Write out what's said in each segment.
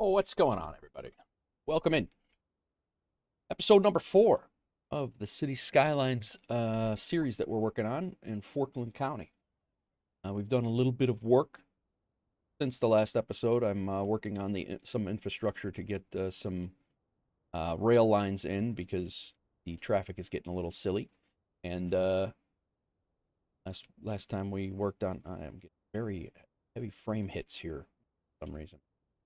Oh, what's going on, everybody? Welcome in. Episode number 4 of the Cities Skylines series that we're working on in Forkland County. We've done a little bit of work since the last episode. I'm working on some infrastructure to get some rail lines in because the traffic is getting a little silly. And last time we worked on, I'm getting very heavy frame hits here for some reason.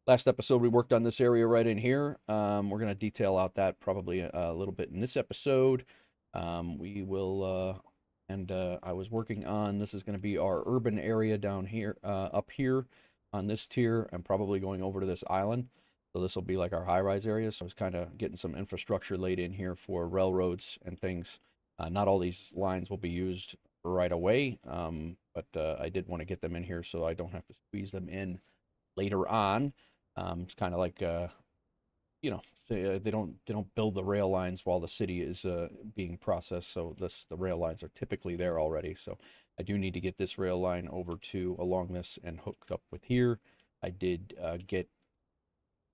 Last episode, we worked on this area right in here. We're going to detail out that probably a little bit in this episode. We will, I was working on, this is going to be our urban area down here, up here on this tier. I'm probably going over to this island. So this will be like our high-rise area. So I was kind of getting some infrastructure laid in here for railroads and things. Not all these lines will be used right away, but I did want to get them in here so I don't have to squeeze them in later on. It's kind of like, they don't build the rail lines while the city is being processed. So the rail lines are typically there already. So I do need to get this rail line over to along this and hooked up with here. I did get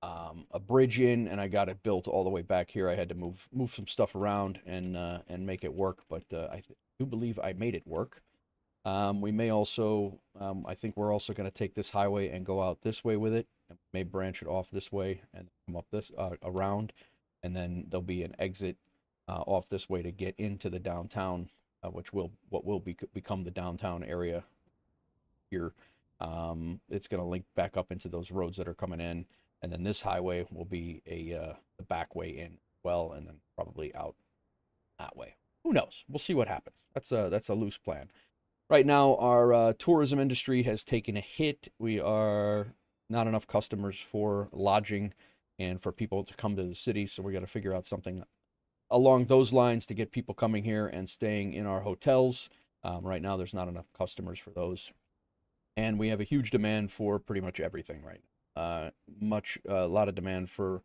a bridge in, and I got it built all the way back here. I had to move some stuff around and make it work, but I do believe I made it work. We may also, I think we're also going to take this highway and go out this way with it. And may branch it off this way and come up this around, and then there'll be an exit off this way to get into the downtown, which will become the downtown area here. It's going to link back up into those roads that are coming in, and then this highway will be the back way in well, and then probably out that way. Who knows? We'll see what happens. That's a loose plan. Right now, our tourism industry has taken a hit. We are not enough customers for lodging and for people to come to the city, so we got to figure out something along those lines to get people coming here and staying in our hotels. Right now, there's not enough customers for those, and we have a huge demand for pretty much everything right now. A lot of demand for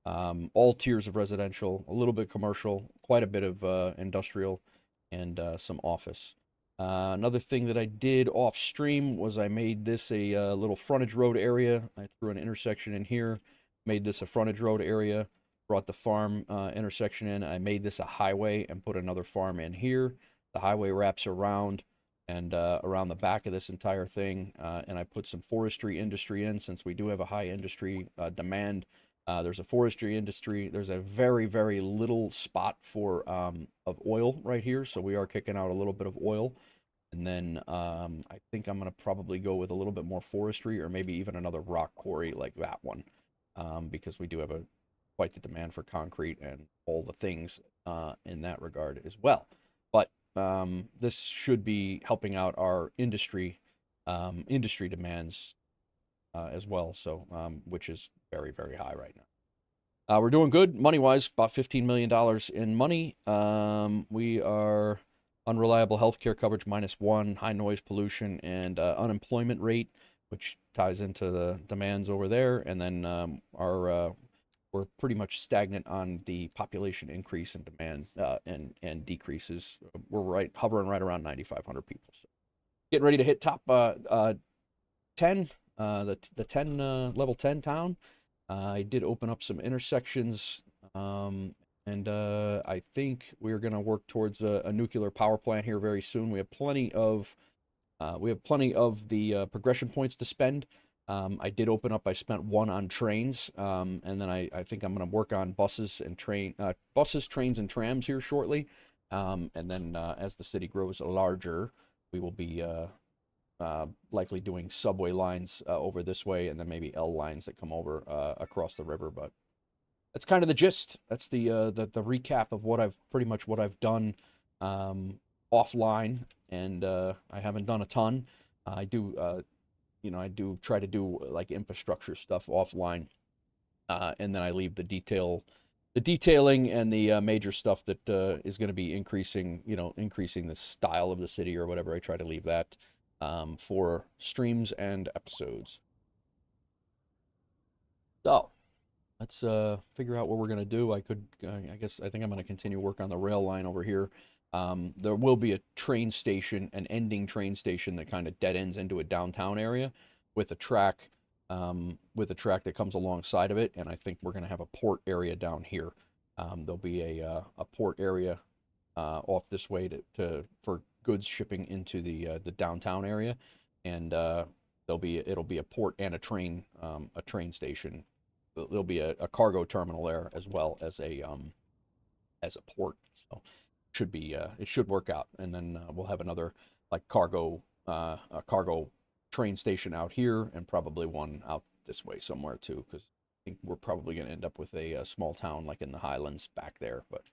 all tiers of residential, a little bit commercial, quite a bit of industrial, and some office. Another thing that I did off stream was I made this a little frontage road area. I threw an intersection in here, made this a frontage road area, brought the farm intersection in. I made this a highway and put another farm in here. The highway wraps around and around the back of this entire thing, and I put some forestry industry in since we do have a high industry demand. There's a forestry industry. There's a very, very little spot for of oil right here, so we are kicking out a little bit of oil. And then I think I'm going to probably go with a little bit more forestry or maybe even another rock quarry like that one, because we do have quite the demand for concrete and all the things in that regard as well. But this should be helping out our industry demands as well, so which is very, very high right now. We're doing good money-wise, about $15 million in money. We are unreliable healthcare coverage -1, high noise pollution, and unemployment rate, which ties into the demands over there. And then we're pretty much stagnant on the population increase and demand and decreases. We're hovering right around 9,500 people. So getting ready to hit top 10, the 10 level 10 town. I did open up some intersections. And I think we're going to work towards a nuclear power plant here very soon. We have plenty of the progression points to spend. I did open up. I spent 1 on trains, and then I think I'm going to work on buses, trains, and trams here shortly. And then as the city grows larger, we will be likely doing subway lines over this way, and then maybe L lines that come over across the river. But that's kind of the gist. That's the recap of what I've done offline, and I haven't done a ton. I do try to do like infrastructure stuff offline, and then I leave the detailing and the major stuff that is going to be increasing the style of the city or whatever. I try to leave that for streams and episodes. So let's figure out what we're going to do. I think I'm going to continue work on the rail line over here. There will be a train station, an ending train station that kind of dead ends into a downtown area with a track with a track that comes alongside of it, and I think we're going to have a port area down here. There'll be a port area off this way for goods shipping into the downtown area, and it'll be a port and a train station. There'll be a cargo terminal there as well as a port. So it should work out, and then we'll have another like a cargo train station out here, and probably one out this way somewhere too, because I think we're probably going to end up with a small town like in the Highlands back there. But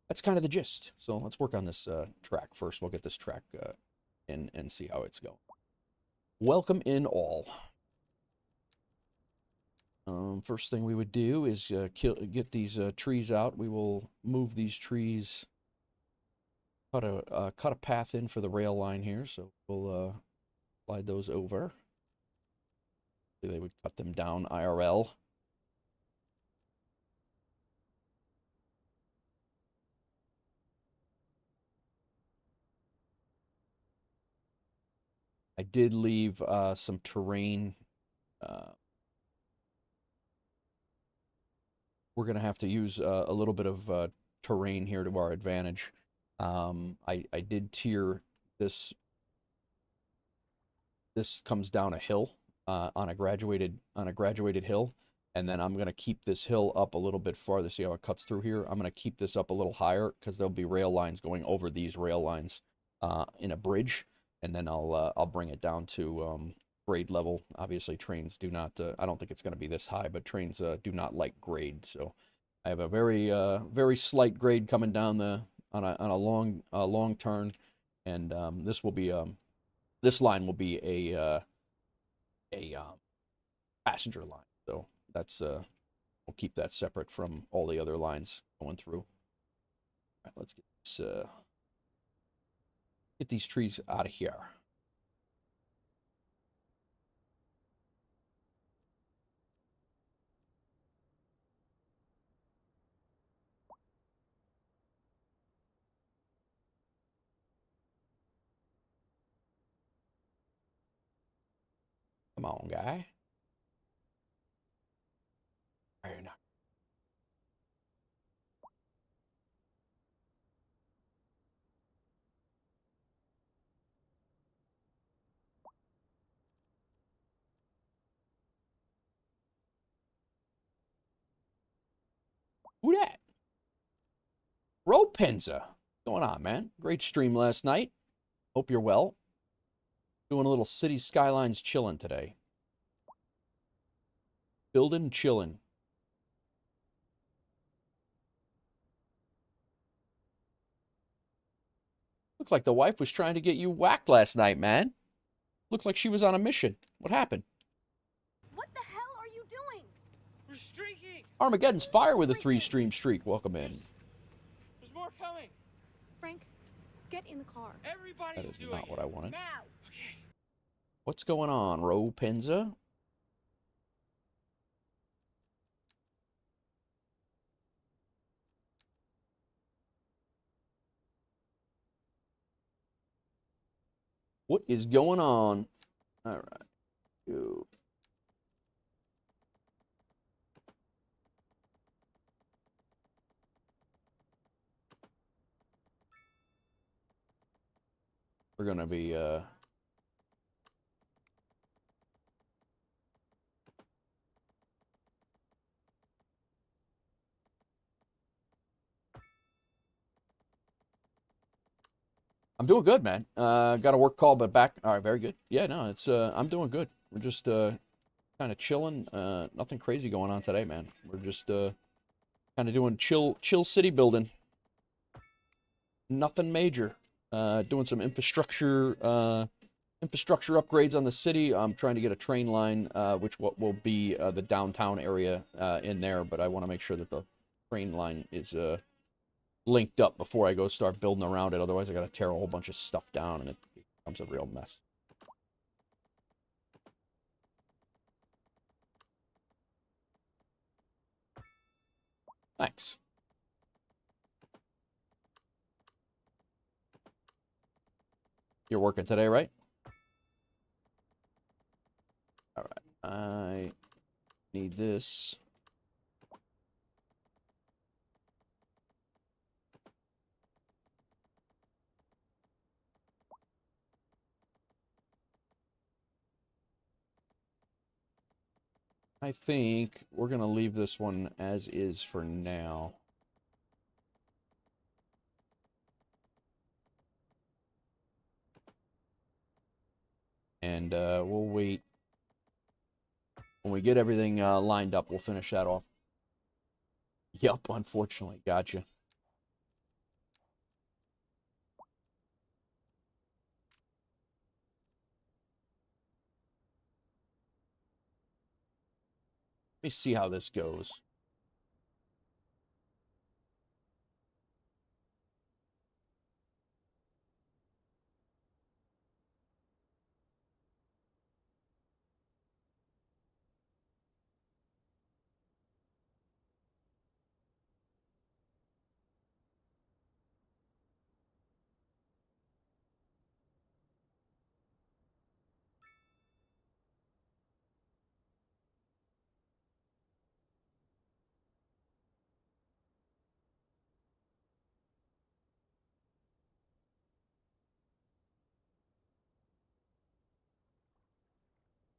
that's kind of the gist. So let's work on this track first. We'll get this track in and see how it's going. Welcome in all. First thing we would do is get these trees out. We will move these trees, cut a path in for the rail line here. So we'll slide those over. They would cut them down IRL. I did leave some terrain. We're going to have to use a little bit of terrain here to our advantage. I did tier this. This comes down a hill on a graduated hill, and then I'm going to keep this hill up a little bit farther. See how it cuts through here? I'm going to keep this up a little higher because there'll be rail lines going over these rail lines in a bridge, and then I'll bring it down to grade level. Obviously, trains do not. I don't think it's going to be this high, but trains do not like grade. So I have a very slight grade coming down on a long turn, and this line will be a passenger line. So that's we'll keep that separate from all the other lines going through. All right, let's get these trees out of here. Come on, guy. Very nice. Who that? Ropenza. What's going on, man? Great stream last night. Hope you're well. Doing a little Cities Skylines chilling today. Building, chilling. Looked like the wife was trying to get you whacked last night, man. Looked like she was on a mission. What happened? What the hell are you doing? We're streaking! Armageddon's fire with a 3-stream streak. Welcome in. There's more coming! Frank, get in the car. Everybody's That is doing not what I wanted. Now! Okay. What's going on, Ropenza? What is going on? All right. Go. We're going to be I'm doing good, man. Got a work call, but back. All right, very good. Yeah, no, it's I'm doing good. We're just kind of chilling. Nothing crazy going on today, man. We're just kind of doing chill city building. Nothing major. Doing some infrastructure upgrades on the city. I'm trying to get a train line, which will be the downtown area in there. But I want to make sure that the train line is linked up before I go start building around it. Otherwise, I got to tear a whole bunch of stuff down, and it becomes a real mess. Thanks. You're working today, right? All right. Need this. I think we're going to leave this one as is for now. And we'll wait. When we get everything lined up, we'll finish that off. Yup, unfortunately. Gotcha. Let me see how this goes.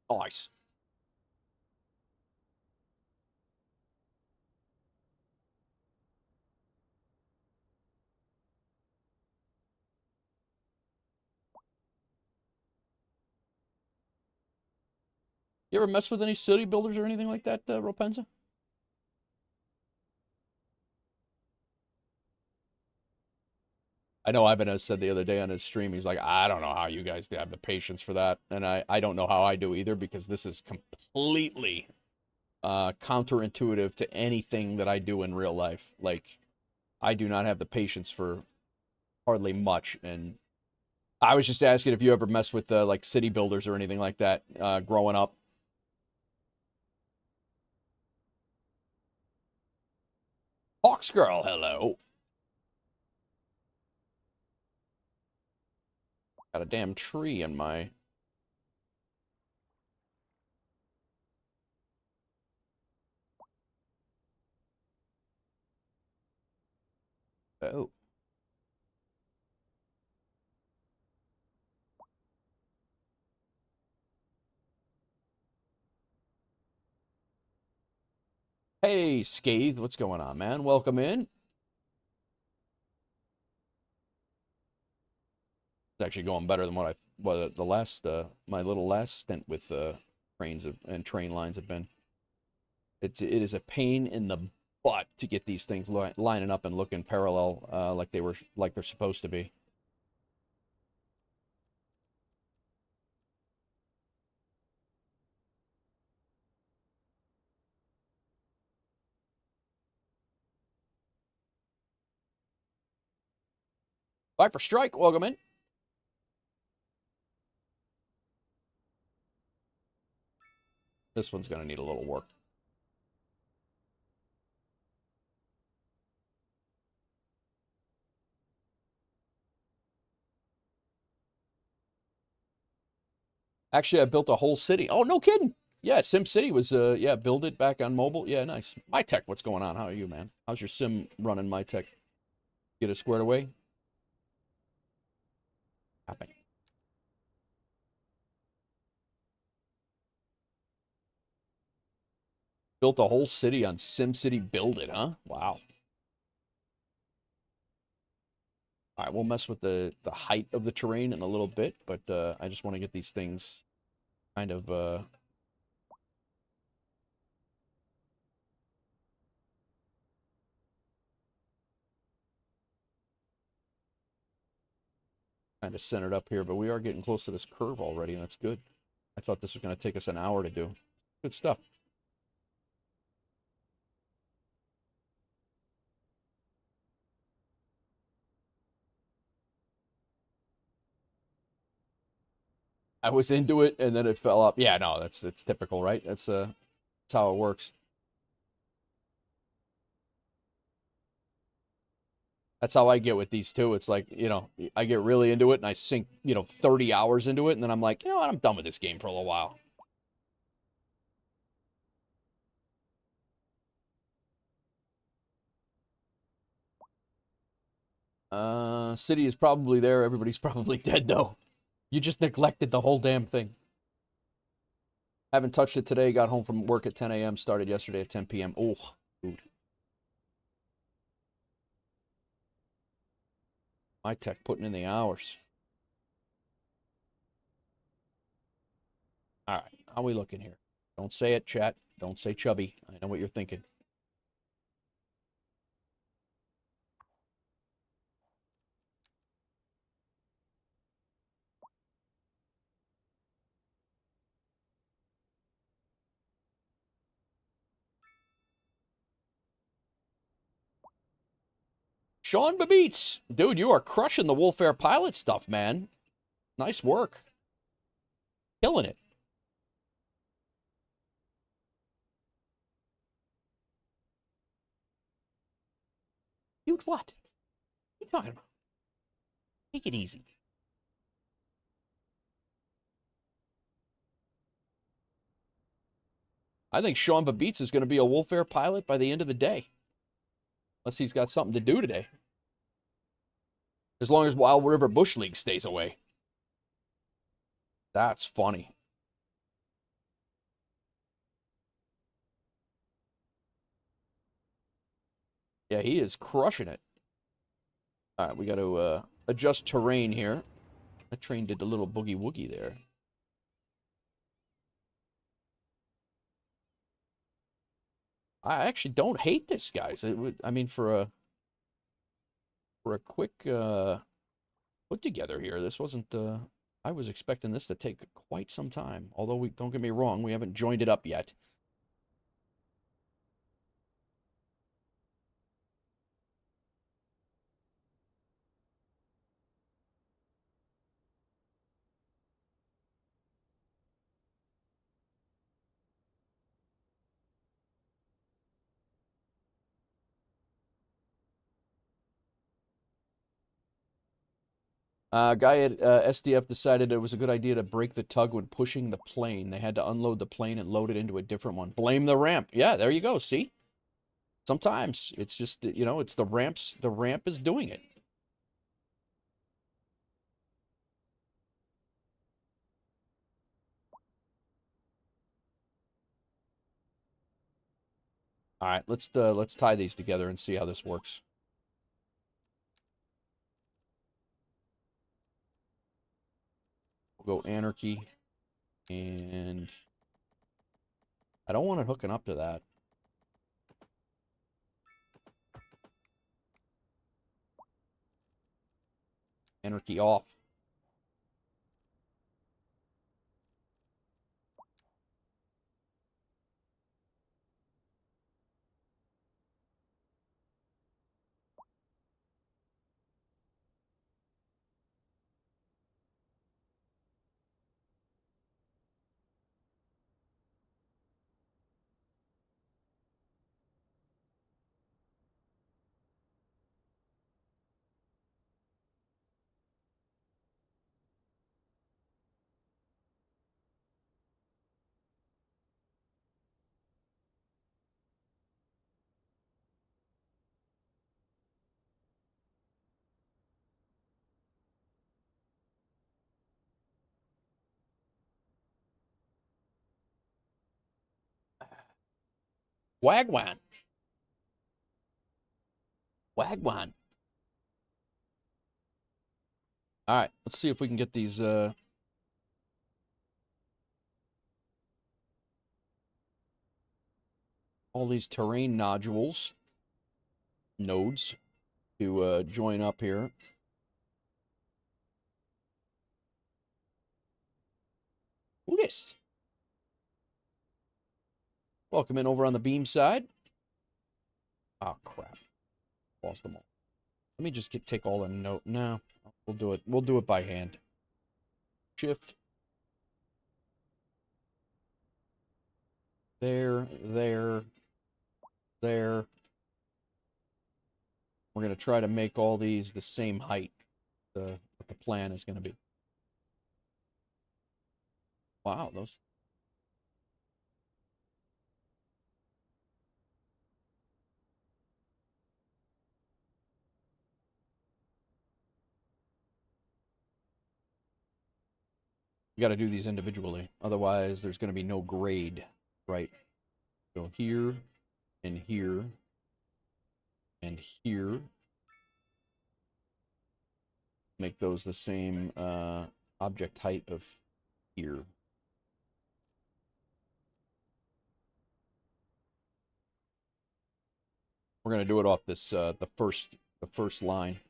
Nice. You ever mess with any city builders or anything like that, Ropenza? I know Ivan said the other day on his stream, he's like, I don't know how you guys have the patience for that. And I don't know how I do either, because this is completely counterintuitive to anything that I do in real life. Like, I do not have the patience for hardly much. And I was just asking if you ever messed with like city builders or anything like that growing up. Hawks girl, hello. Got a damn tree in my... Oh. Hey, Scathe, what's going on, man? Welcome in. It's actually going better than what the last my little last stint with and train lines have been. It is a pain in the butt to get these things lining up and looking parallel like they're supposed to be. Viper Strike, welcome in. This one's gonna need a little work. Actually, I built a whole city. Oh, no kidding. Yeah, Sim City was yeah, build it back on mobile. Yeah, nice. My Tech, what's going on? How are you, man? How's your sim running, My Tech? Get it squared away? Happening. Built a whole city on SimCity Build It, huh? Wow. All right, we'll mess with the height of the terrain in a little bit, but I just want to get these things kind of centered up here. But we are getting close to this curve already, and that's good. I thought this was going to take us an hour to do. Good stuff. I was into it, and then it fell up. Yeah, no, that's typical, right? That's how it works. That's how I get with these two. It's like, you know, I get really into it, and I sink, 30 hours into it, and then I'm like, you know what, I'm done with this game for a little while. City is probably there. Everybody's probably dead, though. You just neglected the whole damn thing. Haven't touched it today. Got home from work at 10 a.m. Started yesterday at 10 p.m. Oh, food. My tech putting in the hours. All right. How we looking here? Don't say it, chat. Don't say chubby. I know what you're thinking. Sean Babeats. Dude, you are crushing the Wolf Air Pilot stuff, man. Nice work. Killing it. Dude, what? What are you talking about? Take it easy. I think Sean Babeats is going to be a Wolf Air pilot by the end of the day. Unless he's got something to do today. As long as Wild River Bush League stays away. That's funny. Yeah, he is crushing it. All right, we got to adjust terrain here. That train did a little boogie woogie there. I actually don't hate this, guys. It would, I mean, for a quick put together here, this wasn't. I was expecting this to take quite some time. Although we don't get me wrong, we haven't joined it up yet. Guy at SDF decided it was a good idea to break the tug when pushing the plane. They had to unload the plane and load it into a different one. Blame the ramp. Yeah, there you go. See? Sometimes it's just, you know, it's the ramps. The ramp is doing it. All right, let's tie these together and see how this works. We'll go anarchy, and I don't want it hooking up to that. Anarchy off. Wagwan. Wagwan. All right, let's see if we can get these all these terrain nodes to join up here. Who this? Welcome in over on the beam side. Oh crap! Lost them all. Let me just take all the note. No, we'll do it. We'll do it by hand. Shift. There. There. We're gonna try to make all these the same height. What the plan is gonna be. Wow, those. You got to do these individually. Otherwise, there's going to be no grade, right? So here, and here, and here. Make those the same object height of here. We're going to do it off this the first line.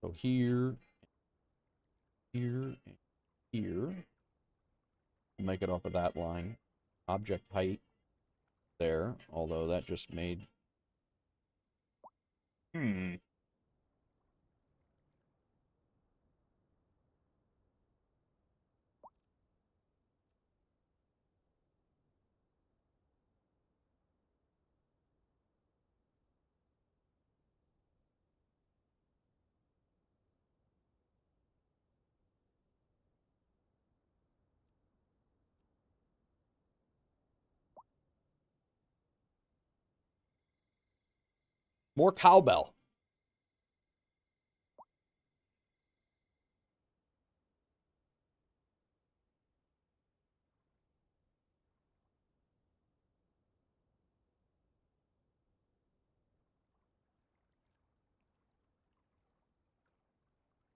So here, here, and here. We'll make it off of that line. Object height there, although that just made more cowbell.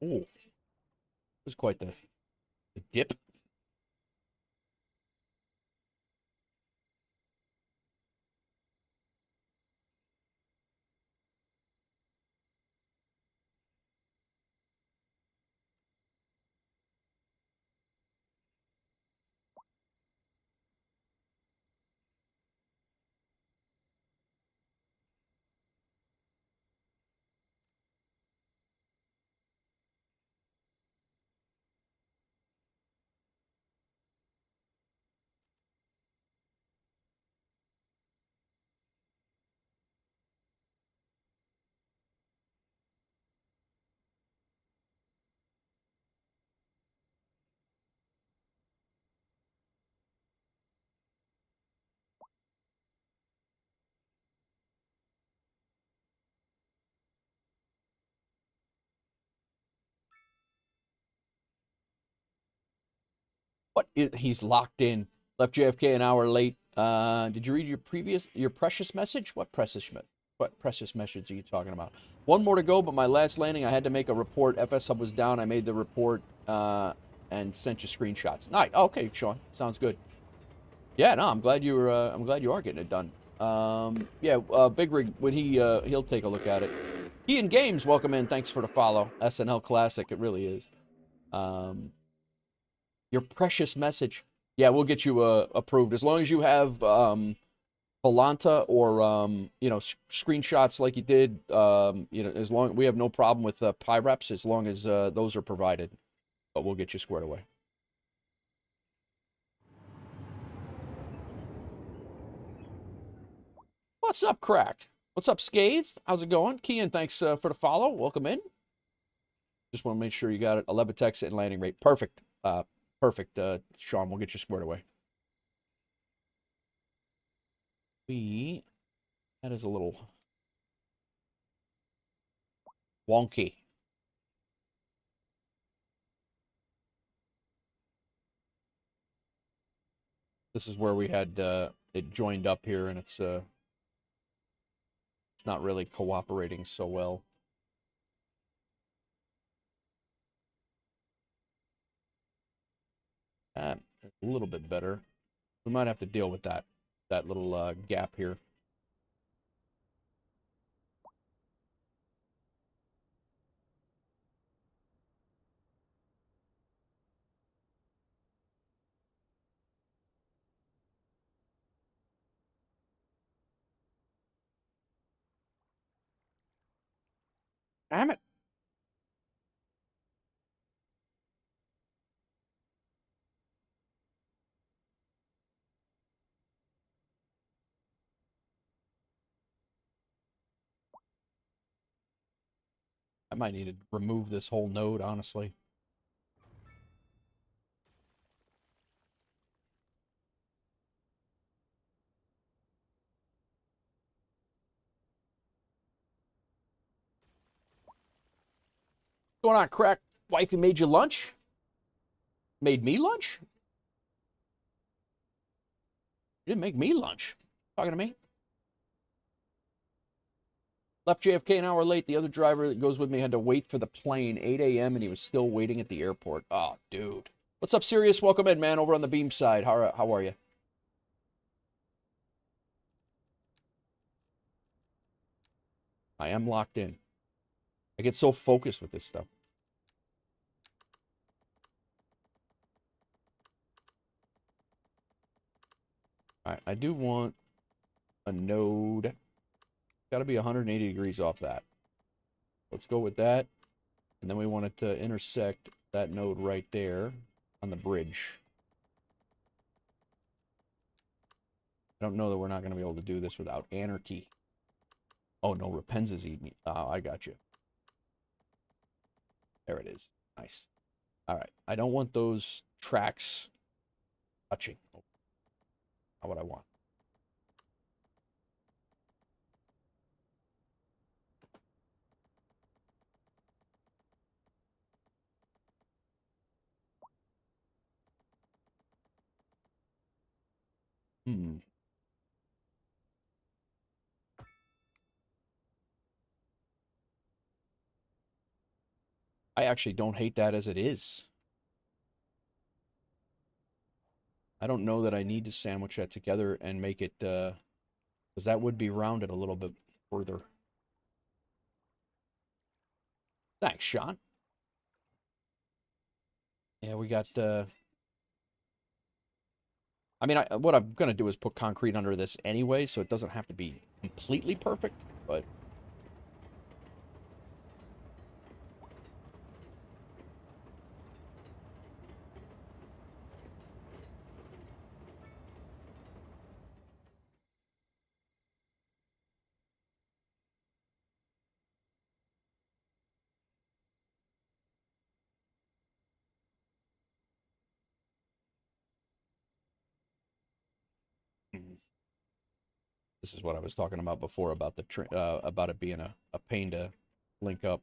Oh, this is quite the dip. What? He's locked in. Left JFK an hour late. Did you read your precious message? What precious message are you talking about? One more to go, but my last landing, I had to make a report. FS Hub was down. I made the report and sent you screenshots. Nice. Okay, Sean. Sounds good. Yeah, no, I'm glad I'm glad you are getting it done. Yeah, Big Rig, when he'll take a look at it. Ian Games, welcome in. Thanks for the follow. SNL classic, it really is. Your precious message. Yeah, we'll get you approved as long as you have Volanta or screenshots like you did. As long we have no problem with PyReps as long as those are provided. But we'll get you squared away. What's up, Crack? What's up, Scathe? How's it going? Kian, thanks for the follow. Welcome in. Just want to make sure you got it. 11 text and landing rate. Perfect. Perfect, Sean. We'll get you squared away. That is a little wonky. This is where we had it joined up here, and it's not really cooperating so well. A little bit better. We might have to deal with that little gap here. Damn it. I might need to remove this whole node, honestly. What's going on, Crack? Wifey made you lunch? Made me lunch? You didn't make me lunch. Talking to me? Left JFK an hour late. The other driver that goes with me had to wait for the plane 8 a.m. and he was still waiting at the airport. Oh, dude. What's up, Sirius? Welcome in, man, over on the beam side. How are you? I am locked in. I get so focused with this stuff. All right, I do want a node. Got to be 180 degrees off that. Let's go with that. And then we want it to intersect that node right there on the bridge. I don't know that we're not going to be able to do this without anarchy. Oh, no, Rapenza's eating me. Oh, I got you. There it is. Nice. All right. I don't want those tracks touching. Not what I want. I actually don't hate that as it is. I don't know that I need to sandwich that together and make it, because that would be rounded a little bit further. Thanks, Sean. Yeah, we got, I mean, what I'm going to do is put concrete under this anyway, so it doesn't have to be completely perfect, but... This is what I was talking about before about the about it being a pain to link up.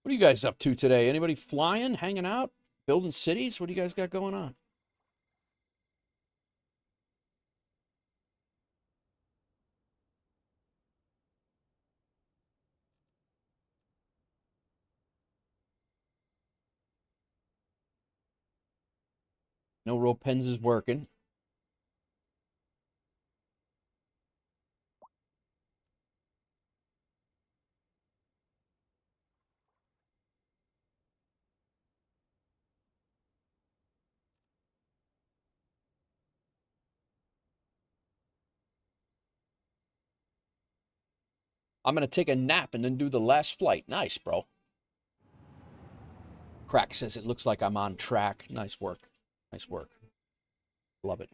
What are you guys up to today? Anybody flying, hanging out, building cities? What do you guys got going on? No row pens is working. I'm going to take a nap and then do the last flight. Nice, bro. Crack says it looks like I'm on track. Nice work. Nice work. Love it.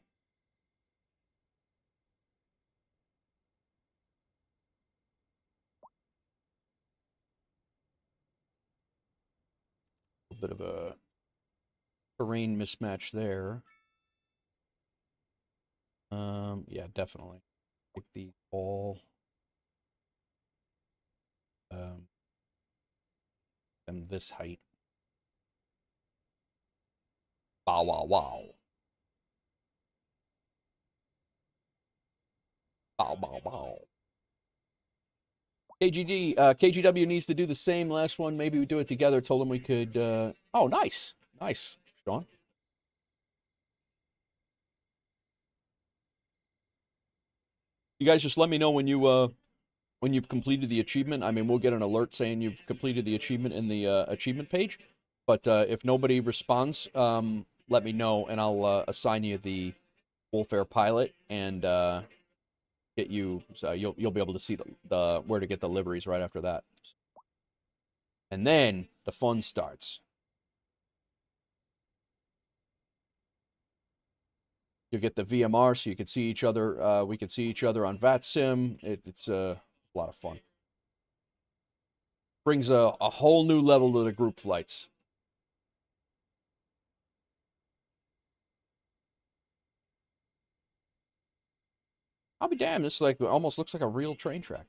A bit of a terrain mismatch there. Yeah, definitely. Take the all. And this height. Wow, wow, wow. Wow, wow, wow. KGW needs to do the same. Last one, maybe we do it together. Told him we could. Oh, nice, nice, Sean. You guys just let me know when you when you've completed the achievement. I mean, we'll get an alert saying you've completed the achievement in the achievement page. But if nobody responds, let me know, and I'll assign you the Wolf Air pilot and get you. So you'll be able to see the where to get the liveries right after that. And then the fun starts. You get the VMR, so you can see each other. We can see each other on VATSIM. It's a lot of fun. Brings a whole new level to the group flights. I'll be damned. This like almost looks like a real train track.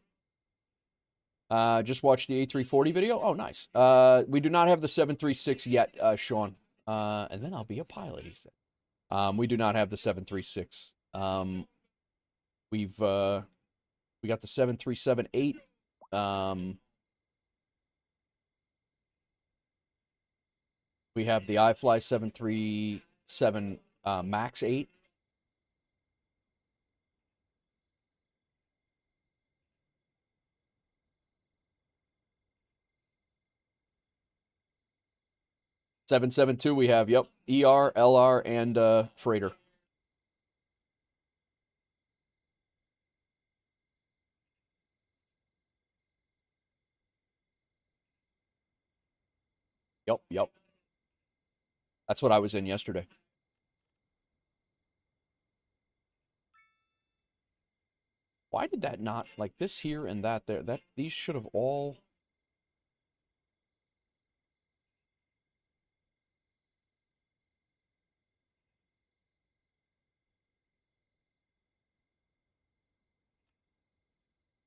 Just watched the A340 video. Oh, nice. We do not have the 736 yet, Sean. And then I'll be a pilot, he said. We do not have the 736. We got the 737-8. We have the iFly 737 Max 8. (772) we have, yep, ER, LR, and freighter. Yep. That's what I was in yesterday. Why did that not, like this here and that there, these should have all...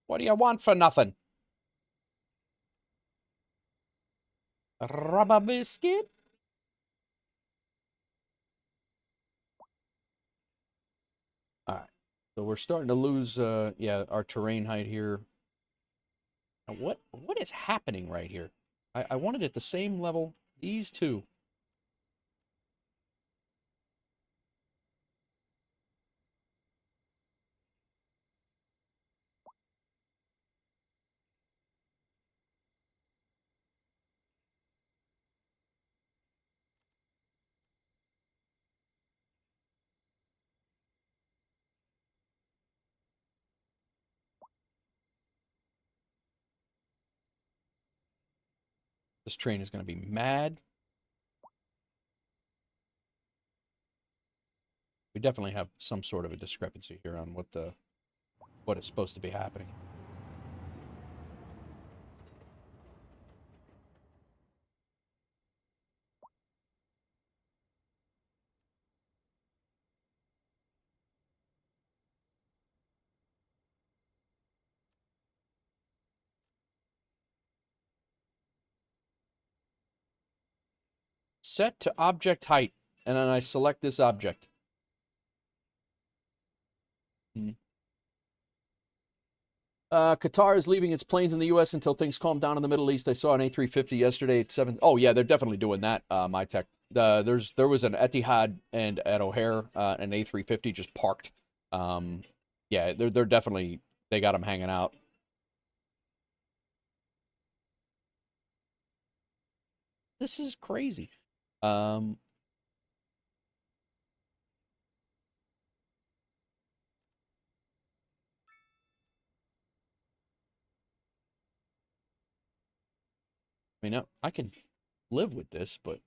What do you want for nothing? A rubber biscuit? All right. So we're starting to lose, yeah, our terrain height here. Now what is happening right here? I wanted it the same level. These two. This train is going to be mad. We definitely have some sort of a discrepancy here on what is supposed to be happening. Set to object height, and then I select this object. Qatar is leaving its planes in the U.S. until things calm down in the Middle East. I saw an A350 yesterday at 7. Oh, yeah, they're definitely doing that, my tech. There was an Etihad and at O'Hare, an A350 just parked. Yeah, they're definitely, they got them hanging out. This is crazy. I mean, I can live with this, but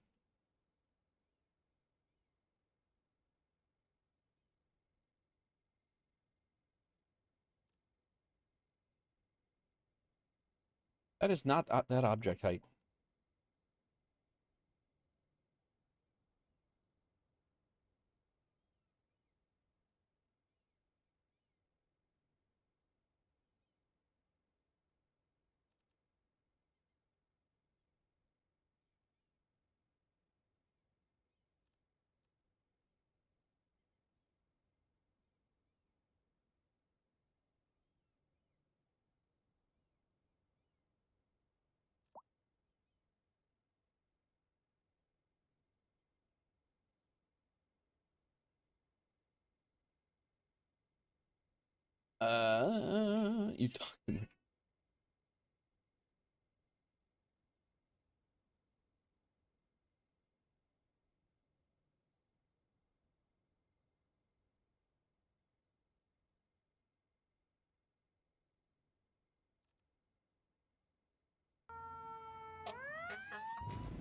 that is not that object height. You talking?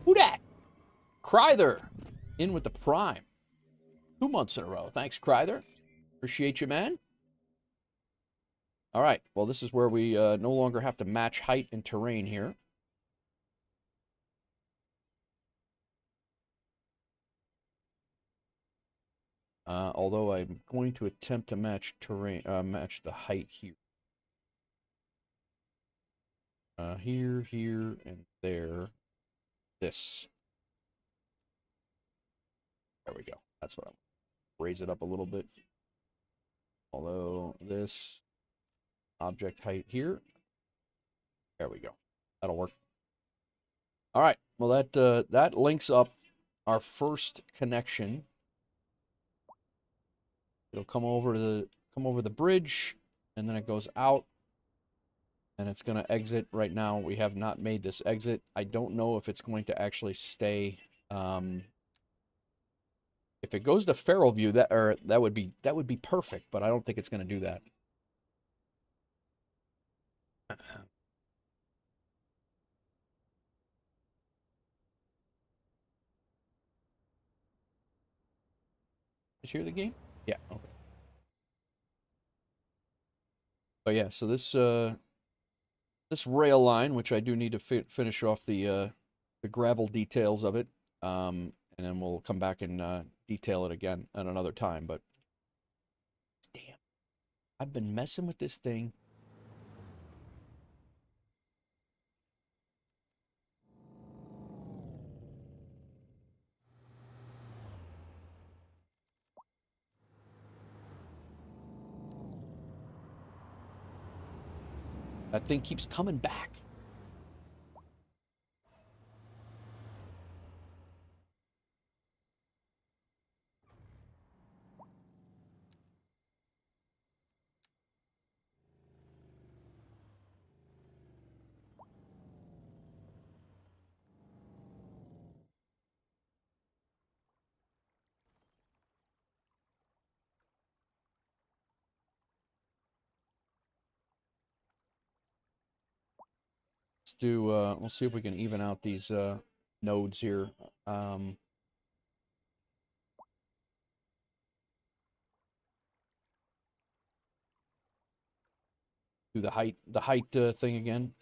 Who dat? Kryther in with the prime. 2 months in a row. Thanks, Kryther. Appreciate you, man. All right. Well, this is where we no longer have to match height and terrain here. Although I'm going to attempt to match terrain, match the height here. Here, and there. This. There we go. That's what I'm. Raise it up a little bit. Although this object height here. There we go. That'll work. All right. Well, that links up our first connection. It'll come over the bridge, and then it goes out, and it's going to exit. Right now, we have not made this exit. I don't know if it's going to actually stay. If it goes to Feral View, that would be perfect, but I don't think it's going to do that. Is here the game? Yeah. Okay. But yeah, so this rail line, which I do need to finish off the gravel details of it, and then we'll come back and detail it again at another time. But damn, I've been messing with this thing. That thing keeps coming back. We'll see if we can even out these nodes here. Do the height thing again.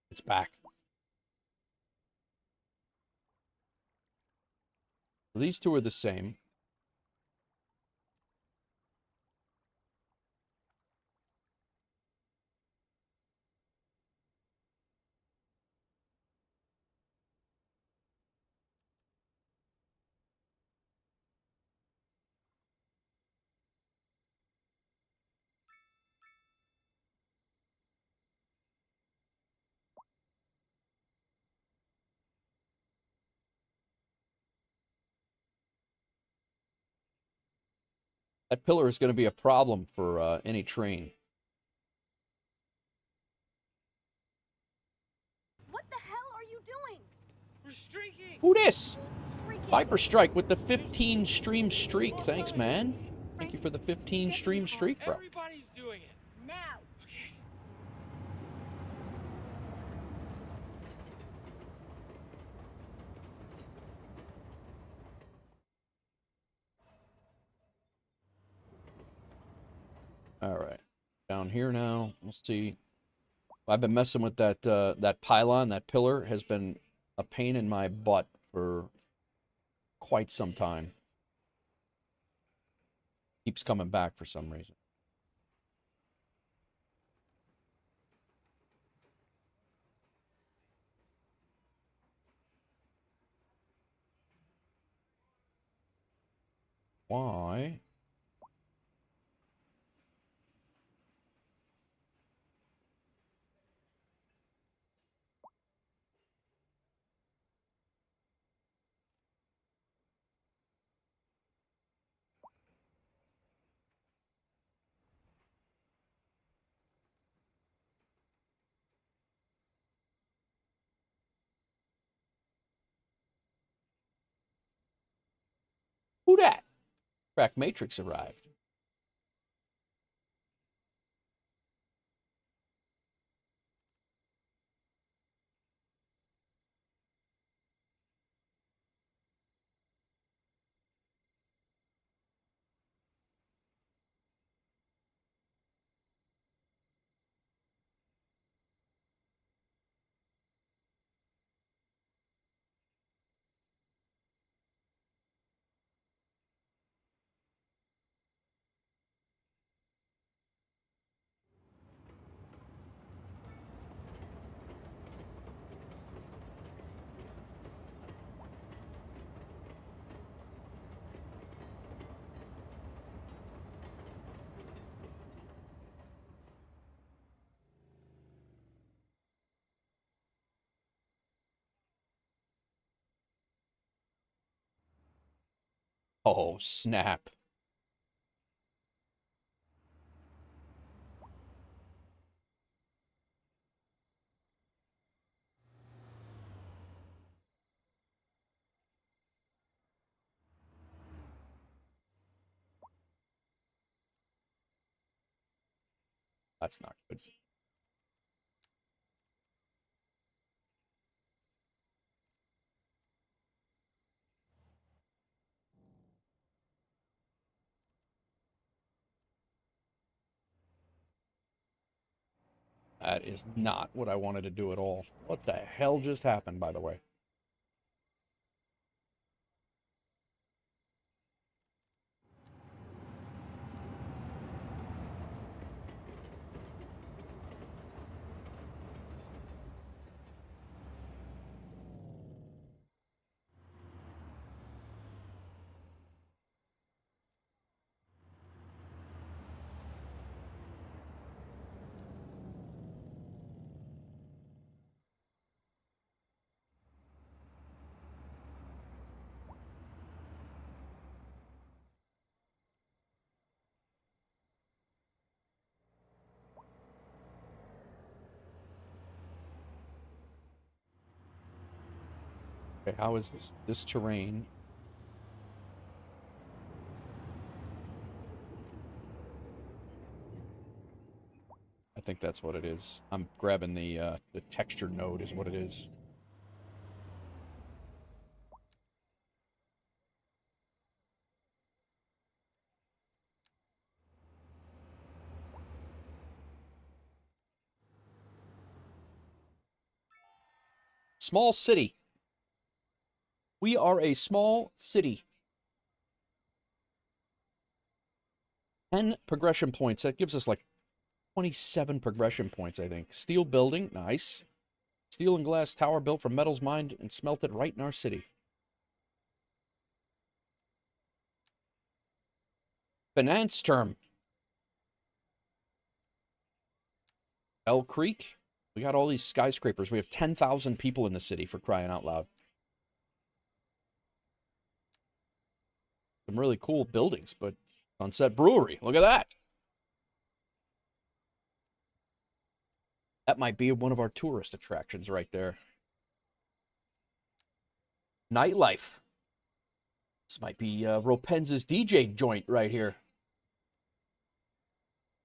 It's back. So these two are the same. That pillar is going to be a problem for any train. What the hell are you doing? We're streaking. Who this? Streaking. Viper Strike with the 15 stream streak. Thanks, man. Thank you for the 15 stream streak, bro. Everybody's doing it. Now. Okay. All right. Down here now. We'll see. I've been messing with that pylon. That pillar has been a pain in my butt for quite some time. Keeps coming back for some reason. Why? Who dat? Crack Matrix arrived. Oh, snap. That's not good. That is not what I wanted to do at all. What the hell just happened, by the way? Okay, how is this terrain? I think that's what it is. I'm grabbing the texture node is what it is. Small city. We are a small city. 10 progression points. That gives us like 27 progression points, I think. Steel building, nice. Steel and glass tower built from metals mined and smelted right in our city. Finance term. Bell Creek. We got all these skyscrapers. We have 10,000 people in the city, for crying out loud. Some really cool buildings, but Sunset Brewery. Look at that. That might be one of our tourist attractions right there. Nightlife. This might be Ropenz's DJ joint right here.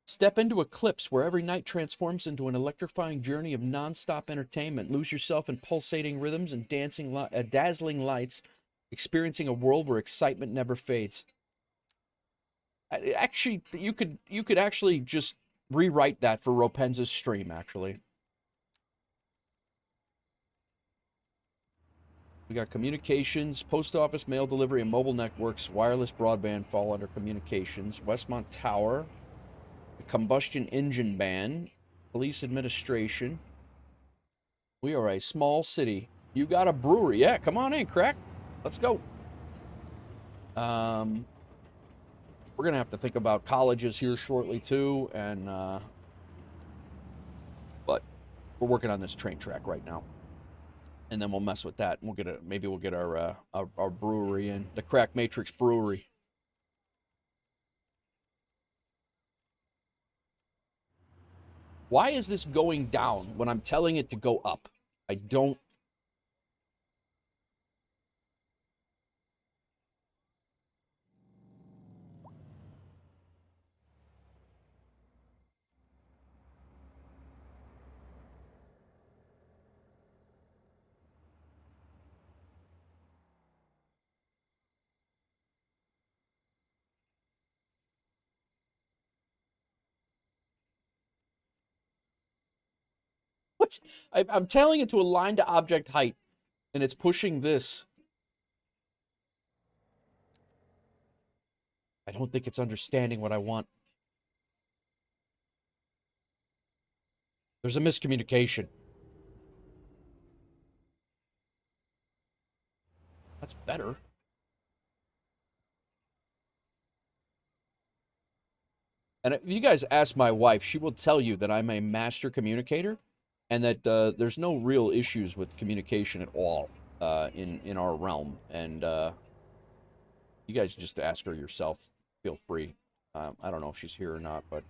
Step into Eclipse, where every night transforms into an electrifying journey of non-stop entertainment. Lose yourself in pulsating rhythms and dazzling lights, experiencing a world where excitement never fades. Actually, you could actually just rewrite that for Ropenz's stream, actually. We got communications, post office, mail delivery, and mobile networks. Wireless broadband fall under communications. Westmont Tower. The combustion engine ban. Police administration. We are a small city. You got a brewery. Yeah, come on in, crack. Let's go. We're going to have to think about colleges here shortly, too. And, but we're working on this train track right now. And then we'll mess with that. We'll get maybe we'll get our brewery in. The Crack Matrix Brewery. Why is this going down when I'm telling it to go up? I don't. What? I'm telling it to align to object height, and it's pushing this. I don't think it's understanding what I want. There's a miscommunication. That's better. And if you guys ask my wife, she will tell you that I'm a master communicator, and that there's no real issues with communication at all in our realm. And You guys just ask her yourself. Feel free. I don't know if she's here or not, but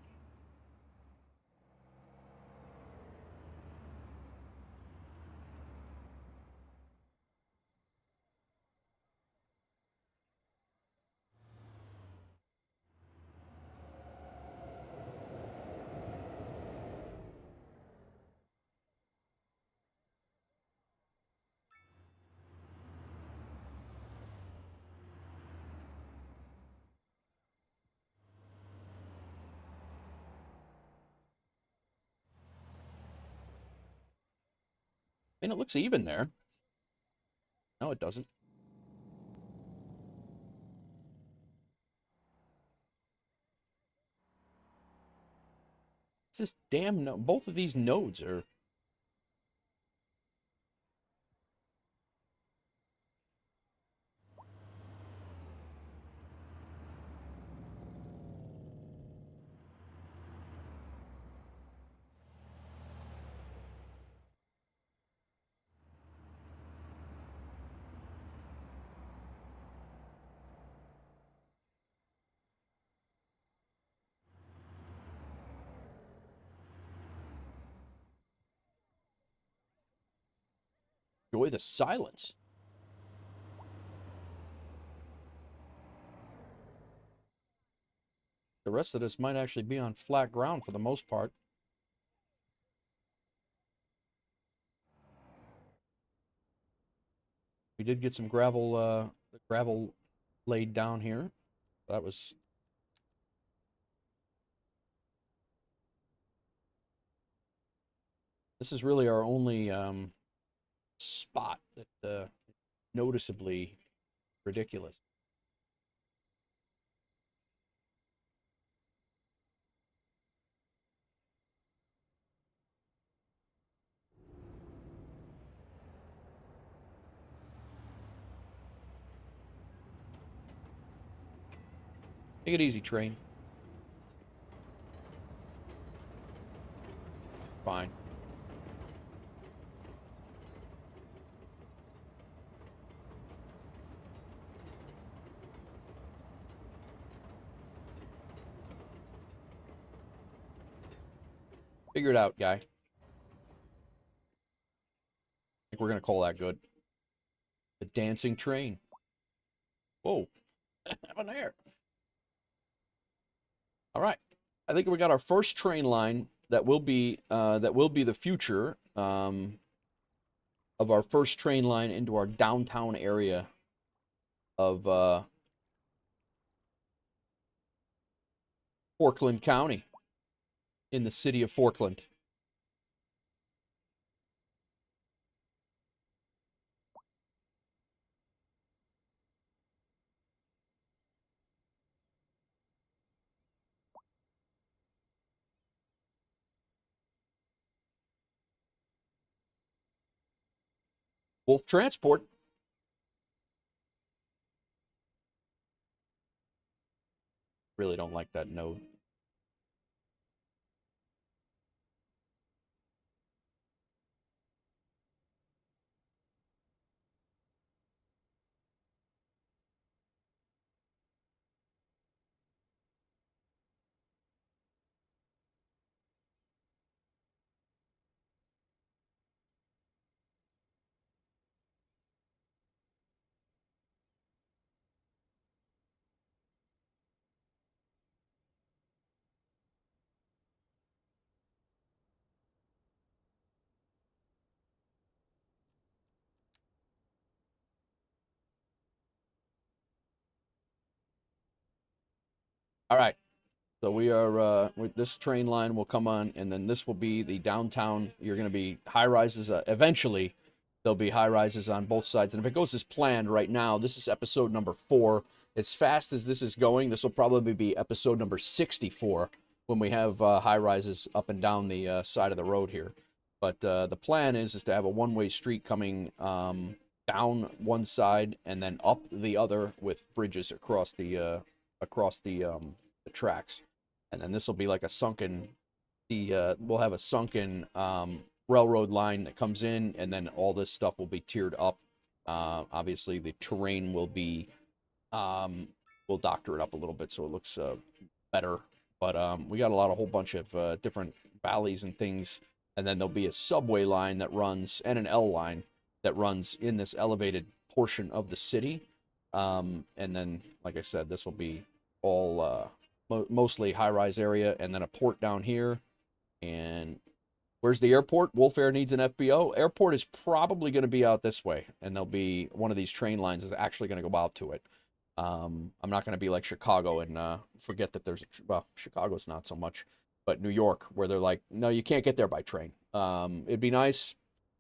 I mean, it looks even there. No, it doesn't. It's this damn no. Both of these nodes are. Enjoy the silence. The rest of this might actually be on flat ground for the most part. We did get some gravel laid down here. That was. This is really our only spot that noticeably ridiculous. Take it easy, train. Fine. Figure it out, guy. I think we're gonna call that good. The dancing train. Whoa. Happened there. All right. I think we got our first train line that will be the future of our first train line into our downtown area of Forkland County in the city of Forkland. Wolf Transport. Really don't like that node. All right. So we are with this train line will come on, and then this will be the downtown. You're going to be high rises. Eventually, there'll be high rises on both sides. And if it goes as planned right now, this is episode number 4. As fast as this is going, this will probably be episode number 64 when we have high rises up and down the side of the road here. But the plan is to have a one-way street coming down one side and then up the other with bridges across the tracks. And then this will be like a sunken, we'll have a sunken railroad line that comes in, and then all this stuff will be tiered up. Obviously, the terrain will be We'll doctor it up a little bit so it looks better. But we got a whole bunch of different valleys and things. And then there'll be a subway line that runs, and an L line that runs in this elevated portion of the city. And then, like I said, this will be all mostly high-rise area, and then a port down here. And where's the airport? Wolf Air needs an FBO. Airport is probably going to be out this way, and there'll be one of these train lines is actually going to go out to it. I'm not going to be like Chicago and forget that there's well, Chicago's not so much, but New York, where they're like, no, you can't get there by train. It'd be nice,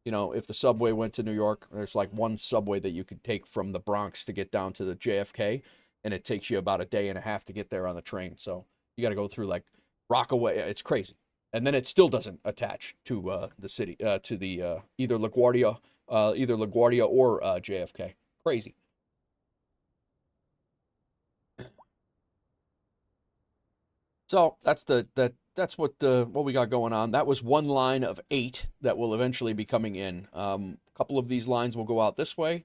you know, if the subway went to New York. There's like one subway that you could take from the Bronx to get down to the JFK, and it takes you about a day and a half to get there on the train. So you got to go through like Rockaway. It's crazy. And then it still doesn't attach to the city, to the either LaGuardia or JFK. Crazy. So that's that's what we got going on. That was one line of 8 that will eventually be coming in. A couple of these lines will go out this way.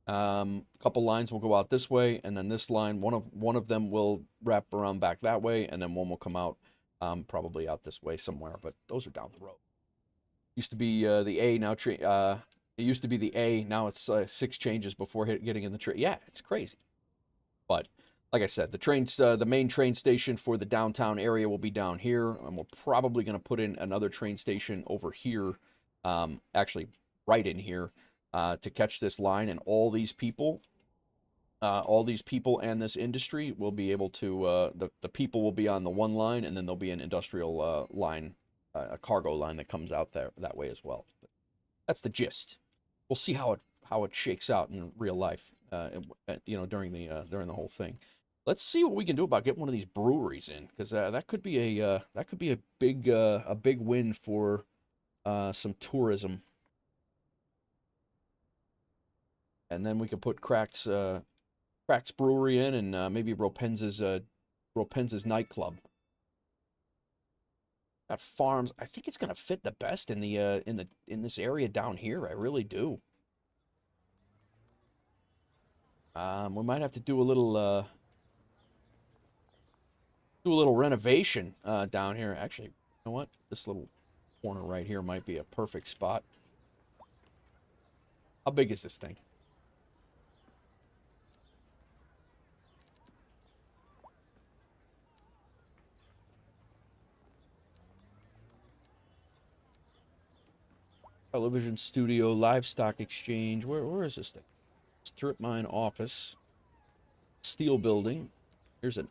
A couple lines will go out this way, and then this line, one of them will wrap around back that way, and then one will come out probably out this way somewhere. But those are down the road. Used to be the A, now it used to be the A. Now it's 6 changes before getting in the train. Yeah, it's crazy. But like I said, the main train station for the downtown area will be down here, and we're probably going to put in another train station over here, actually right in here, to catch this line. And all these people and this industry will be able to, the people will be on the one line, and then there'll be an industrial line, a cargo line that comes out that way as well. But that's the gist. We'll see how it shakes out in real life, you know, during the whole thing. Let's see what we can do about getting one of these breweries in, because that could be a big win for some tourism. And then we could put Crack's Brewery in, and maybe Ropenza's nightclub. Got farms. I think it's gonna fit the best in this area down here. I really do. We might have to do a little renovation down here. Actually, you know what? This little corner right here might be a perfect spot. How big is this thing? Television studio, livestock exchange. Where is this thing? Strip mine office. Steel building. Here's an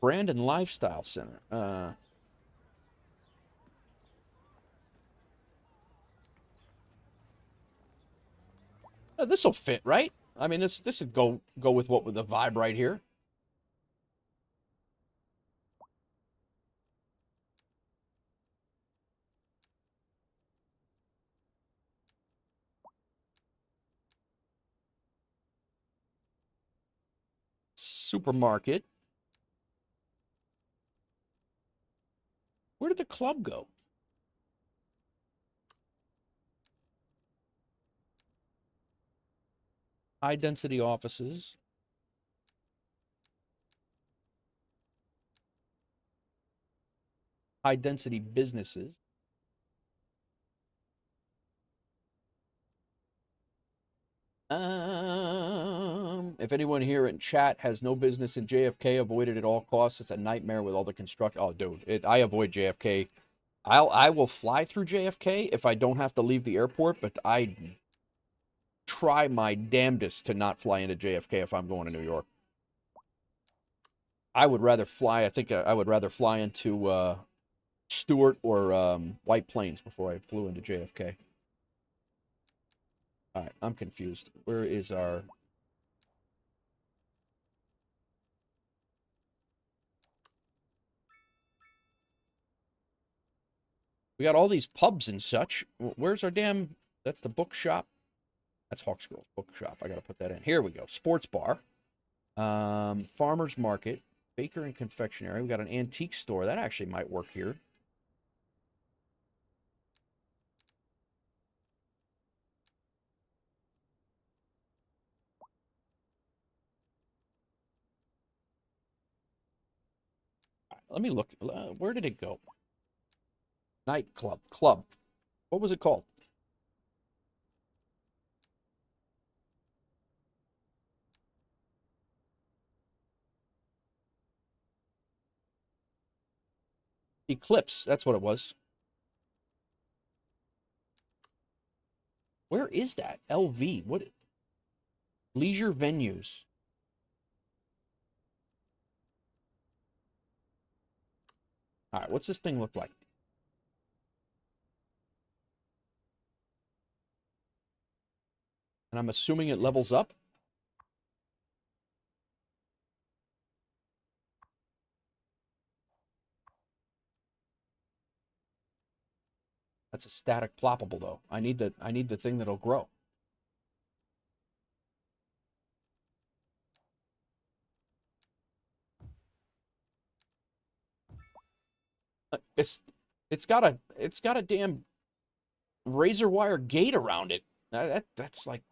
brand and lifestyle center. This will fit, right? I mean, this would go with what with the vibe right here. Supermarket. Where did the club go? High density offices. High density businesses. If anyone here in chat has no business in JFK, avoid it at all costs. It's a nightmare with all the construction. Oh, dude, I avoid JFK. I will fly through JFK if I don't have to leave the airport, but I try my damnedest to not fly into JFK if I'm going to New York. I would rather fly. I think I would rather fly into Stewart or White Plains before I flew into JFK. All right, I'm confused. Where is our... We got all these pubs and such. Where's our damn... That's the bookshop. That's Hawks Girls Bookshop. I got to put that in. Here we go. Sports bar. Farmer's market. Baker and confectionery. We got an antique store. That actually might work here. Let me look. Where did it go? Nightclub. Club. What was it called? Eclipse. That's what it was. Where is that? LV. What? Leisure venues. All right. What's this thing look like? And I'm assuming it levels up. That's a static ploppable though. I need the thing that'll grow. It's got a damn razor wire gate around it. That's like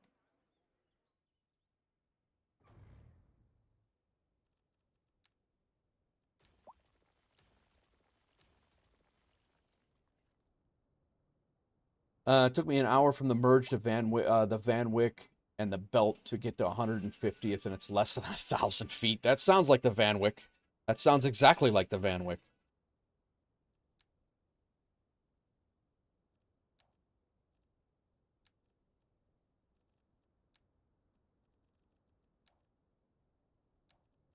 it took me an hour from the merge to the Van Wyck and the belt to get to 150th, and it's less than 1,000 feet. That sounds like the Van Wyck. That sounds exactly like the Van Wyck.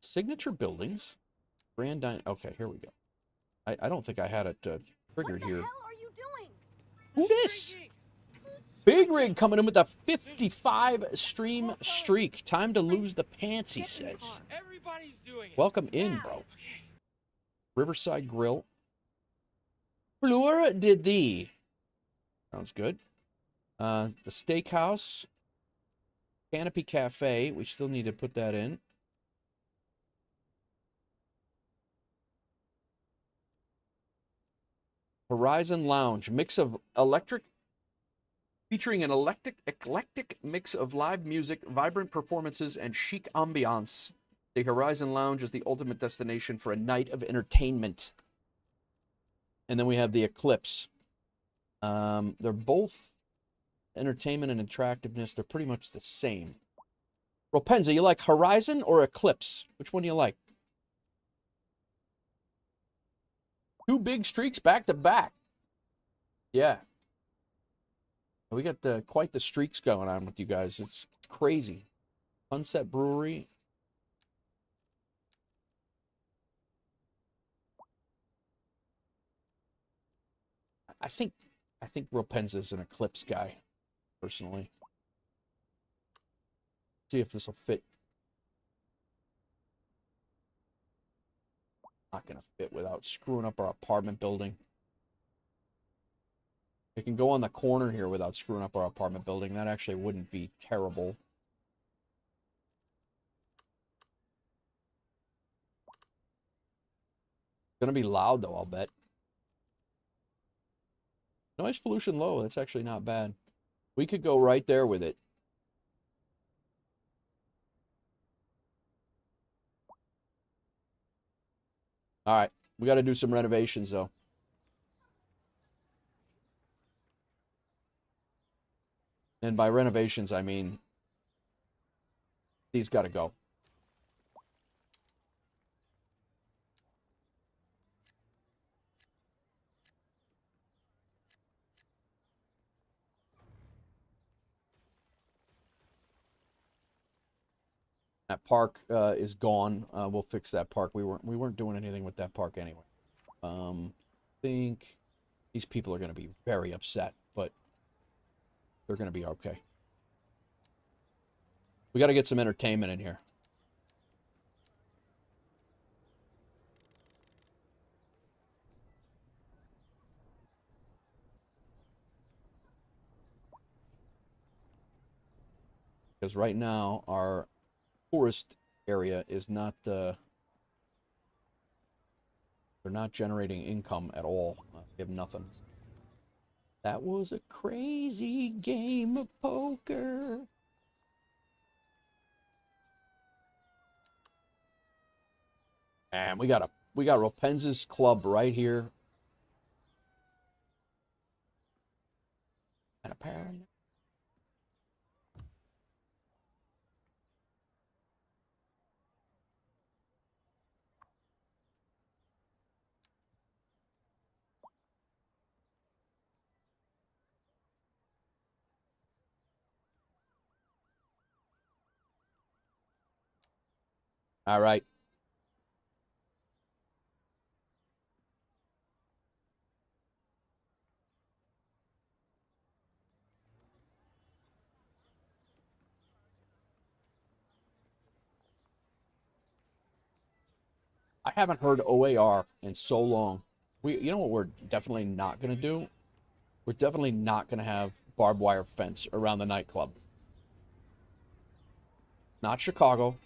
Signature buildings. Grand Dine. Okay, here we go. I don't think I had it triggered here. What the hell are you doing? Who this? Streaking. Big Rig coming in with a 55 stream streak. Time to lose the pants, he Get in the says. car. Everybody's doing it. Welcome in, Now. bro. Riverside Grill. Fleur de thee. Sounds good. The Steakhouse. Canopy Cafe. We still need to put that in. Horizon Lounge. Mix of electric. Featuring an eclectic mix of live music, vibrant performances, and chic ambiance. The Horizon Lounge is the ultimate destination for a night of entertainment. And then we have the Eclipse. They're both entertainment and attractiveness. They're pretty much the same. Ropenza, you like Horizon or Eclipse? Which one do you like? Two big streaks back to back. Yeah. We got quite the streaks going on with you guys. It's crazy. Sunset Brewery. I think Ropenza's an Eclipse guy, personally. See if this will fit. Not gonna fit without screwing up our apartment building. It can go on the corner here without screwing up our apartment building. That actually wouldn't be terrible. Gonna be loud though, I'll bet. Noise pollution low. That's actually not bad. We could go right there with it. All right. We got to do some renovations though. And by renovations, I mean these got to go. That park is gone. We'll fix that park. We weren't doing anything with that park anyway. I think these people are going to be very upset, but they're going to be okay. We got to get some entertainment in here. Because right now, our tourist area is not, they're not generating income at all. They have nothing. That was a crazy game of poker. And we got a we got Ropenza's Club right here. And apparently. All right. I haven't heard OAR in so long. You know what we're definitely not going to do? We're definitely not going to have barbed wire fence around the nightclub. Not Chicago.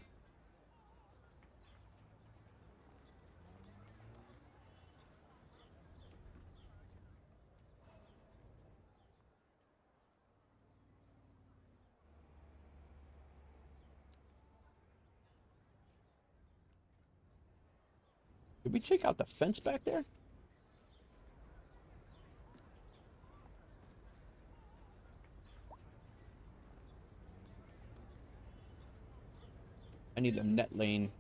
Did we take out the fence back there? I need the net lane.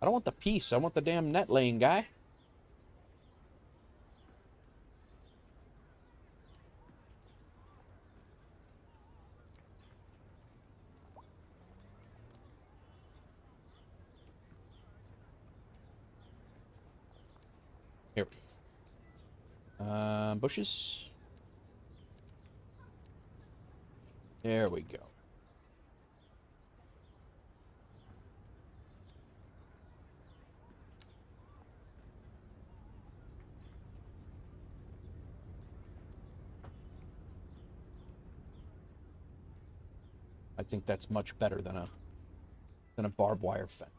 I don't want the piece. I want the damn net lane, guy. Here. Bushes. There we go. I think that's much better than a barbed wire fence.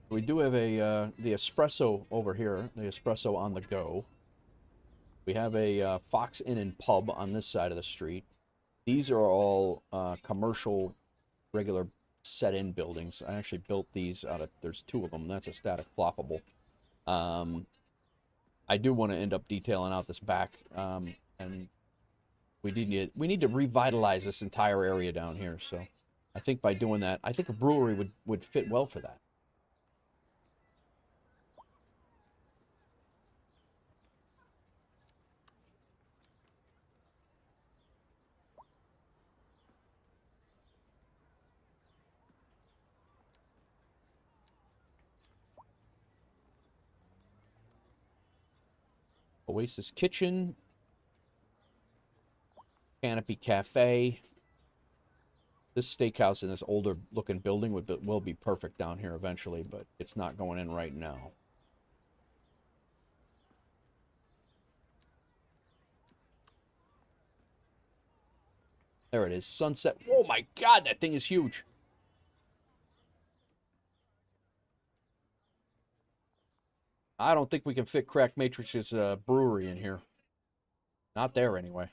We do have the espresso over here, the espresso on the go. We have a Fox Inn and Pub on this side of the street. These are all commercial, regular set-in buildings. I actually built these out of, there's two of them. That's a static floppable. I do want to end up detailing out this back, and we need to revitalize this entire area down here. So I think by doing that, I think a brewery would fit well for that. Oasis Kitchen, Canopy Cafe. This steakhouse in this older looking building will be perfect down here eventually, but it's not going in right now. There it is, Sunset. Oh my God, that thing is huge. I don't think we can fit Crack Matrix's brewery in here. Not there anyway.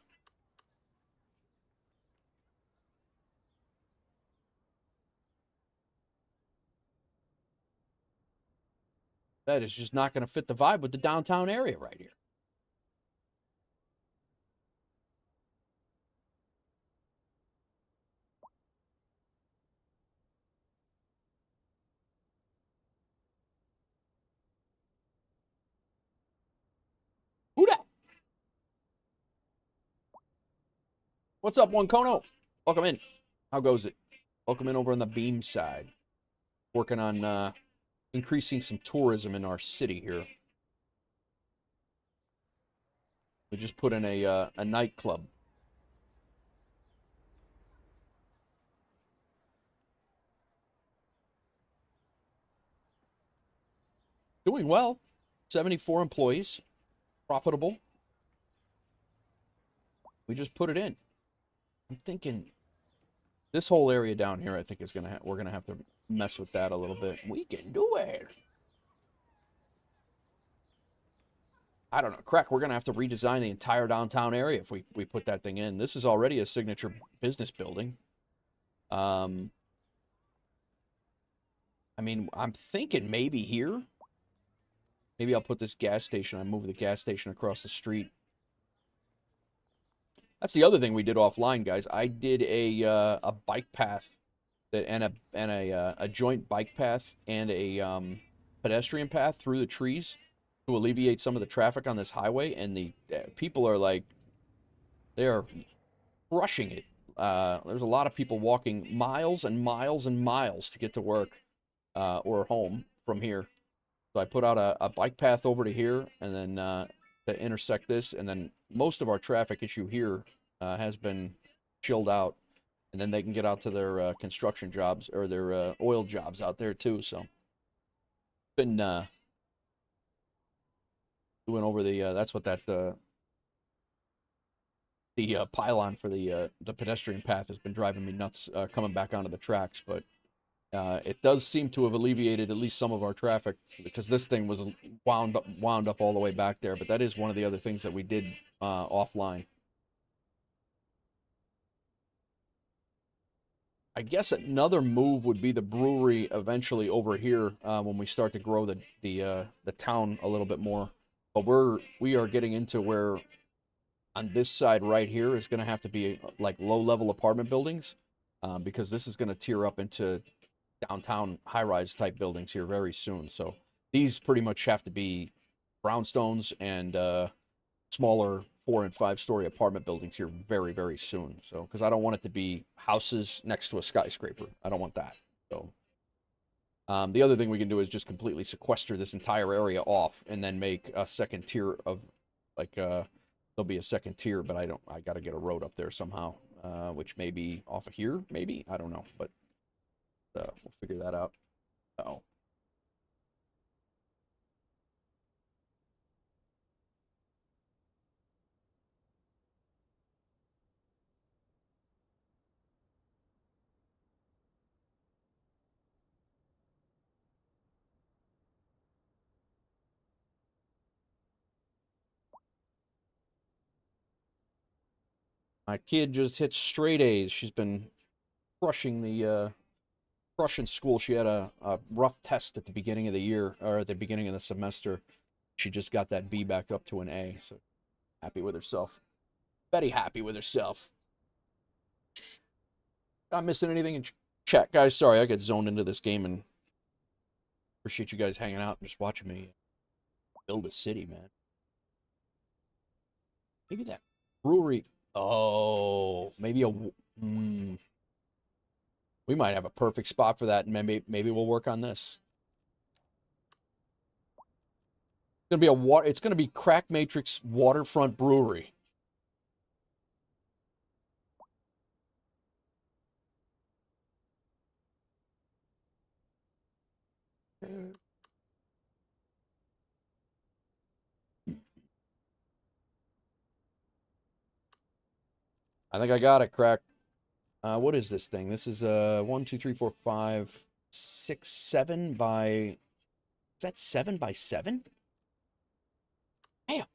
That is just not going to fit the vibe with the downtown area right here. Who dat? What's up, One Kono? Welcome in. How goes it? Welcome in over on the Beam side. Working on increasing some tourism in our city here. We just put in a nightclub. Doing well. 74 employees. Profitable. We just put it in. I'm thinking this whole area down here, I think is we're gonna have to mess with that a little bit. We can do it. I don't know, crack. We're gonna have to redesign the entire downtown area if we put that thing in. This is already a signature business building. I mean, I'm thinking maybe here. Maybe I'll put this gas station. I move the gas station across the street. That's the other thing we did offline, guys. I did a bike path and a joint bike path and a pedestrian path through the trees to alleviate some of the traffic on this highway. And the people are like, they are crushing it. There's a lot of people walking miles and miles and miles to get to work or home from here. So I put out a bike path over to here, and then to intersect this, and then most of our traffic issue here has been chilled out, and then they can get out to their construction jobs or their oil jobs out there too. So been doing over the that's what that the pylon for the pedestrian path has been driving me nuts coming back onto the tracks, but it does seem to have alleviated at least some of our traffic because this thing was wound up all the way back there. But that is one of the other things that we did offline. I guess another move would be the brewery eventually over here when we start to grow the town a little bit more. But we are getting into where on this side right here is going to have to be like low-level apartment buildings because this is going to tier up into downtown high-rise type buildings here very soon. So these pretty much have to be brownstones and smaller 4- and 5-story apartment buildings here very, very soon. So because I don't want it to be houses next to a skyscraper. I don't want that. So the other thing we can do is just completely sequester this entire area off and then make a second tier of like there'll be a second tier, but I got to get a road up there somehow, which may be off of here, maybe, I don't know, but we'll figure that out. Oh. My kid just hit straight A's. She's been crushing crushing school. She had a rough test at the beginning of the year, or at the beginning of the semester. She just got that B back up to an A, so happy with herself. Very happy with herself. Not missing anything in chat, guys. Sorry, I got zoned into this game, and appreciate you guys hanging out and just watching me build a city, man. Maybe that brewery. Oh, maybe we might have a perfect spot for that, and maybe we'll work on this. It's gonna be it's gonna be Crack Matrix Waterfront Brewery. I think I got it, Crack. What is this thing? This is 1, 2, 3, 4, 5, 6, 7 by. Is that 7 by 7? Damn.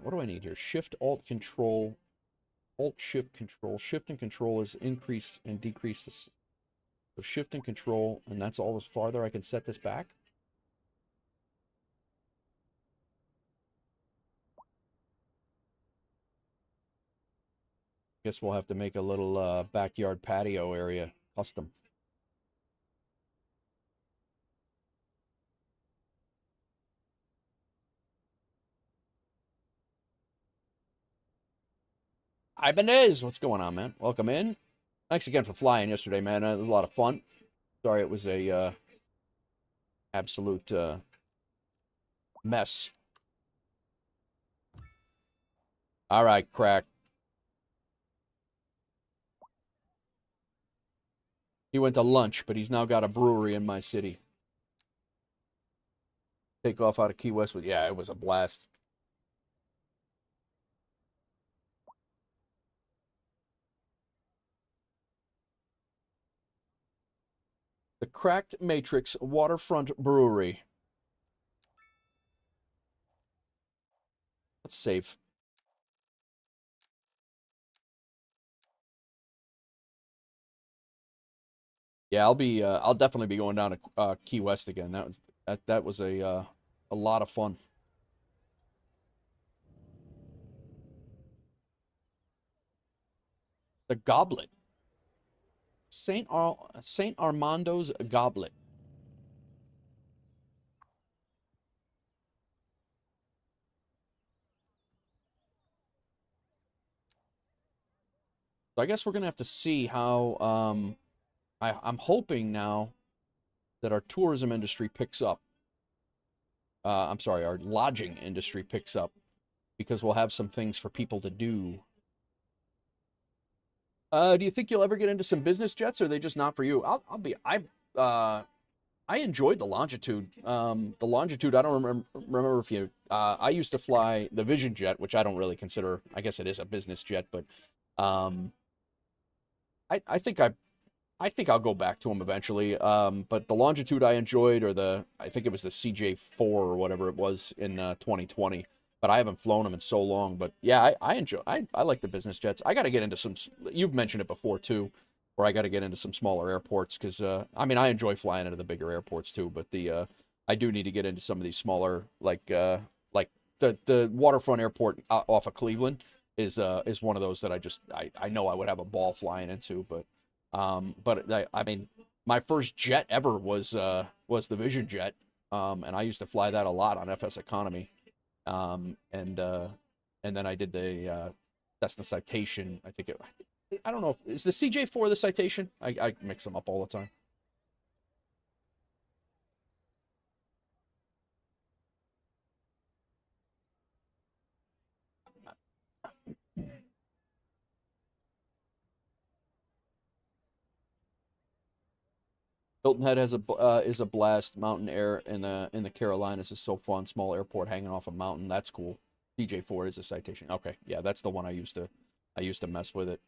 What do I need here? Shift, Alt, Control, Alt, Shift, Control. Shift and Control is increase and decrease this. So Shift and Control, and that's all as farther I can set this back. Guess we'll have to make a little backyard patio area custom. Ibanez, what's going on, man? Welcome in. Thanks again for flying yesterday, man. It was a lot of fun. Sorry it was a absolute mess. All right, crack. He went to lunch, but he's now got a brewery in my city. Take off out of Key West with, yeah, it was a blast. The Cracked Matrix Waterfront Brewery. Let's save. Yeah, I'll definitely be going down to Key West again. That was a lot of fun. The Goblet. Saint Armando's Goblet. So I guess we're gonna have to see how I'm hoping now that our tourism industry picks up. I'm sorry, our lodging industry picks up because we'll have some things for people to do. Do you think you'll ever get into some business jets, or are they just not for you? I enjoyed the Longitude. The Longitude, I don't remember if you. I used to fly the Vision Jet, which I don't really consider. I guess it is a business jet, but I think I'll go back to them eventually. But the Longitude I enjoyed, or I think it was the CJ4 or whatever it was in 2020. But I haven't flown them in so long. But yeah, I like the business jets. I got to get into some. You've mentioned it before too, where I got to get into some smaller airports because I mean I enjoy flying into the bigger airports too. But I do need to get into some of these smaller like the waterfront airport off of Cleveland is one of those that I know I would have a ball flying into. But I mean, my first jet ever was the Vision Jet, and I used to fly that a lot on FS Economy, and then I did the Cessna Citation. I don't know if is the CJ4 the Citation. I mix them up all the time. Hilton Head is a blast. Mountain Air in the Carolinas is so fun. Small airport hanging off a mountain. That's cool. CJ4 is a Citation. Okay, yeah, that's the one I used to mess with it.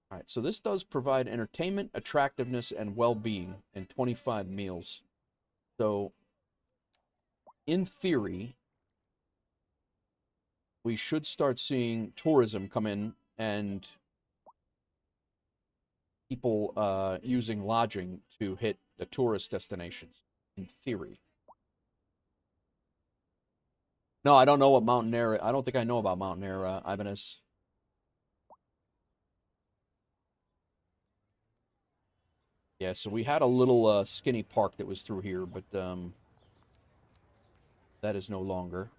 All right, so this does provide entertainment, attractiveness, and well-being in 25 meals. So, in theory, we should start seeing tourism come in and people using lodging to hit the tourist destinations. In theory. No, I don't know what Mountain Air. I don't think I know about Mountain Air, Ibanez. Yeah, so we had a little skinny park that was through here, but that is no longer.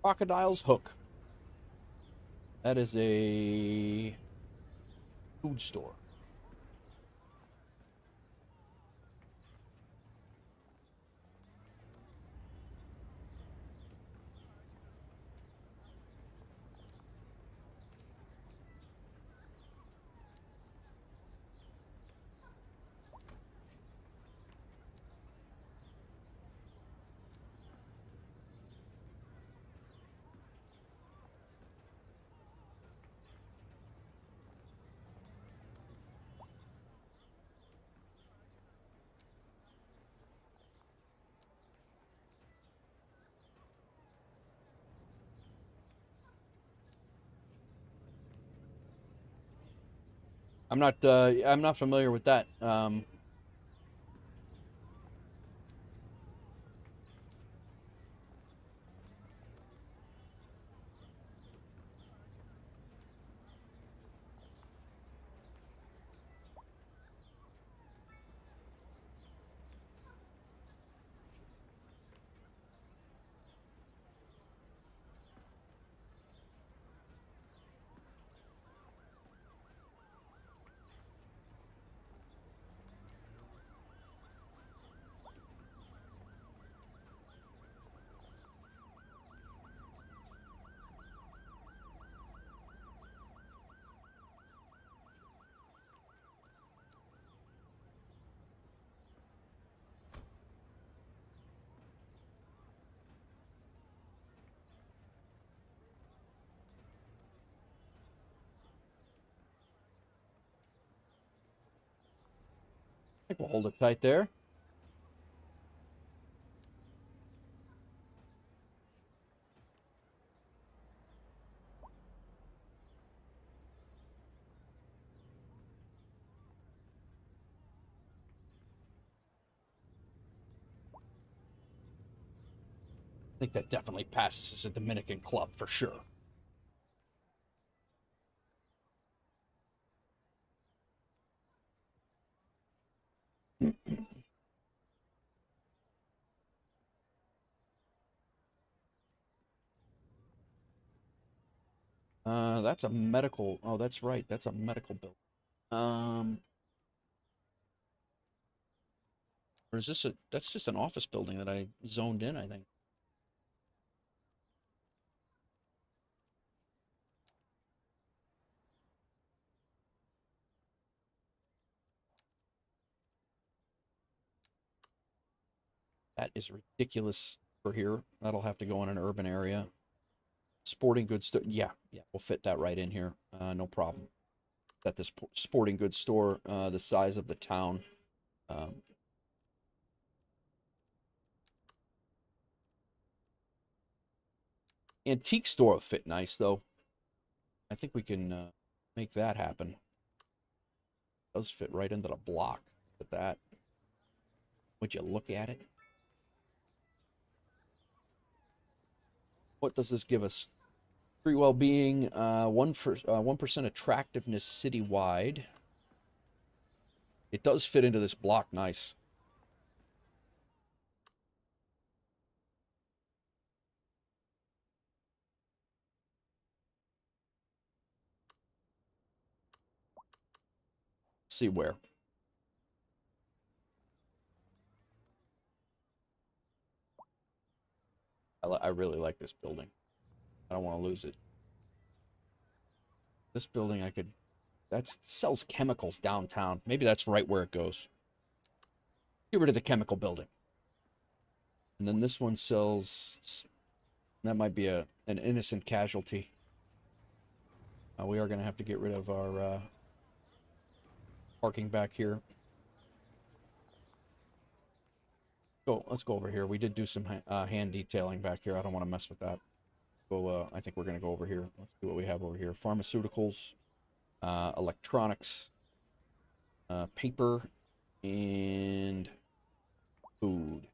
Crocodile's Hook. That is a food store. I'm not familiar with that. I think we'll hold it tight there. I think that definitely passes as a Dominican club for sure. That's a medical. Oh, that's right. That's a medical building. Or is this a? That's just an office building that I zoned in, I think. That is ridiculous for here. That'll have to go in an urban area. Sporting goods store. Yeah, yeah, we'll fit that right in here. No problem. At this sporting goods store, the size of the town. Um, Antique store will fit nice though. I think we can make that happen. Does fit right into the block. At that. Would you look at it? What does this give us? Street well-being, 1% attractiveness citywide. It does fit into this block nice. Let's see where. I really like this building. I don't want to lose it. This building I could... That sells chemicals downtown. Maybe that's right where it goes. Get rid of the chemical building. And then this one sells... That might be an innocent casualty. We are going to have to get rid of our parking back here. Let's go over here. We did do some hand detailing back here. I don't want to mess with that. I think we're going to go over here. Let's see what we have over here. Pharmaceuticals, electronics, paper, and food.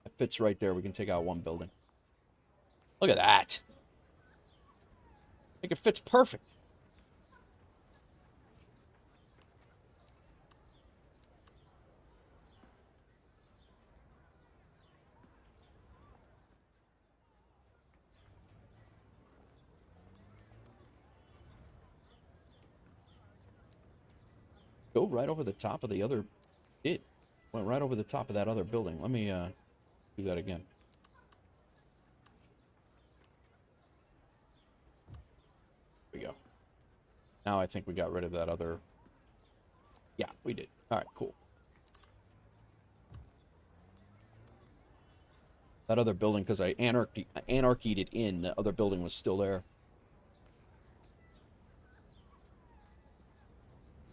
That fits right there. We can take out one building. Look at that. I think it fits perfect. Go right over the top of the other... It went right over the top of that other building. Let me do that again. There we go. Now I think we got rid of that other... Yeah, we did. All right, cool. That other building, because I anarchied it in, the other building was still there.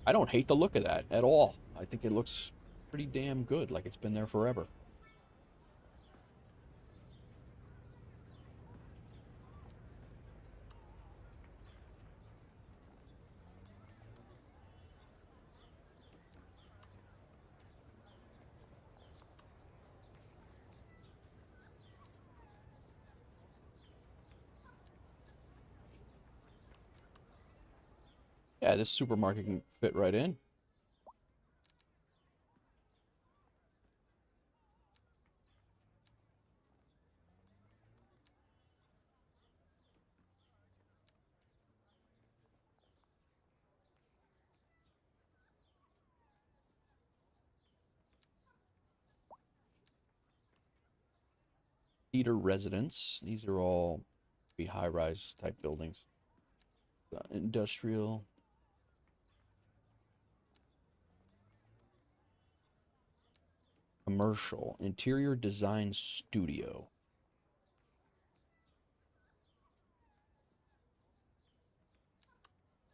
I don't hate the look of that at all. I think it looks pretty damn good, like it's been there forever. Yeah, this supermarket can fit right in. Cedar Residence. These are all be high-rise type buildings. Industrial. Commercial. Interior Design Studio.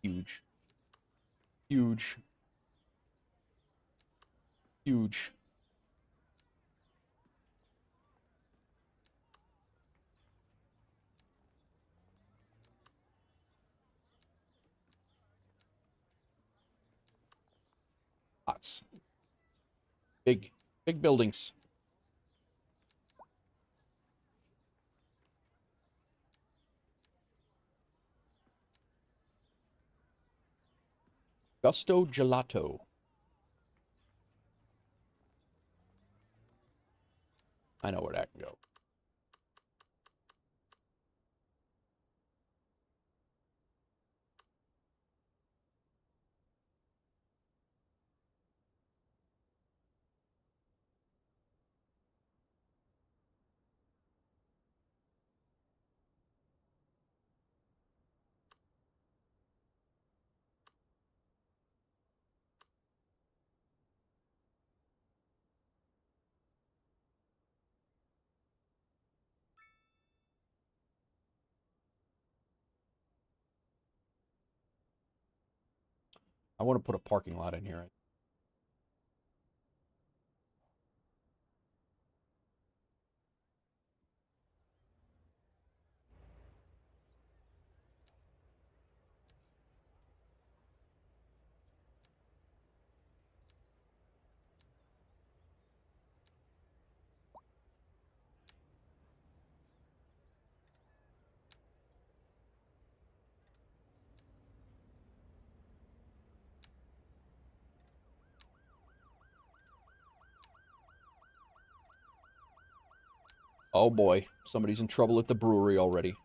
Huge. Huge. Huge. Lots. Big. Big buildings. Gusto Gelato. I know where that can go. I want to put a parking lot in here. Oh boy, somebody's in trouble at the brewery already.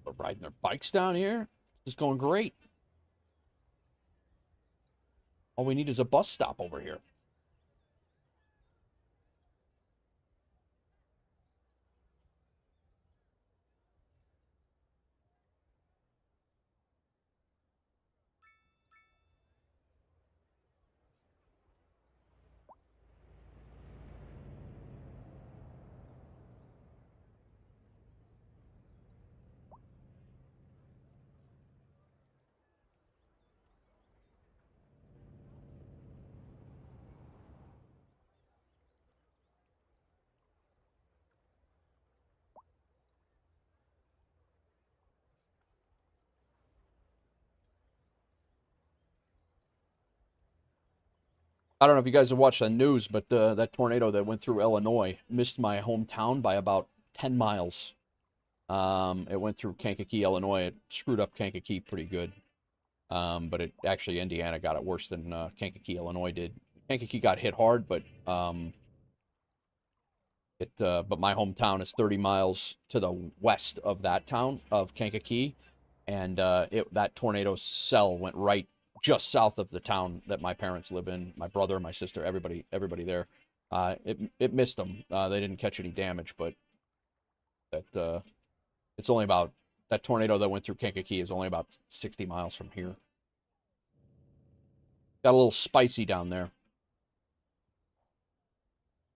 They're riding their bikes down here. This is going great. All we need is a bus stop over here. I don't know if you guys have watched the news, but that tornado that went through Illinois missed my hometown by about 10 miles. It went through Kankakee, Illinois. It screwed up Kankakee pretty good. But it actually Indiana got it worse than Kankakee, Illinois did. Kankakee got hit hard, but but my hometown is 30 miles to the west of that town of Kankakee, and that tornado cell went right just south of the town that my parents live in. My brother, my sister, everybody there. It missed them. They didn't catch any damage, but that it's only about that tornado that went through Kankakee is only about 60 miles from here. Got a little spicy down there.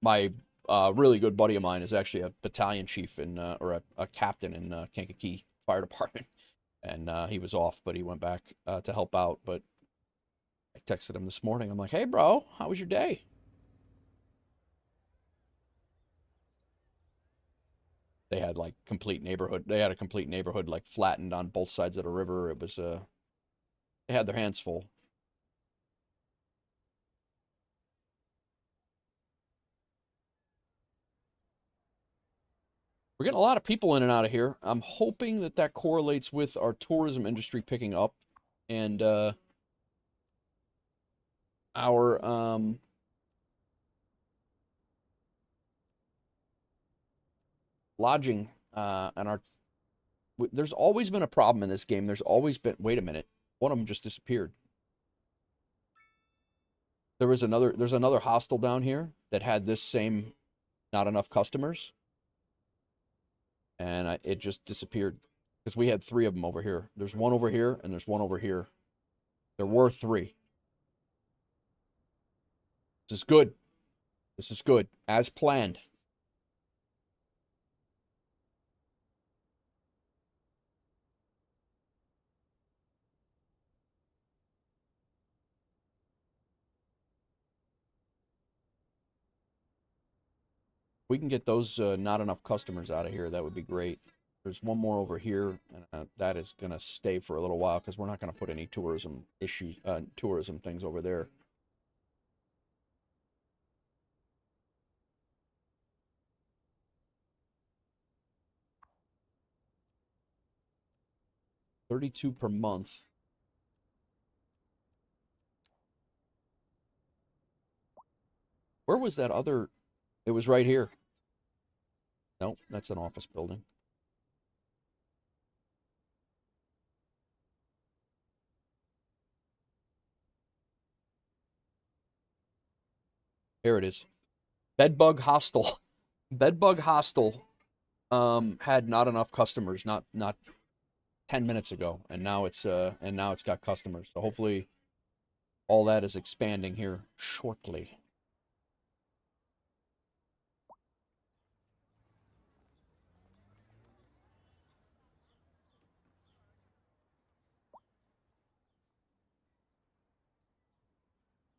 My really good buddy of mine is actually a battalion chief or a captain in Kankakee Fire Department, and he was off, but he went back to help out. But I texted him this morning. I'm like, "Hey, bro, how was your day?" They had like complete neighborhood. They had a complete neighborhood like flattened on both sides of the river. It was they had their hands full. We're getting a lot of people in and out of here. I'm hoping that that correlates with our tourism industry picking up and our lodging and our. There's always been a problem in this game. There's always been. Wait a minute. One of them just disappeared. There's another hostel down here that had this same not enough customers, and it just disappeared because we had three of them over here. There's one over here and there's one over here. There were three. This is good. This is good as planned. We can get those not enough customers out of here. That would be great. There's one more over here, and that is going to stay for a little while because we're not going to put any tourism things over there. $32 per month. Where was that other? It was right here. Nope, that's an office building. Here it is. Bedbug Hostel. Bedbug Hostel had not enough customers not 10 minutes ago, and now it's got customers. So hopefully all that is expanding here shortly.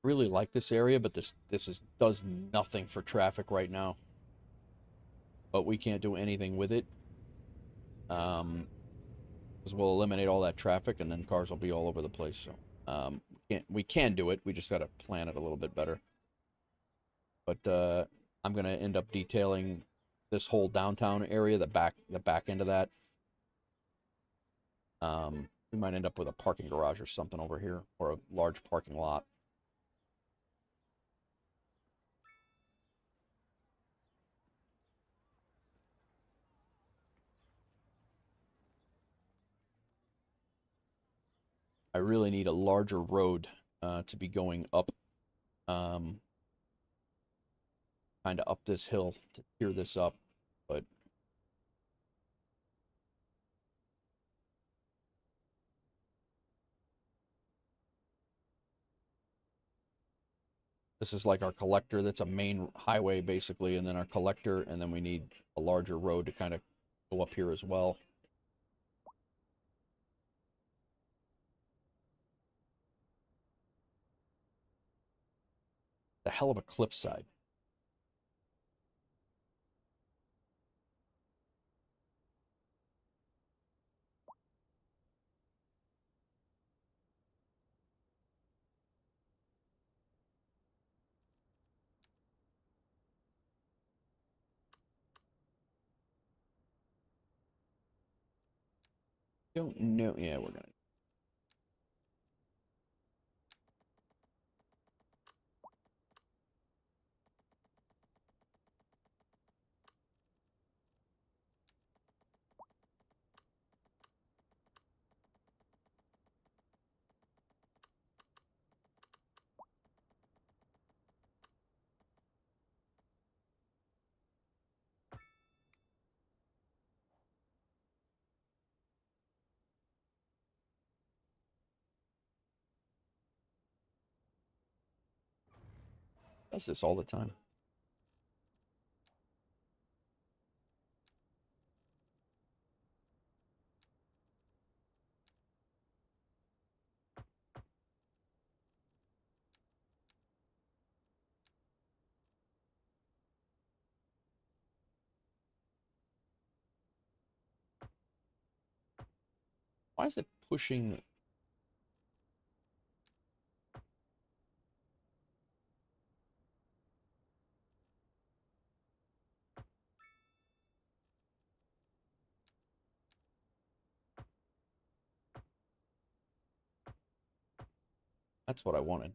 Really like this area, but this does nothing for traffic right now. But we can't do anything with it. Because we'll eliminate all that traffic, and then cars will be all over the place. So we can do it. We just got to plan it a little bit better. But I'm gonna end up detailing this whole downtown area, the back end of that. We might end up with a parking garage or something over here, or a large parking lot. I really need a larger road to be going up, kind of up this hill to tear this up. But this is like our collector. That's a main highway basically, and then our collector, and then we need a larger road to kind of go up here as well. The hell of a cliffside. Don't know. Yeah, we're gonna. Does this all the time. Why is it pushing? That's what I wanted.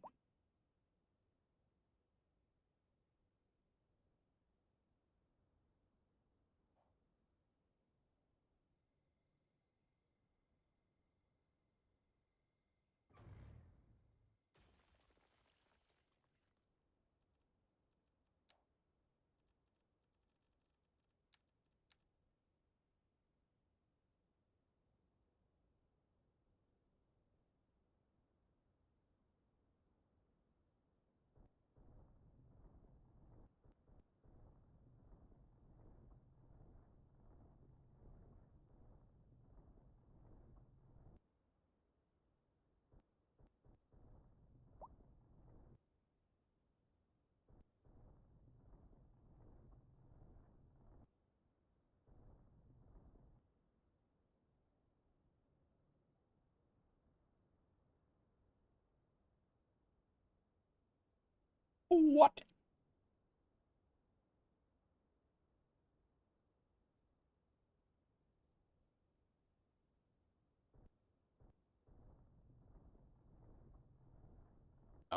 What?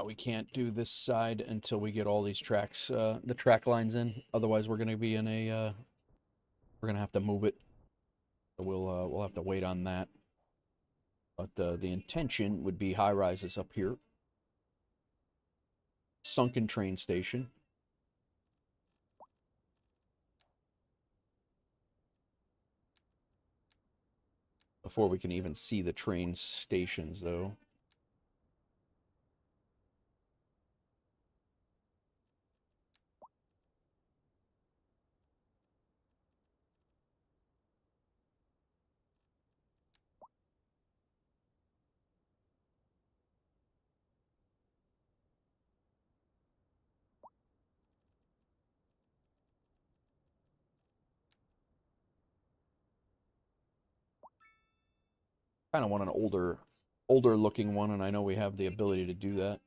We can't do this side until we get all these tracks, the track lines in. Otherwise, we're gonna be in a, we're gonna have to move it. So we'll have to wait on that. But the intention would be high rises up here, sunken train station. Before we can even see the train stations, though. Kind of want an older looking one, and I know we have the ability to do that.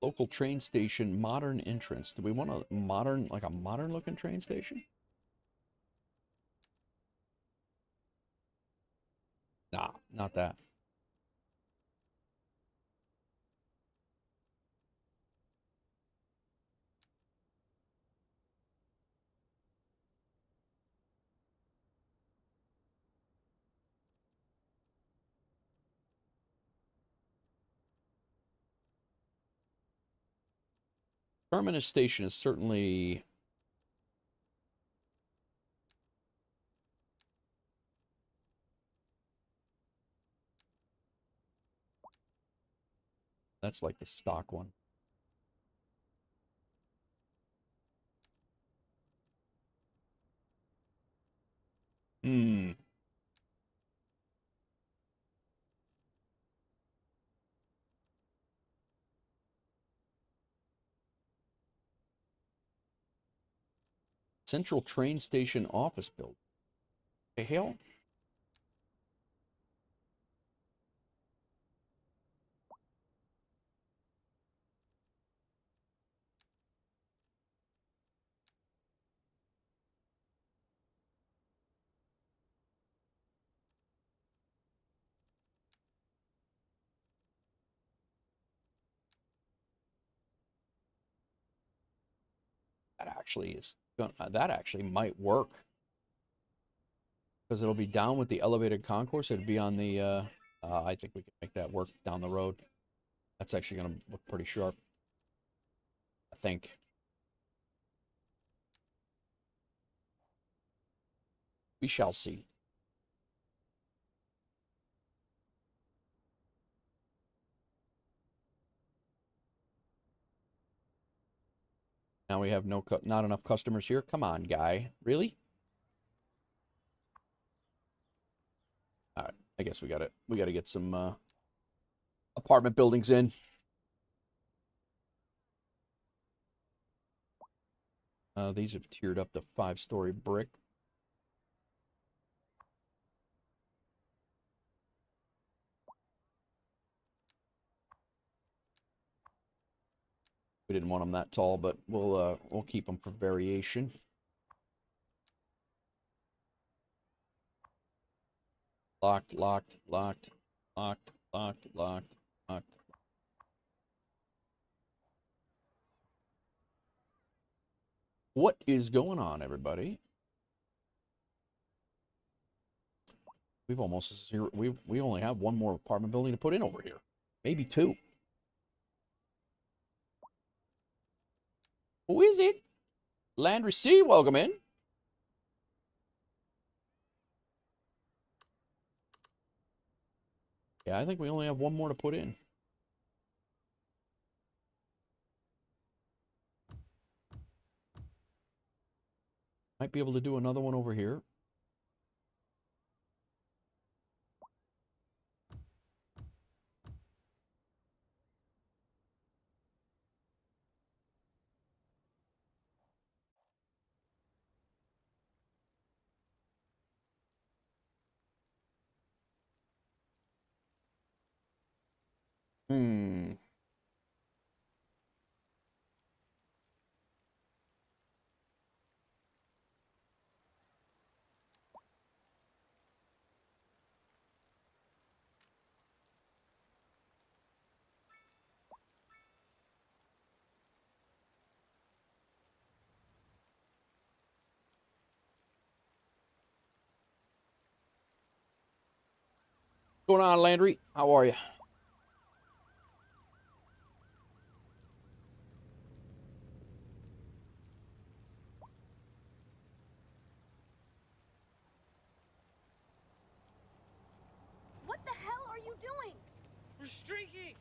Local train station, modern entrance. Do we want a modern, like a modern looking train station? Nah, not that. Terminus station is certainly. That's like the stock one. Hmm. Central train station office building. The hell? actually is gonna, that actually might work because it'll be down with the elevated concourse. It'd be on the. I think we can make that work down the road. That's actually gonna look pretty sharp. I think. We shall see. Now we have not enough customers here. Come on, guy. Really? All right. I guess we got it. We got to get some apartment buildings in. These have tiered up to 5-story brick. We didn't want them that tall, but we'll keep them for variation. Locked, locked, locked, locked, locked, locked, locked. What is going on, everybody? We've almost zero. We only have one more apartment building to put in over here, maybe two. Who is it? Landry C, welcome in. Yeah, I think we only have one more to put in. Might be able to do another one over here. Hmm. What's going on, Landry? How are you? What the hell are you doing? We're streaking.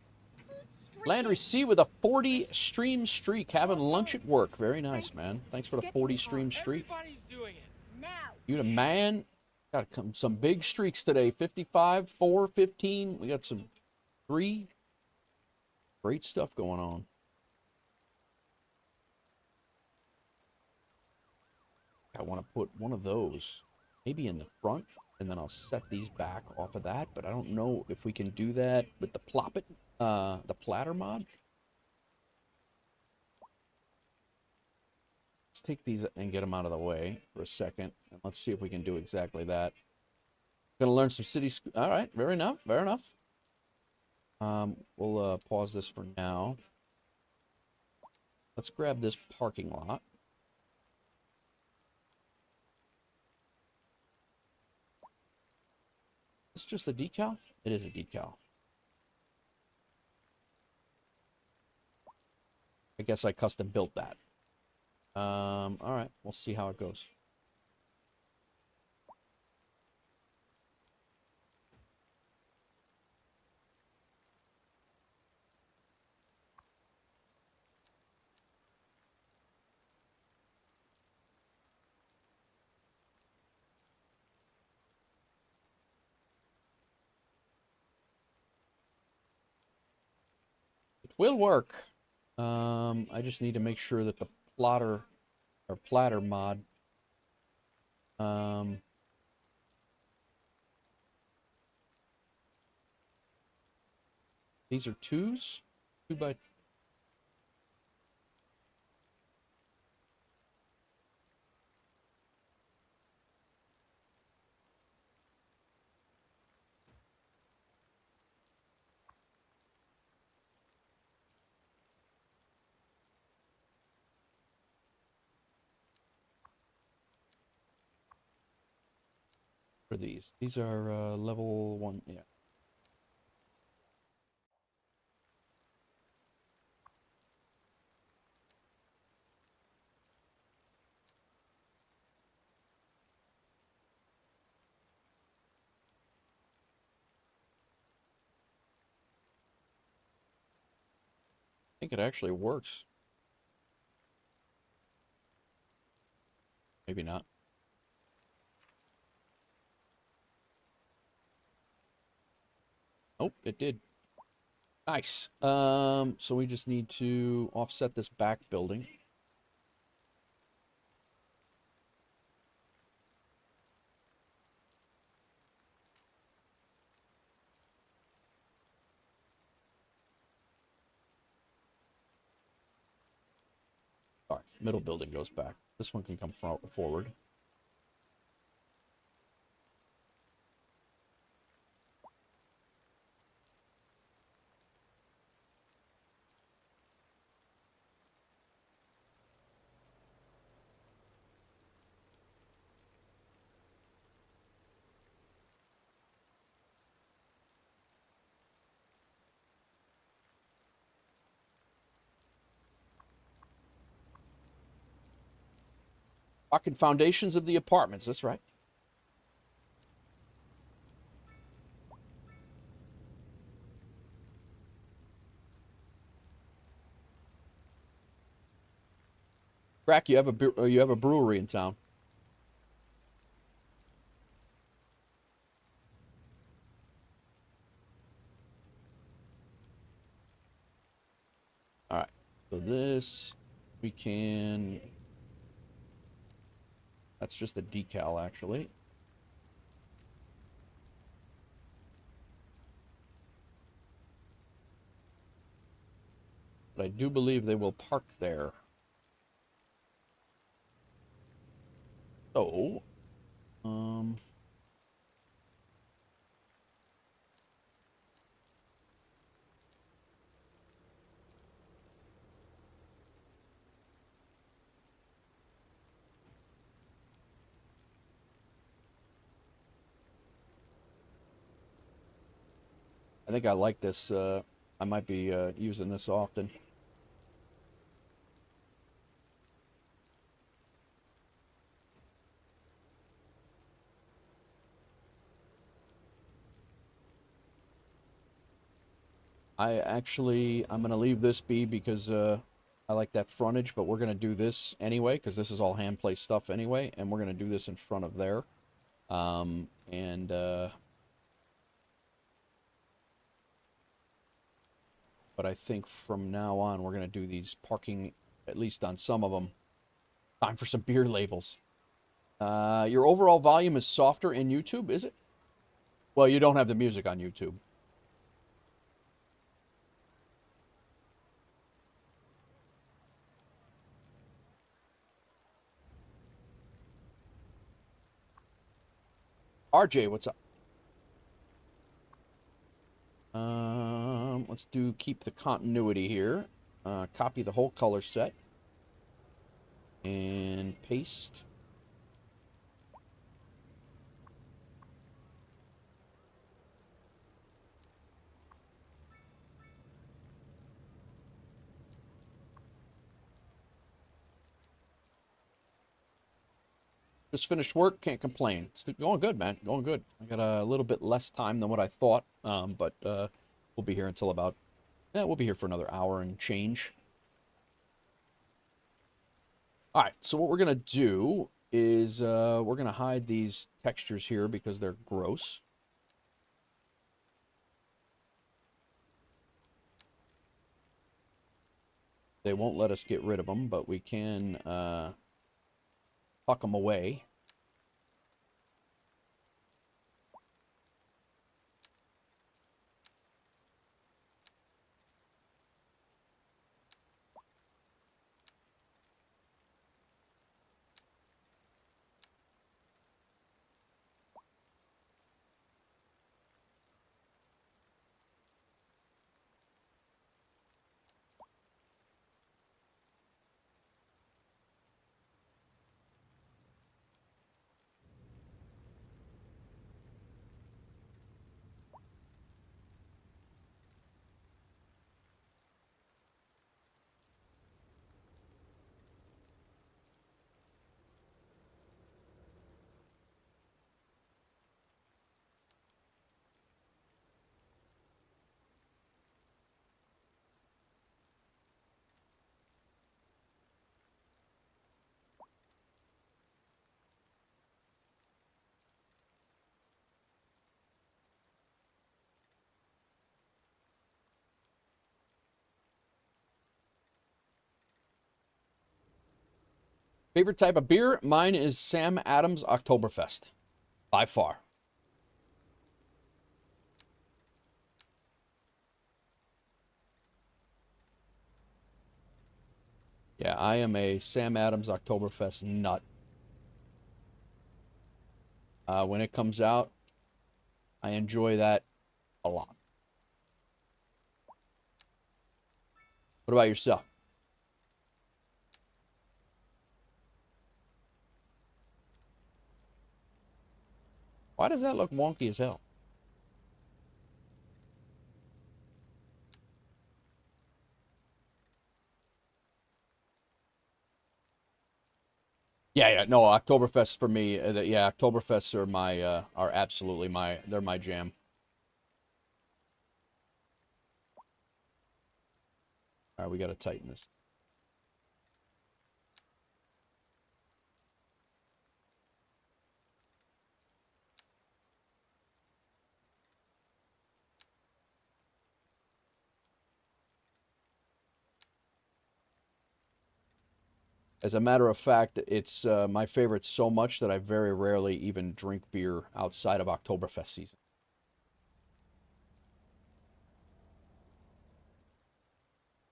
Who's streaking? Landry C with a 40 stream streak, having lunch at work. Very nice, man. Thanks for the 40 stream streak. Everybody's doing it. Now. You the man. Got some big streaks today. 55, 4, 15. We got some 3. Great stuff going on. I want to put one of those maybe in the front, and then I'll set these back off of that, but I don't know if we can do that with the the platter mod. Let's take these and get them out of the way for a second, and let's see if we can do exactly that. Gonna learn some cities. All right, fair enough, fair enough. We'll pause this for now. Let's grab this parking lot. It's just a decal? It is a decal. I guess I custom built that. All right, we'll see how it goes. It will work. I just need to make sure that the platter mod these are 2s, 2 by. What are these? These are level 1. Yeah. I think it actually works. Maybe not. Oh, it did. Nice. So we just need to offset this back building. All right, middle building goes back. This one can come forward. Rocking foundations of the apartments. That's right. Crack, you have a brewery in town. All right. So this we can. That's just a decal, actually. But I do believe they will park there. So, um, I think I like this. I might be using this often. I'm going to leave this be because I like that frontage, but we're going to do this anyway because this is all hand placed stuff anyway, and we're going to do this in front of there. And but I think from now on we're going to do these parking, at least on some of them. Time for some beer labels. Your overall volume is softer in YouTube, is it? Well, you don't have the music on YouTube. RJ, what's up? Let's do keep the continuity here. Copy the whole color set and paste. Just finished work, can't complain. It's going good, man. Going good. I got a little bit less time than what I thought, but we'll be here until about, yeah, we'll be here for another hour and change. All right, so what we're gonna do is we're gonna hide these textures here because they're gross. They won't let us get rid of them, but we can tuck them away. Favorite type of beer? Mine is Sam Adams Oktoberfest. By far. Yeah, I am a Sam Adams Oktoberfest nut. When it comes out, I enjoy that a lot. What about yourself? Why does that look wonky as hell? Yeah. No, Oktoberfest for me. Yeah, Oktoberfests are are absolutely they're my jam. All right, we got to tighten this. As a matter of fact, it's my favorite so much that I very rarely even drink beer outside of Oktoberfest season.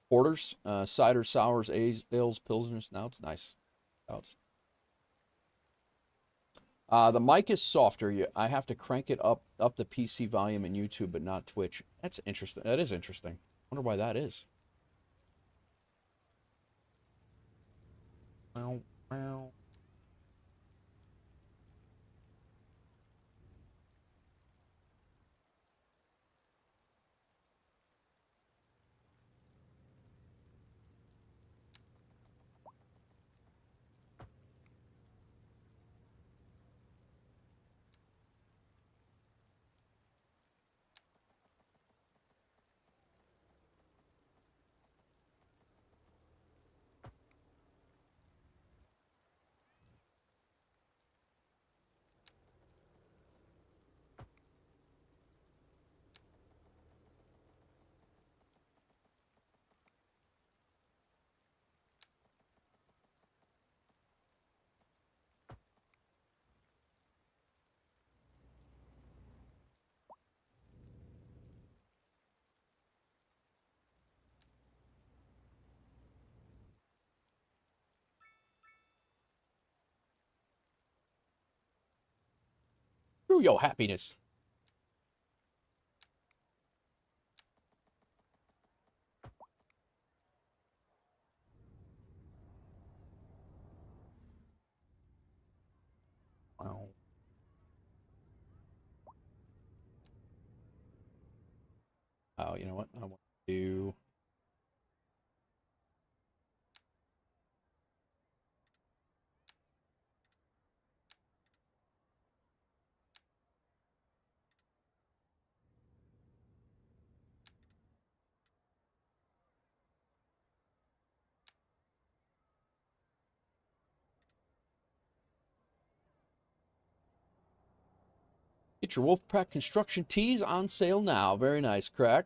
Porters, cider, sours, ales, pilsners. Now it's nice. Stouts. The mic is softer. I have to crank it up the PC volume in YouTube, but not Twitch. That's interesting. That is interesting. Wonder why that is. Meow, meow. Screw your happiness. Wow. Oh, you know what? I want to do. Get your Wolfpack construction tees on sale now. Very nice, Crack.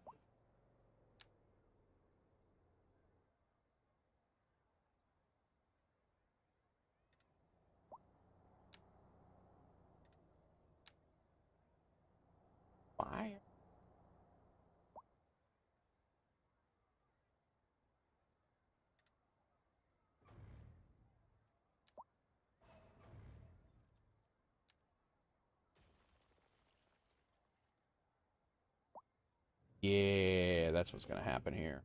Fire. Yeah, that's what's gonna happen here.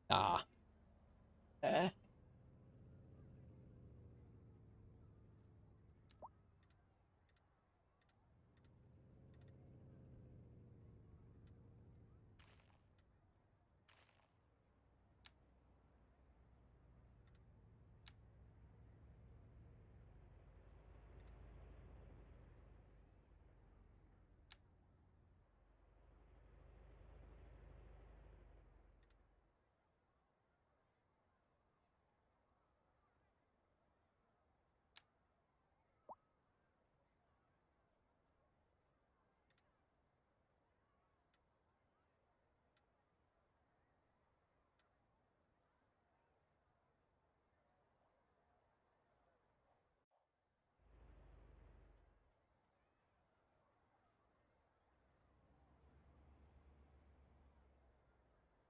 Ah. Eh.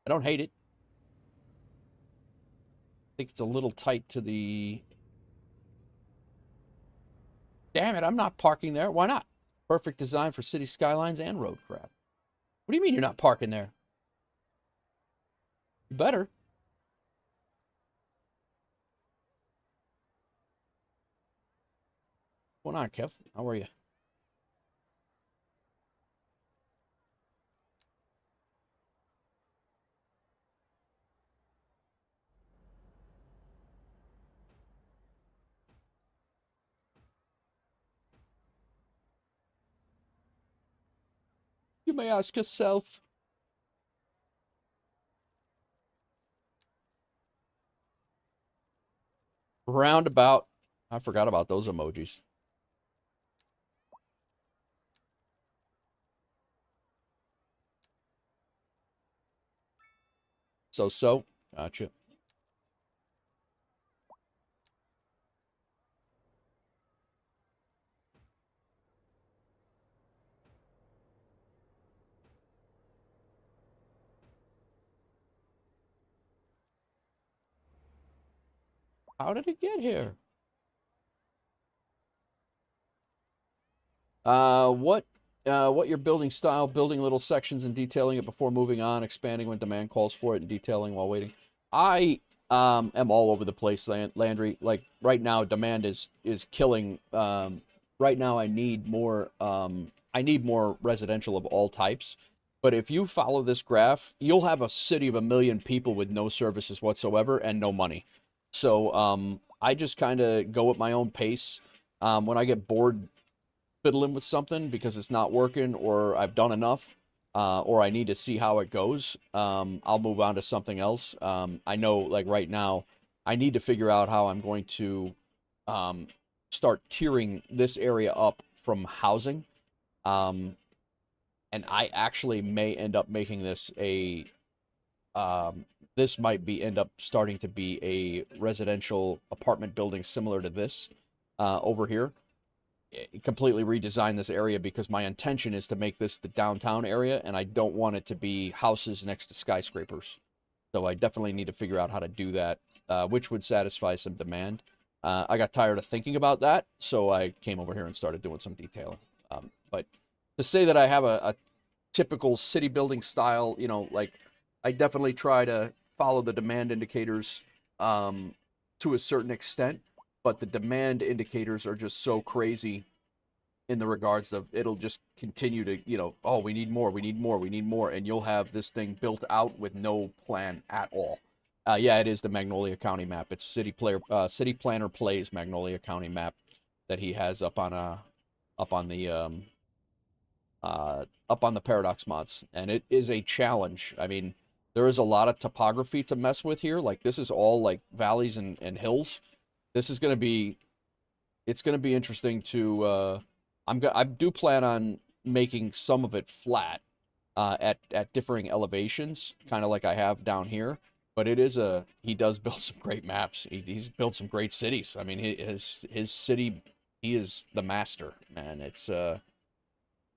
I don't hate it. I think it's a little tight to the... Damn it, I'm not parking there. Why not? Perfect design for city skylines and roadcraft. What do you mean you're not parking there? You better. What's going on, Kev? How are you? You may ask yourself. Roundabout. I forgot about those emojis. So. Gotcha. How did it get here? What your building style, building little sections and detailing it before moving on, expanding when demand calls for it, and detailing while waiting. I am all over the place, Landry. Like right now, demand is killing. Right now, I need more residential of all types. But if you follow this graph, you'll have a city of 1 million people with no services whatsoever and no money. So I just kind of go at my own pace. When I get bored fiddling with something because it's not working or I've done enough or I need to see how it goes, I'll move on to something else. I know, like right now, I need to figure out how I'm going to um, start tiering this area up from housing. Um, and I actually may end up making this a this might be end up starting to be a residential apartment building similar to this over here. Completely redesign this area because my intention is to make this the downtown area and I don't want it to be houses next to skyscrapers. So I definitely need to figure out how to do that, which would satisfy some demand. I got tired of thinking about that, so I came over here and started doing some detailing. But to say that I have a typical city building style, like I definitely try to follow the demand indicators to a certain extent, but the demand indicators are just so crazy in the regards of it'll just continue to, oh, we need more, we need more, we need more, and you'll have this thing built out with no plan at all. Yeah, it is the Magnolia County map. It's City Planner Plays Magnolia County map that he has up on the up on the Paradox mods, and it is a challenge. I mean, there is a lot of topography to mess with here. Like this is all like valleys and hills. This is gonna be it's gonna be interesting to. I do plan on making some of it flat at differing elevations, kind of like I have down here. But he does build some great maps. He's built some great cities. I mean, his city, he is the master, man.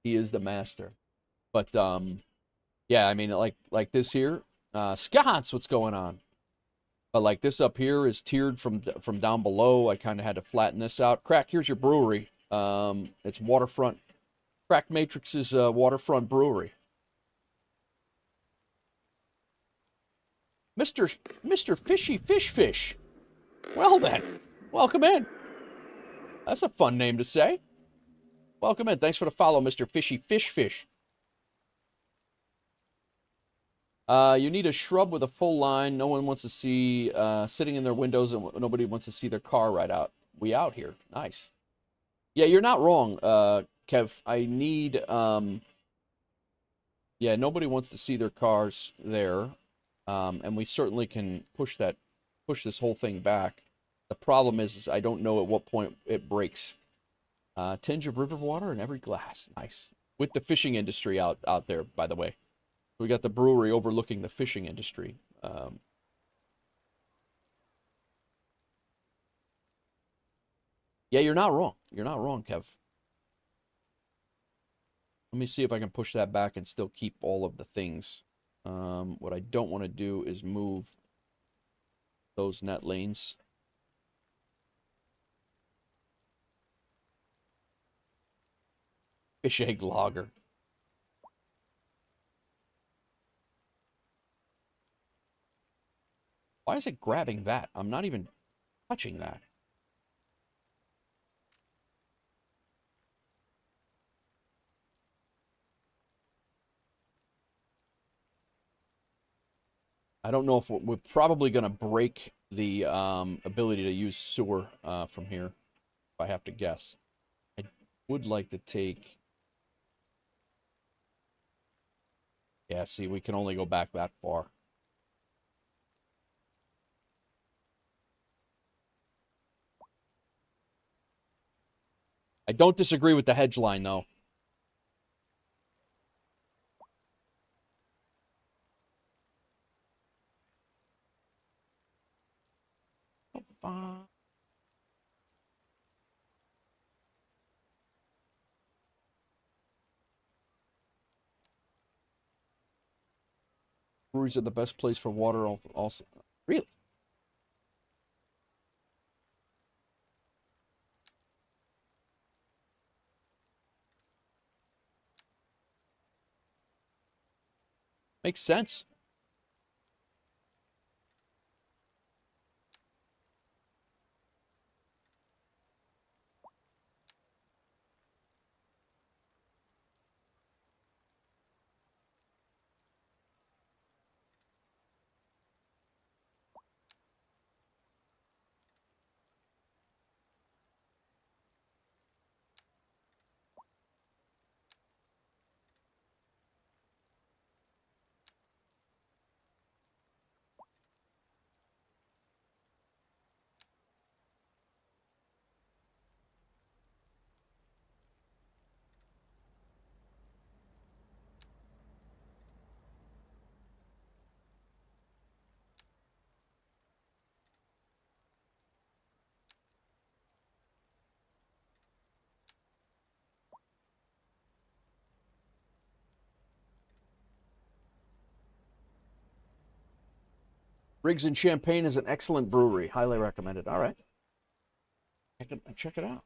He is the master. But yeah, I mean, like this here, Scott's what's going on. But like this up here is tiered from down below. I kind of had to flatten this out. Crack, here's your brewery. It's waterfront. Crack Matrix's waterfront brewery. Mr. Fishy Fish Fish. Well then, welcome in. That's a fun name to say. Welcome in. Thanks for the follow, Mr. Fishy Fish Fish. You need a shrub with a full line. No one wants to see sitting in their windows, and nobody wants to see their car right out. We out here. Nice. Yeah, you're not wrong, Kev. I need yeah, nobody wants to see their cars there. And we certainly can push this whole thing back. The problem is I don't know at what point it breaks. Tinge of river water in every glass. Nice. With the fishing industry out there, by the way. We got the brewery overlooking the fishing industry. Yeah, you're not wrong. You're not wrong, Kev. Let me see if I can push that back and still keep all of the things. What I don't want to do is move those net lanes. Fish egg lager. Why is it grabbing that? I'm not even touching that. I don't know if we're probably going to break the ability to use sewer from here, if I have to guess. I would like to take... Yeah, see, we can only go back that far. I don't disagree with the hedge line, though. Breweries are the best place for water also. Really? Makes sense. Briggs and Champagne is an excellent brewery. Highly recommended. All right. Check it out.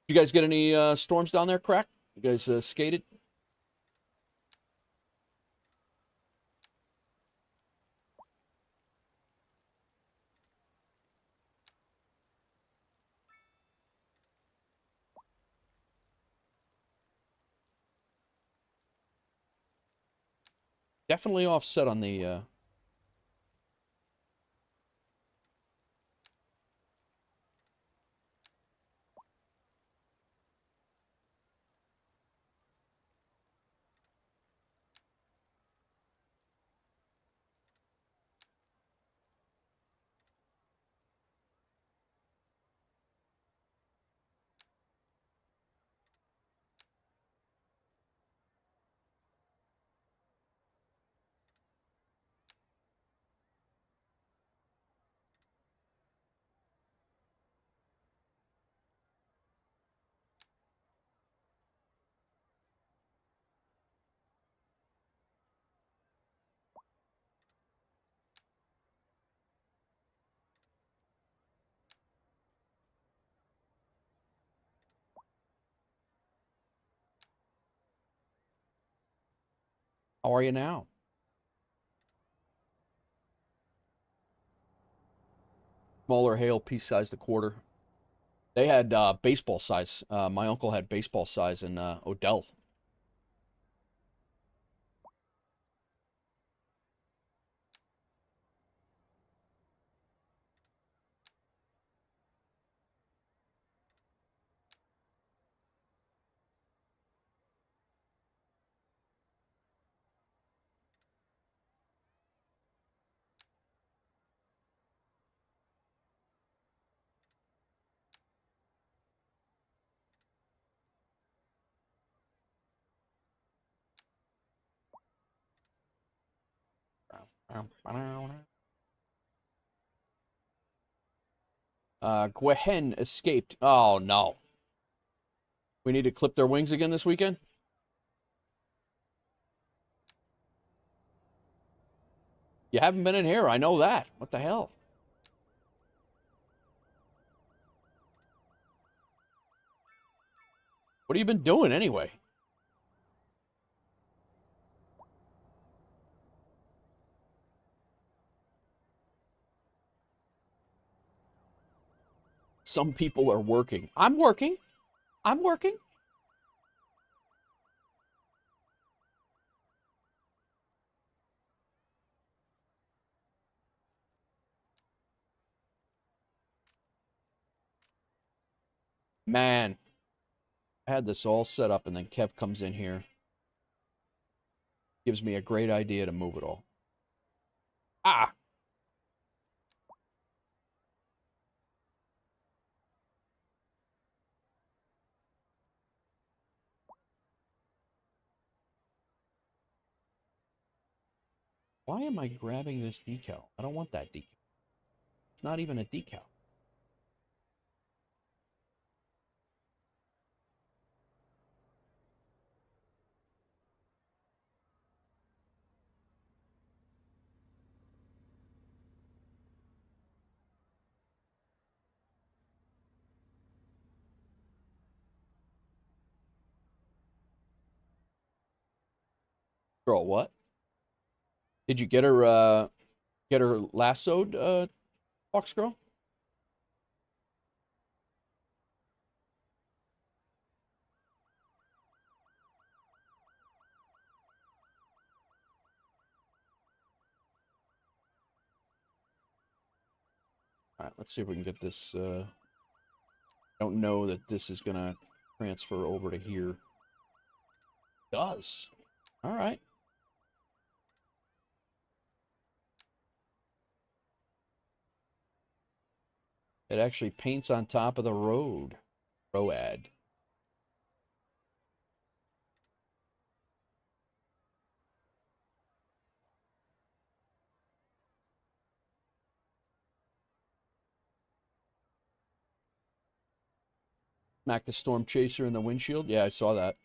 You guys get any storms down there, Crack? You guys skated? Definitely offset on the... How are you now? Smaller hail, piece size to quarter. They had baseball size. My uncle had baseball size in Odell. Gwehen escaped. Oh no. We need to clip their wings again this weekend? You haven't been in here, I know that. What the hell? What have you been doing anyway? Some people are working. I'm working. I'm working. Man, I had this all set up and then Kev comes in here. Gives me a great idea to move it all. Ah! Why am I grabbing this decal? I don't want that decal. It's not even a decal. Girl, what? Did you get her lassoed, Fox Girl? Alright, let's see if we can get this, I don't know that this is gonna transfer over to here. It does. Alright. It actually paints on top of the road. Road. Smack the storm chaser in the windshield. Yeah, I saw that.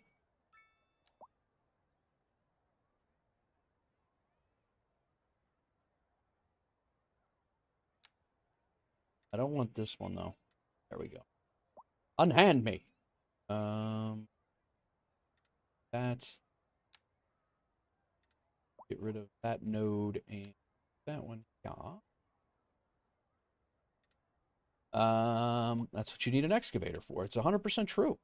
I don't want this one though. There we go. Unhand me. That's get rid of that node and that one. Yeah. That's what you need an excavator for. It's 100% true.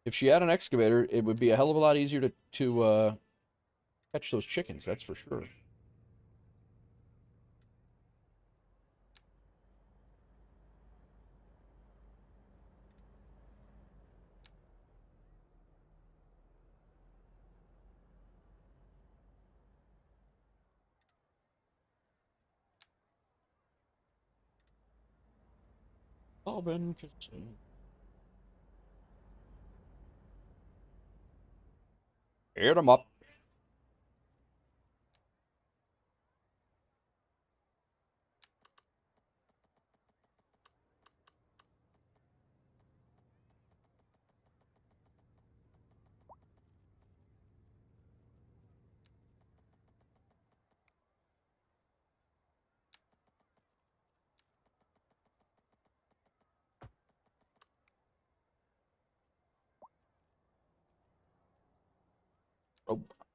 If she had an excavator, it would be a hell of a lot easier to catch those chickens. That's for sure. Alvin Kissing. Hit 'em up.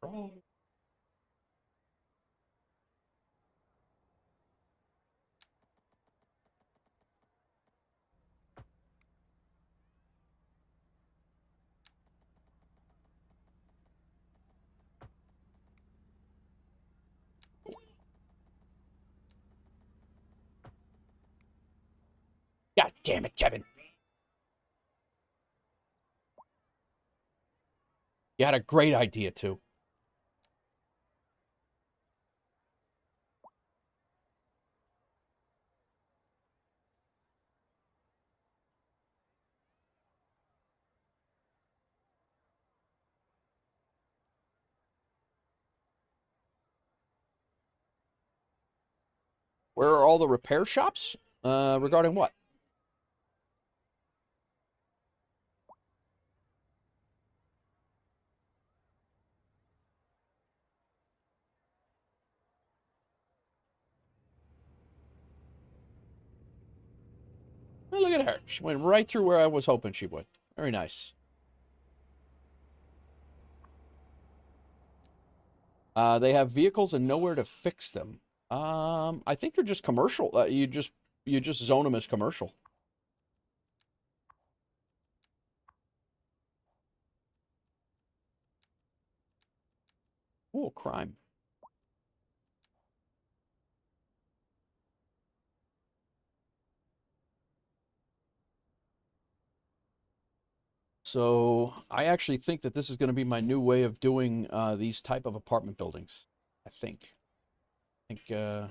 Oh. God damn it, Kevin. You had a great idea, too. Where are all the repair shops? Regarding what? Oh, look at her. She went right through where I was hoping she would. Very nice. They have vehicles and nowhere to fix them. I think they're just commercial. You just zone them as commercial. Oh, crime. So I actually think that this is going to be my new way of doing these type of apartment buildings. I think. I think.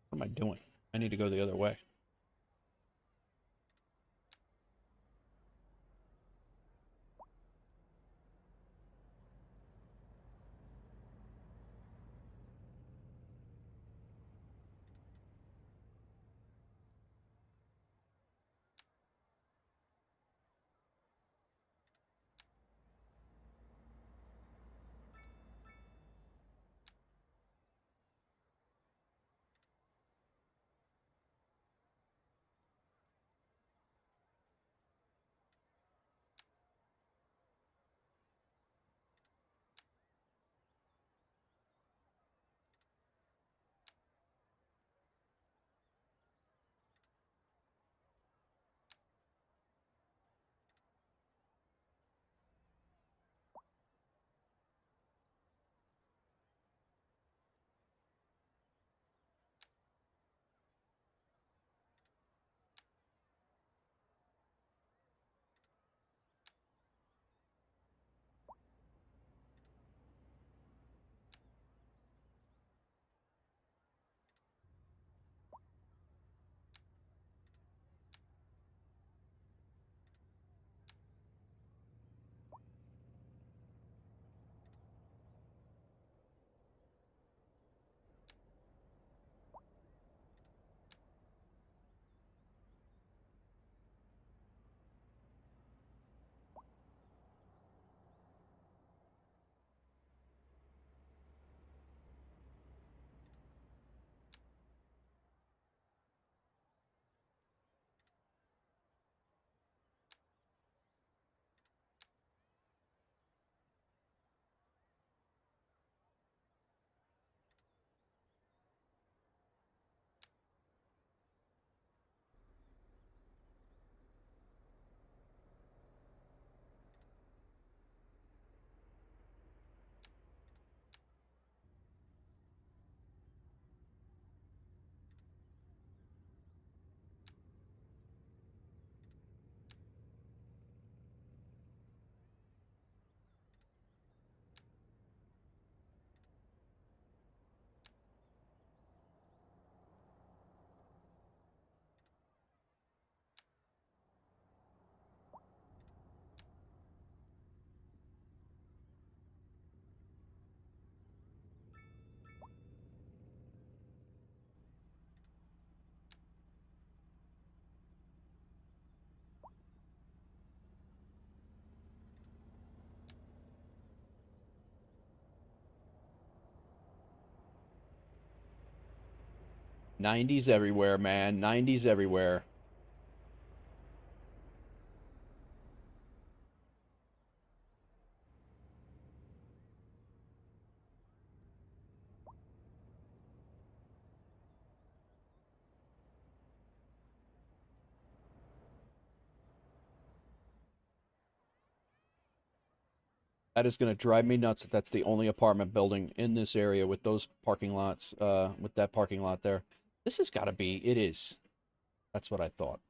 What am I doing? I need to go the other way. 90s everywhere, man. 90s everywhere. That is going to drive me nuts that that's the only apartment building in this area with those parking lots, with that parking lot there. This has got to be, it is. That's what I thought.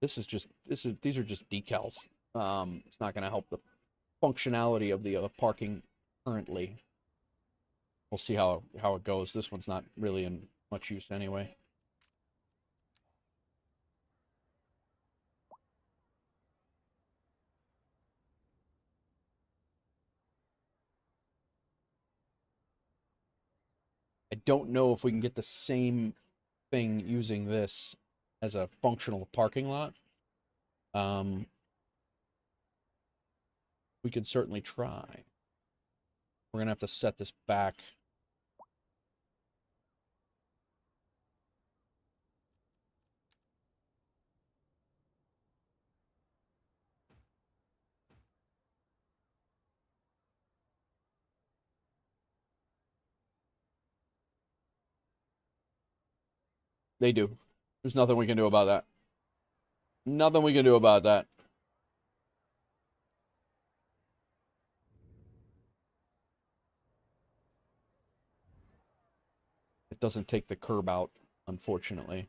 These are just decals. It's not going to help the functionality of the parking currently. We'll see how it goes. This one's not really in much use anyway. I don't know if we can get the same thing using this as a functional parking lot. We could certainly try. We're gonna have to set this back. They do. There's nothing we can do about that. Nothing we can do about that. It doesn't take the curb out, unfortunately.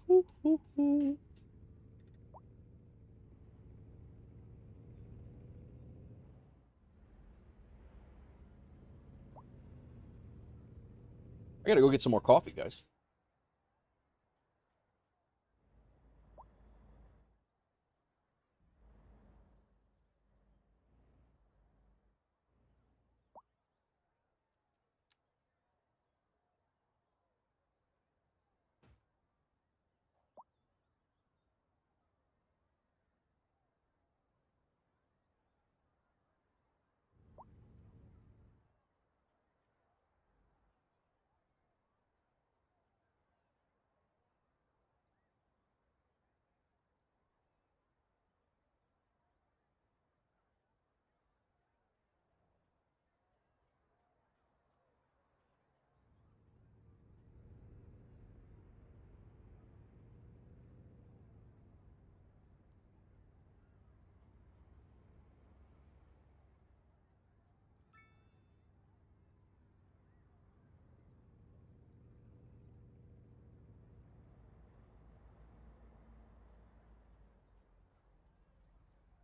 I gotta go get some more coffee, guys.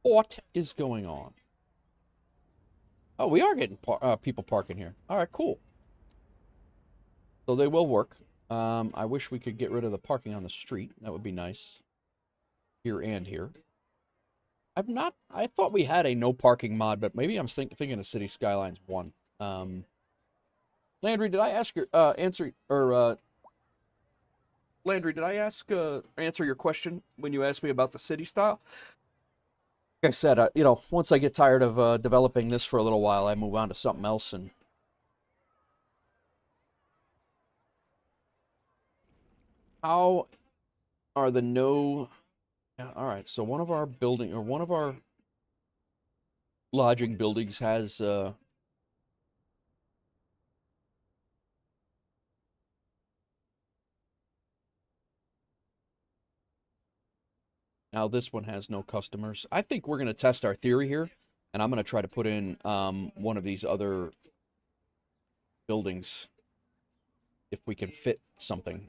What is going on? Oh, we are getting people parking here. All right, cool. So they will work. I wish we could get rid of the parking on the street. That would be nice. Here and here. I thought we had a no parking mod, but maybe I'm thinking of Cities Skylines 1. Landry, did I ask your Landry, did I answer your question when you asked me about the city style? Like I said, once I get tired of developing this for a little while, I move on to something else. And how are the no? Yeah, all right. So one of our lodging buildings has now this one has no customers. I think we're gonna test our theory here, and I'm gonna try to put in one of these other buildings if we can fit something.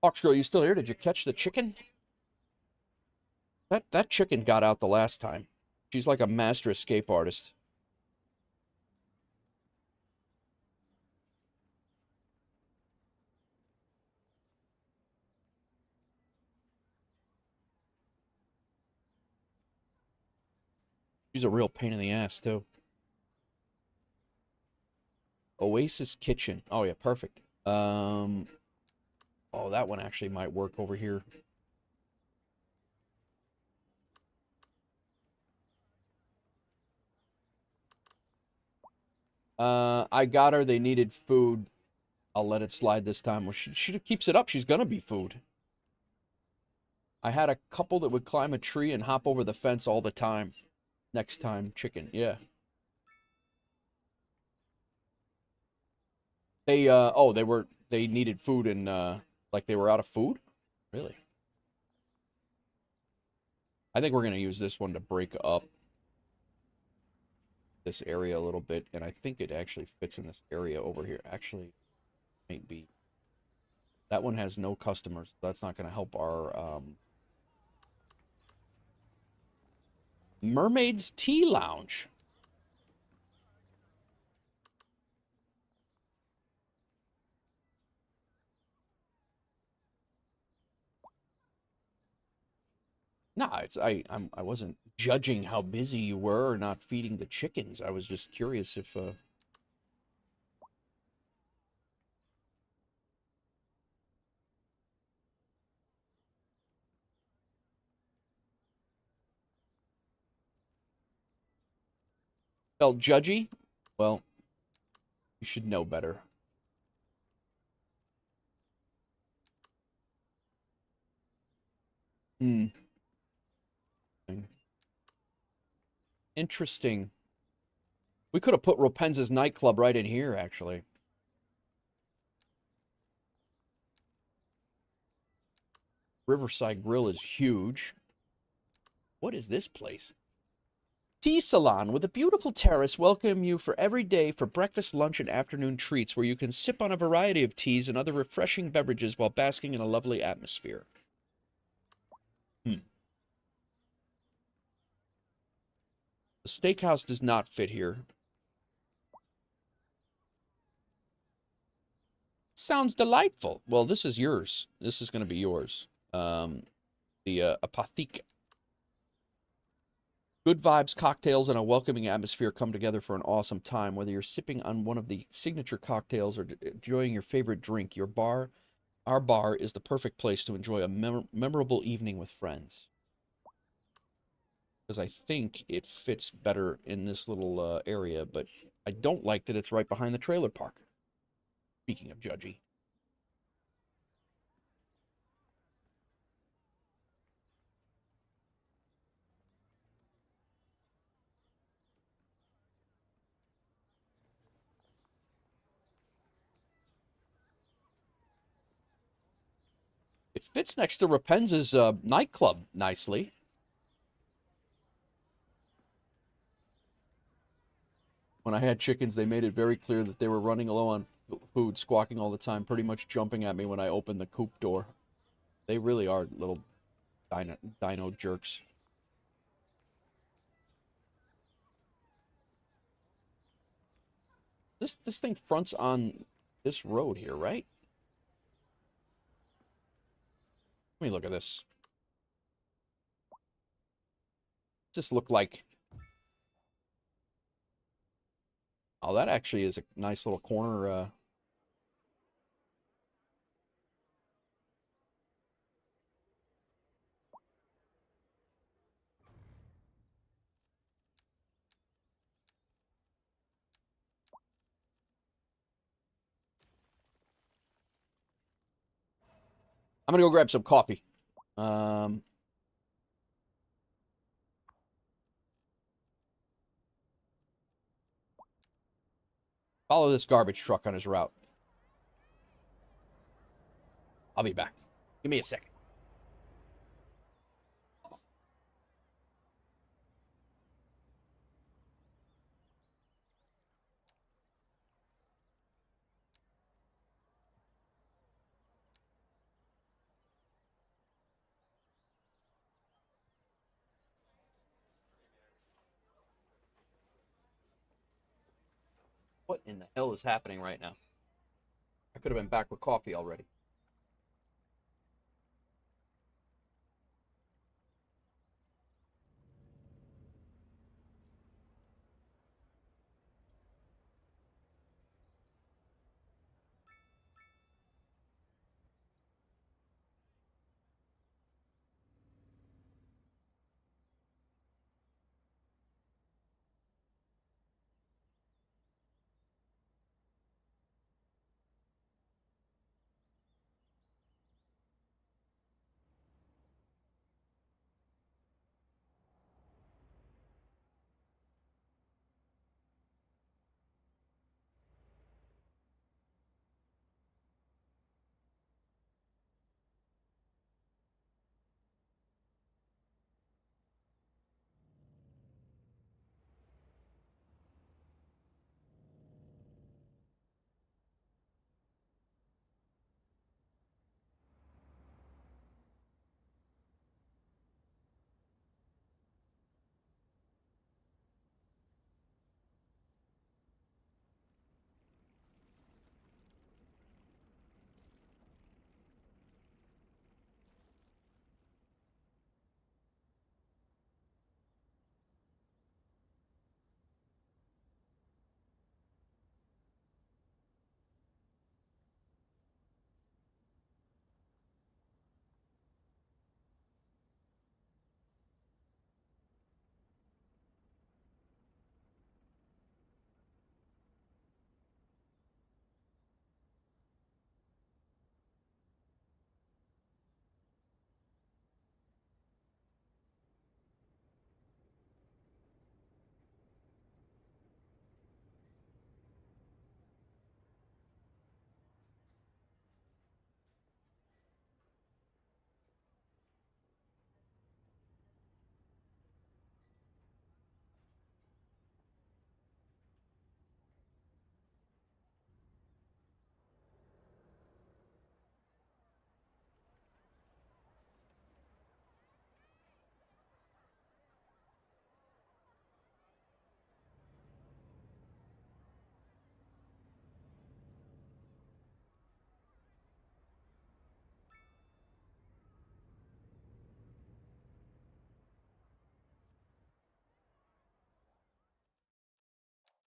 Foxgirl, you still here? Did you catch the chicken? That chicken got out the last time. She's like a master escape artist. She's a real pain in the ass, too. Oasis Kitchen. Oh, yeah, perfect. Oh, that one actually might work over here. I got her. They needed food. I'll let it slide this time. Well, she keeps it up. She's gonna be food. I had a couple that would climb a tree and hop over the fence all the time. Next time, chicken. Yeah. They needed food and like they were out of food? Really? I think we're gonna use this one to break up this area a little bit, and I think it actually fits in this area over here. Actually, might be. That one has no customers. So that's not gonna help our Mermaid's Tea Lounge. No, I wasn't judging how busy you were or not feeding the chickens. I was just curious if felt judgy. Well, you should know better. Hmm. Interesting. We could have put Ropenza's nightclub right in here, actually. Riverside Grill is huge. What is this place? Tea Salon with a beautiful terrace welcome you for every day for breakfast, lunch, and afternoon treats where you can sip on a variety of teas and other refreshing beverages while basking in a lovely atmosphere. Hmm. The steakhouse does not fit here. Sounds delightful. Well, this is yours. This is going to be yours. The Apothique. Good vibes, cocktails, and a welcoming atmosphere come together for an awesome time. Whether you're sipping on one of the signature cocktails or enjoying your favorite drink, our bar is the perfect place to enjoy a memorable evening with friends. Because I think it fits better in this little area, but I don't like that it's right behind the trailer park. Speaking of judgy. It fits next to Rapenza's nightclub nicely. When I had chickens, they made it very clear that they were running low on food, squawking all the time, pretty much jumping at me when I opened the coop door. They really are little dino jerks. This thing fronts on this road here, right? Let me look at this. Does this look like... Oh, that actually is a nice little corner. I'm gonna go grab some coffee. Um, Follow this garbage truck on his route. I'll be back. Give me a second. What in the hell is happening right now? I could have been back with coffee already.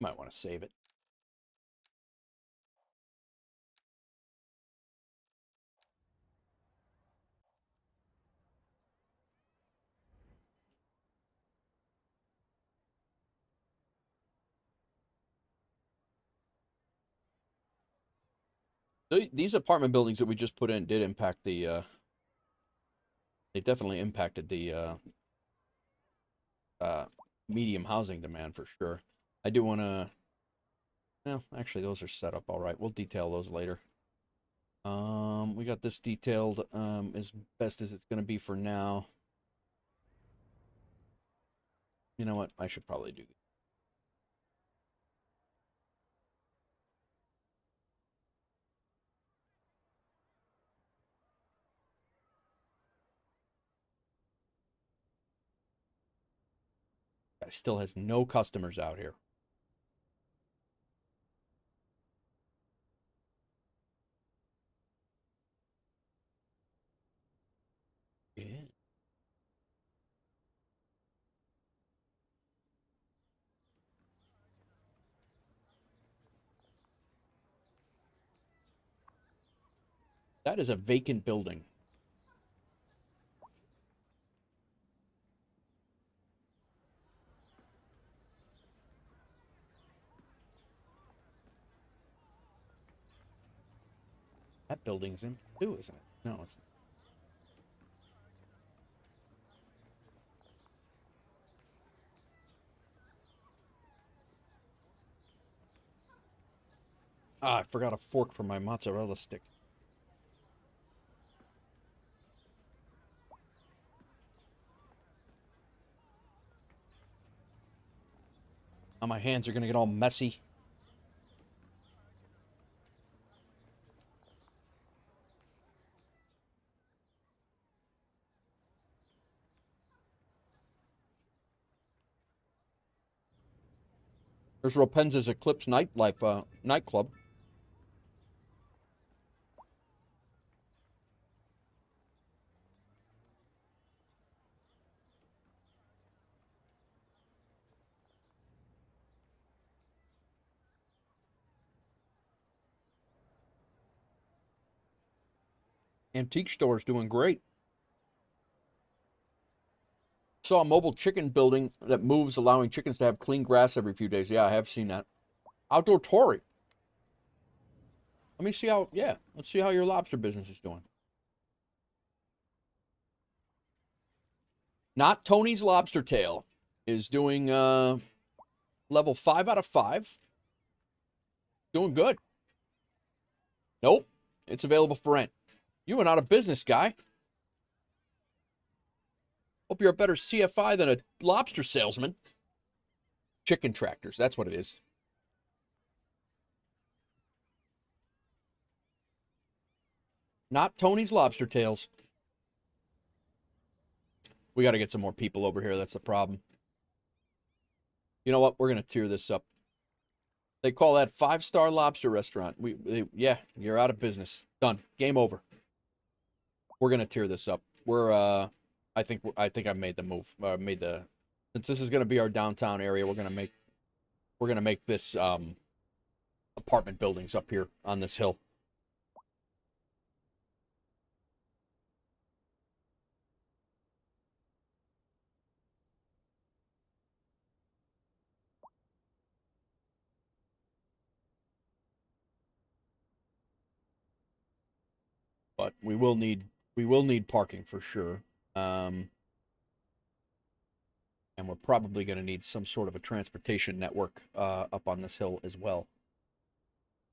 Might want to save it. These apartment buildings that we just put in did impact the, they definitely impacted the uh, medium housing demand for sure. I do want to, well, actually those are set up all right. We'll detail those later. We got this detailed as best as it's going to be for now. You know what? I should probably do this. Guy still has no customers out here. Yeah. That is a vacant building. That building's empty too, isn't it? No, it's not. Ah, I forgot a fork for my mozzarella stick. Now my hands are gonna get all messy. There's Ropenza's Eclipse nightclub. Antique store's doing great. Saw a mobile chicken building that moves, allowing chickens to have clean grass every few days. Yeah, I have seen that. Outdoor touring. Let me see how. Yeah, let's see how your lobster business is doing. Not Tony's Lobster Tail is doing level 5 out of 5. Doing good. Nope, it's available for rent. You went out of business, guy. Hope you're a better CFI than a lobster salesman. Chicken tractors, that's what it is. Not Tony's Lobster Tails. We got to get some more people over here. That's the problem. You know what? We're going to tear this up. They call that 5-star lobster restaurant. Yeah, you're out of business. Done. Game over. We're going to tear this up. I think I made the move. Since this is going to be our downtown area, we're going to make this apartment buildings up here on this hill. But we will need parking for sure. And we're probably going to need some sort of a transportation network up on this hill as well.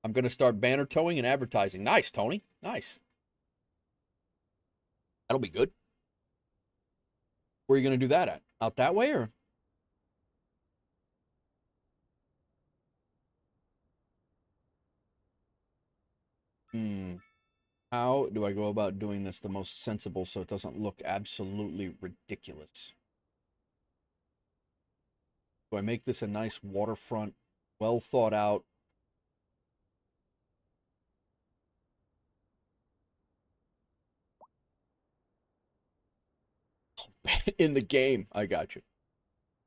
I'm going to start banner towing and advertising. Nice, Tony. Nice. That'll be good. Where are you going to do that at? Out that way or? How do I go about doing this the most sensible so it doesn't look absolutely ridiculous? Do I make this a nice waterfront, well thought out? In the game. I got you.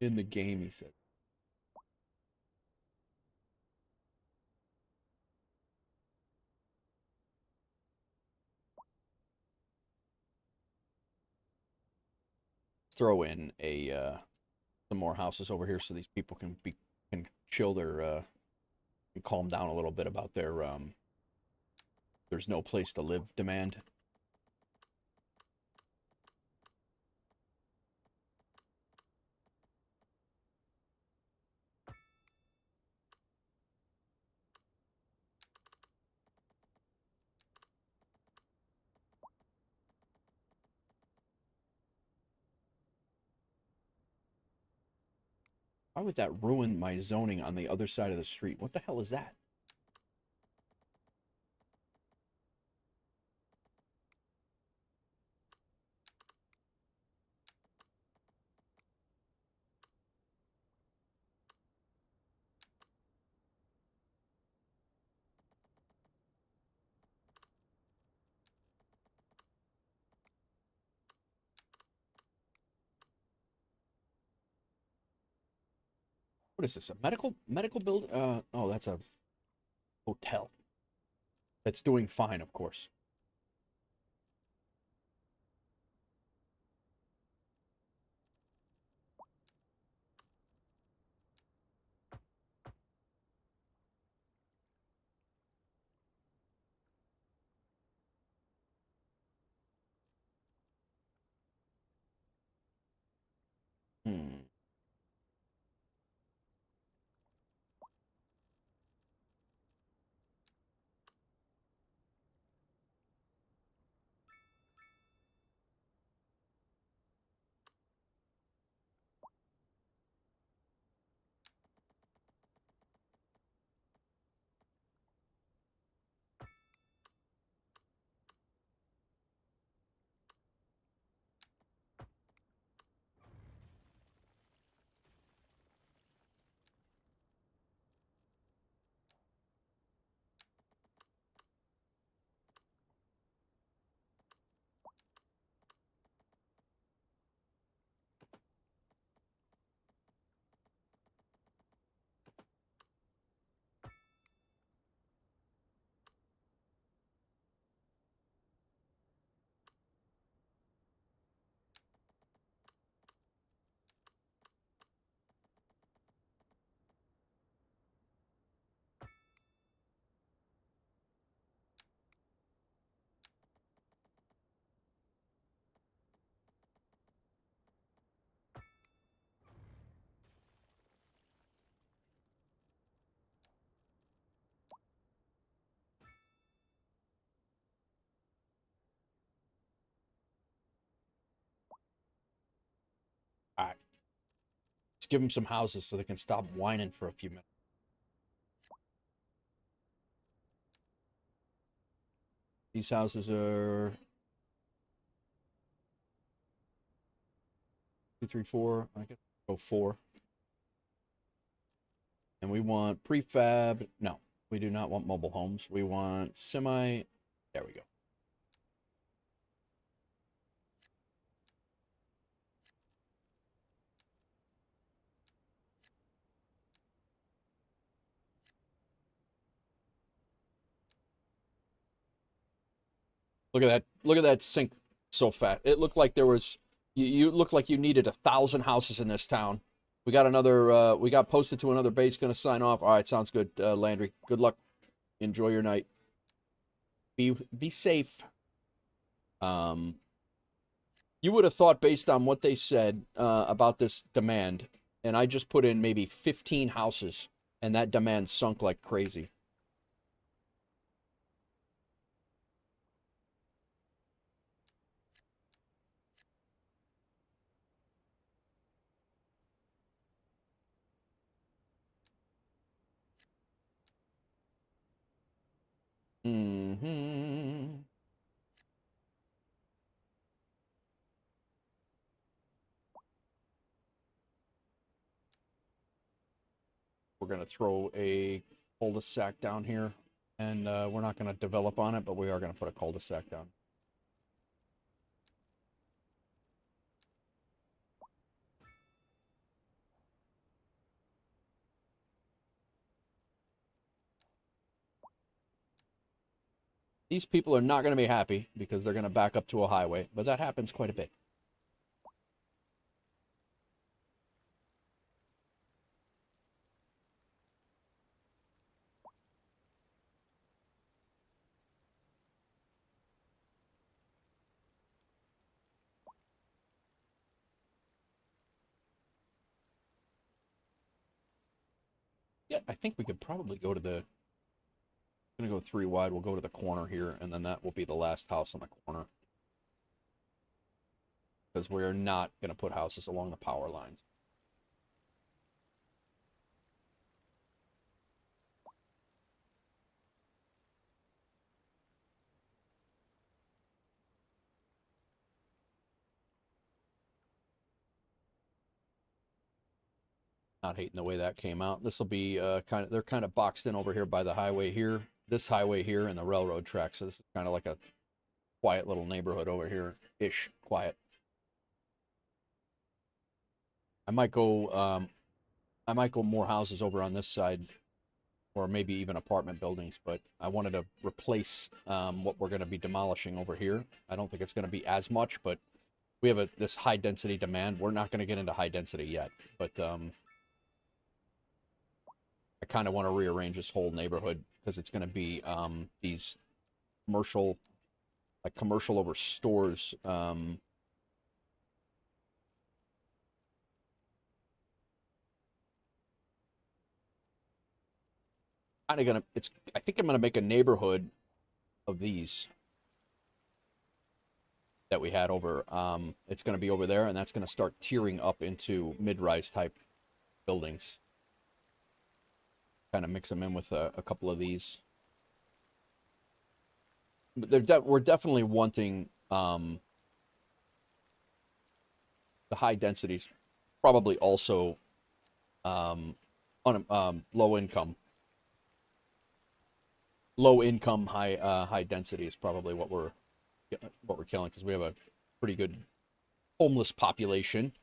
In the game, he said. Throw in some more houses over here so these people can chill their and calm down a little bit about their there's no place to live demand. Why would that ruin my zoning on the other side of the street? What the hell is that? What is this? A medical building? Oh, that's a hotel. That's doing fine, of course. Hmm. give them some houses so they can stop whining for a few minutes. These houses are 2, 3, 4. I guess go 4. And we want prefab. No, we do not want mobile homes. We want semi. There we go. Look at that. Look at that sink so fat. It looked like there was. You looked like you needed 1,000 houses in this town. We got another. We got posted to another base. Going to sign off. All right, sounds good, Landry. Good luck. Enjoy your night. Be safe. You would have thought, based on what they said about this demand, and I just put in maybe 15 houses, and that demand sunk like crazy. Mm-hmm. We're going to throw a cul-de-sac down here, and we're not going to develop on it, but we are going to put a cul-de-sac down. These people are not going to be happy because they're going to back up to a highway, but that happens quite a bit. Yeah, I think we could probably go to the... I'm going to go 3 wide. We'll go to the corner here, and then that will be the last house on the corner. Because we're not going to put houses along the power lines. Not hating the way that came out. This will be they're kind of boxed in over here by the highway here, this highway here, and the railroad tracks. So this is kind of like a quiet little neighborhood over here, ish quiet. I might go more houses over on this side, or maybe even apartment buildings. But I wanted to replace what we're going to be demolishing over here. I don't think it's going to be as much, but we have this high density demand. We're not going to get into high density yet, but I kind of want to rearrange this whole neighborhood because it's going to be these commercial over stores. Kind of gonna. I think I'm gonna make a neighborhood of these that we had over. It's gonna be over there, and that's gonna start tiering up into mid-rise type buildings. Kind of mix them in with a couple of these. But we're definitely wanting the high densities, probably also on low income. Low income, high density is probably what we're killing, because we have a pretty good homeless population.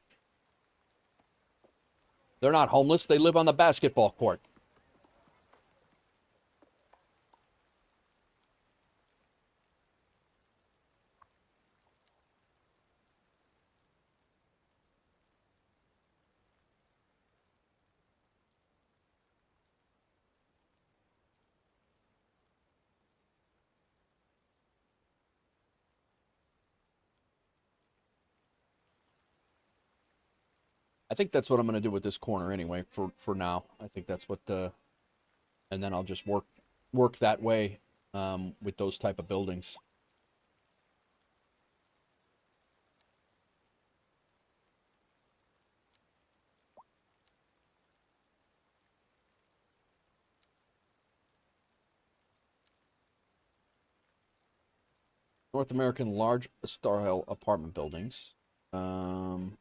They're not homeless; they live on the basketball court. I think that's what I'm going to do with this corner anyway, for now. I think that's what and then I'll just work that way with those type of buildings. North American large style apartment buildings. Um,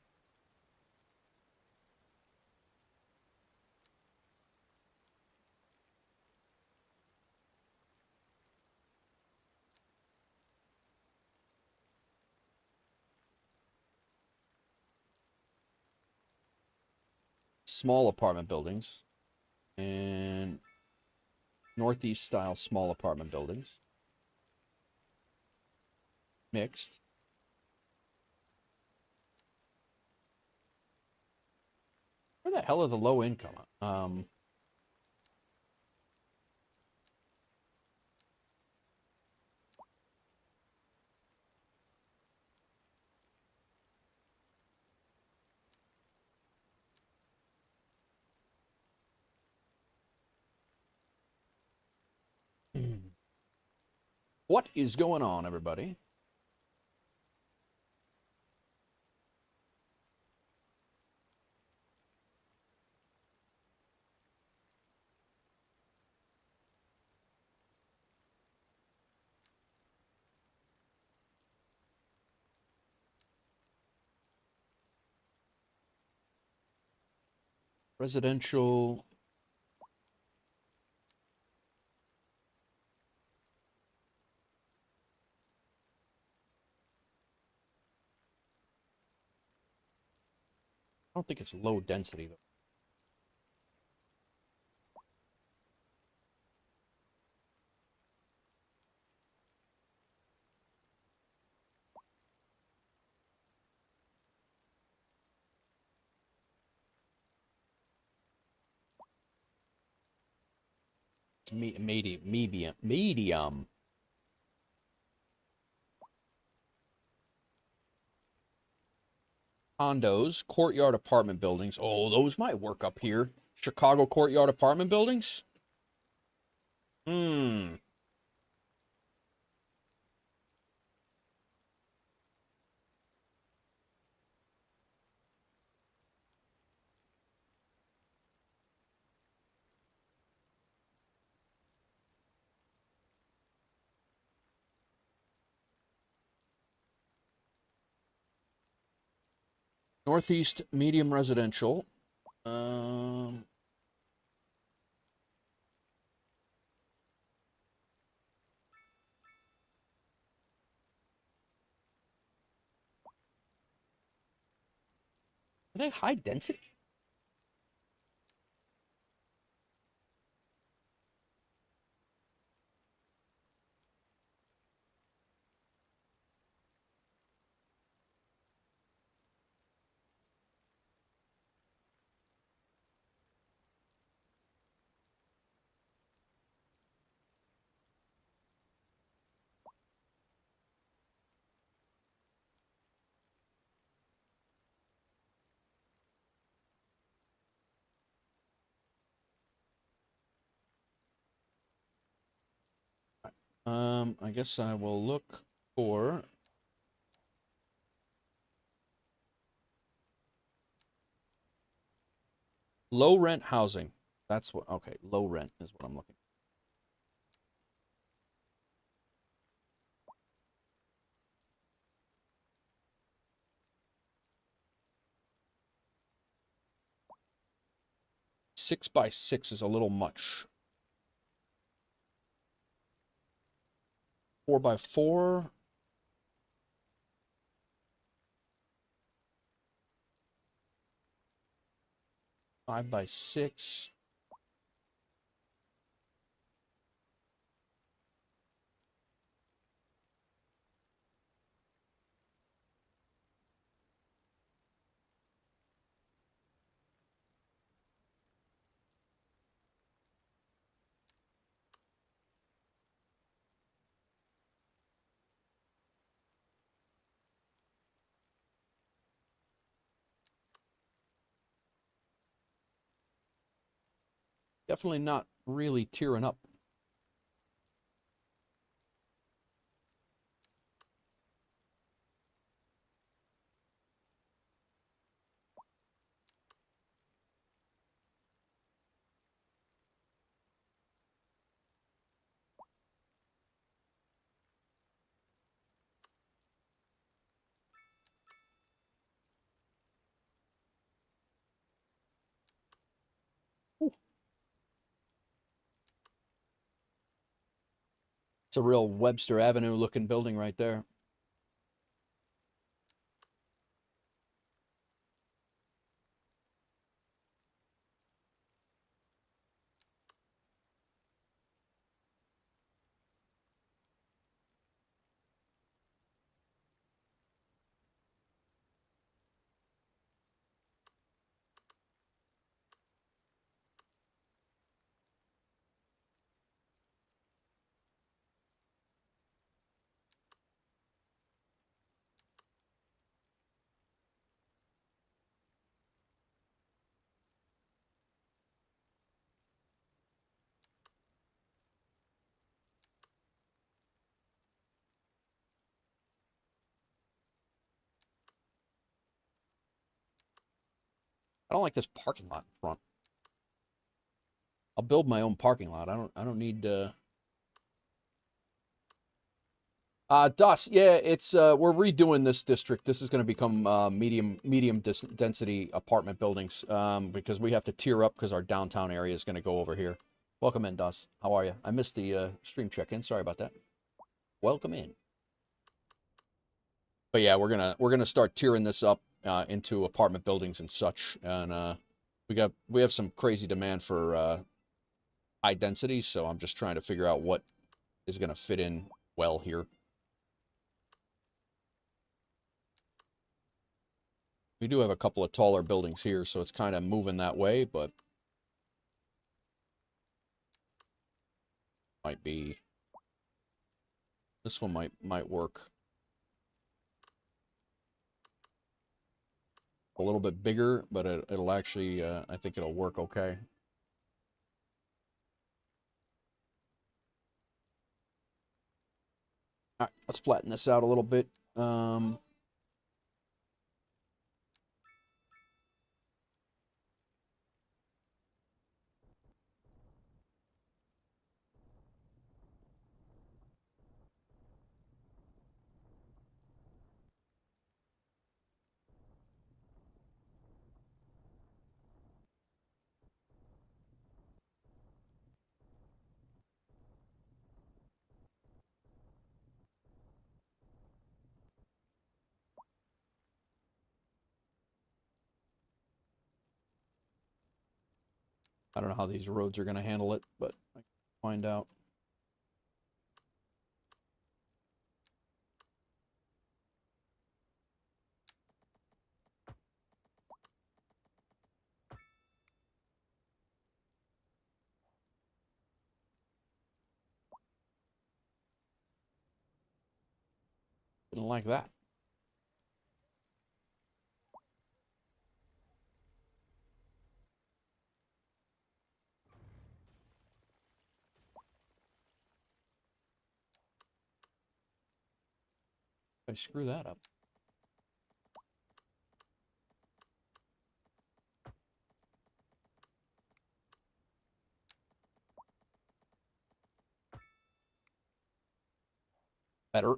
Small apartment buildings. And Northeast style small apartment buildings. Mixed. Where the hell are the low income? What is going on, everybody? Residential. I don't think it's low density, though. It's medium. Condos, courtyard apartment buildings. Oh, those might work up here. Chicago courtyard apartment buildings? Hmm. Northeast medium residential. Um, are they high density? I guess I will look for low rent housing. That's what, okay, low rent is what I'm looking. 6 by 6 is a little much. 4 by 4. 5 by 6. Definitely not really tearing up. It's a real Webster Avenue looking building right there. I don't like this parking lot in front. I'll build my own parking lot. I don't need Dust, yeah, it's we're redoing this district. This is going to become medium density apartment buildings because we have to tier up because our downtown area is going to go over here. Welcome in, Dust. How are you? I missed the stream check-in. Sorry about that. Welcome in. But yeah, we're gonna start tiering this up into apartment buildings and such, and we have some crazy demand for high density, so I'm just trying to figure out what is going to fit in well here. We do have a couple of taller buildings here, so it's kind of moving that way, but might be this one might work a little bit bigger, but it'll actually I think it'll work okay. All right, let's flatten this out a little bit. I don't know how these roads are going to handle it, but I can find out. Didn't like that. I screw that up. Better.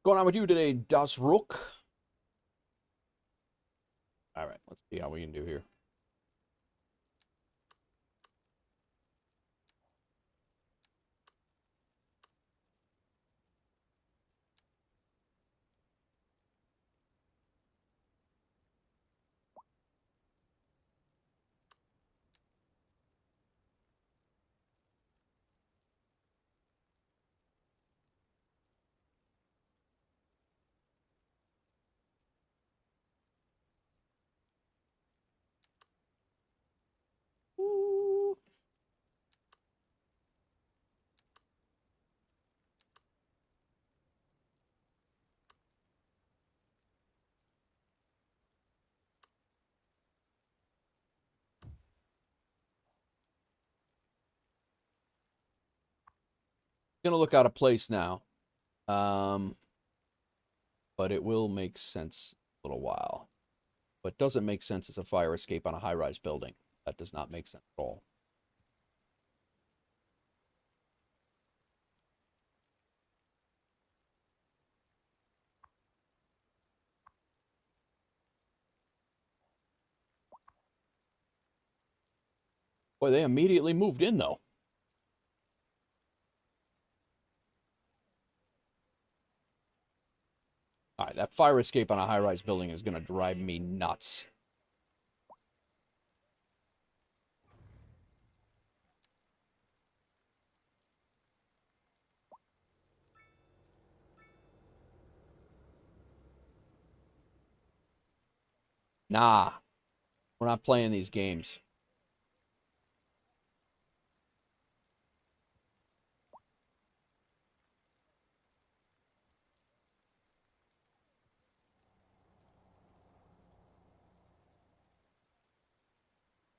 Going on with you today, Das Rook? All right, let's see how we can do here. Ooh. Gonna look out of place now. But it will make sense in a little while. What doesn't make sense is a fire escape on a high-rise building. That does not make sense at all. Boy, they immediately moved in, though. All right, that fire escape on a high-rise building is going to drive me nuts. Nah, we're not playing these games.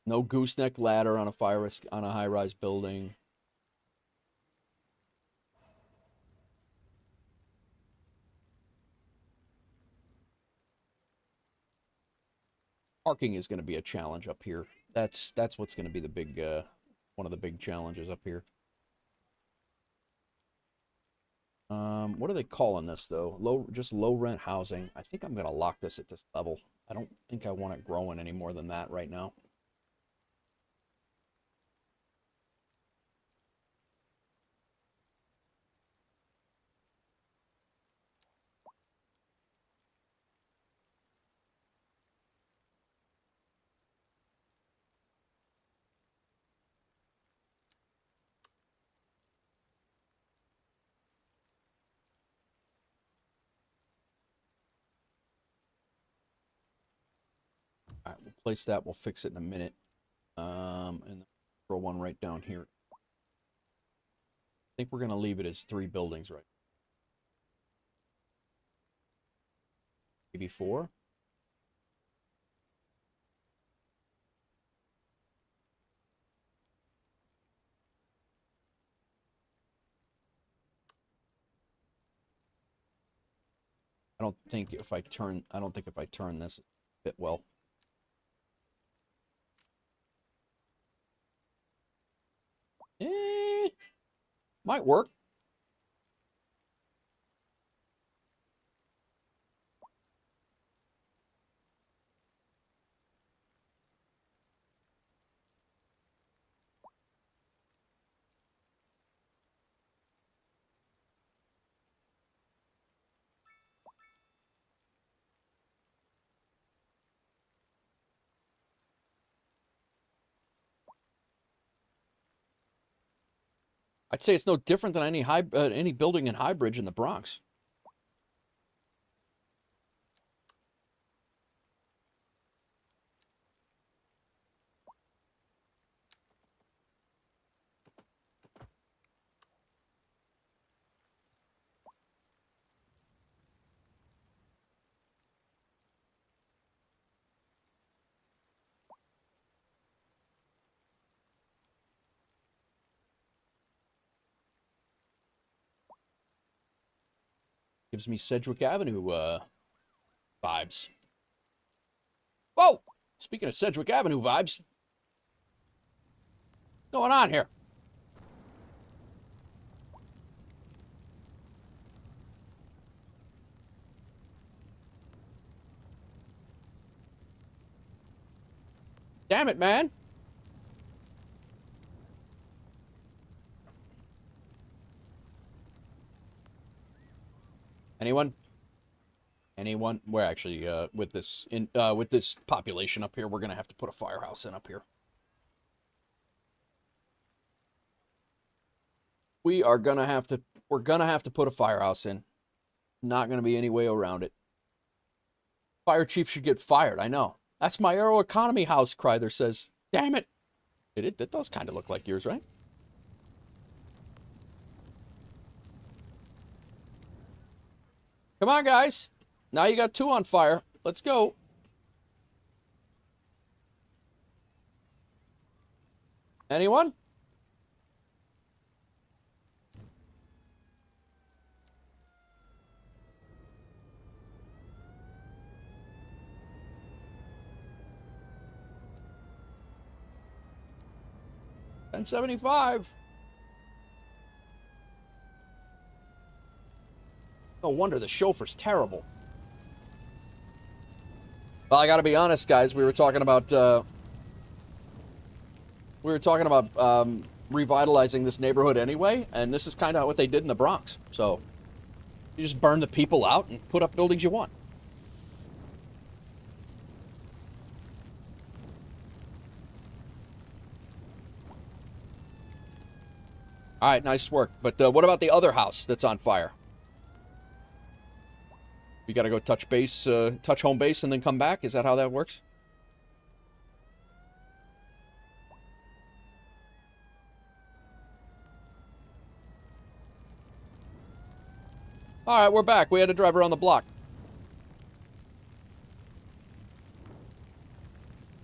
No gooseneck ladder on a high-rise building. Parking is going to be a challenge up here. That's what's going to be the big one of the big challenges up here. What are they calling this though? Just low rent housing. I think I'm gonna lock this at this level. I don't think I want it growing any more than that right now. All right, we'll place that. We'll fix it in a minute. And throw one right down here. I think we're gonna leave it as 3 buildings, right? Maybe 4. I don't think if I turn this fit well. Might work. I'd say it's no different than any building in Highbridge in the Bronx. Gives me Sedgwick Avenue vibes. Whoa! Speaking of Sedgwick Avenue vibes, what's going on here? Damn it, man. Anyone? Anyone? We're actually with this population up here, we're gonna have to put a firehouse in up here. We're gonna have to put a firehouse in. Not gonna be any way around it. Fire chief should get fired. I know. That's my aero economy house. Kreider says. Damn it! It does kind of look like yours, right? Come on, guys. Now you got 2 on fire. Let's go. Anyone? $10.75. No wonder the chauffeur's terrible. Well, I got to be honest, guys. We were talking about revitalizing this neighborhood anyway, and this is kind of what they did in the Bronx. So you just burn the people out and put up buildings you want. All right, nice work. But what about the other house that's on fire? We got to go touch home base, and then come back? Is that how that works? All right, we're back. We had to drive around the block.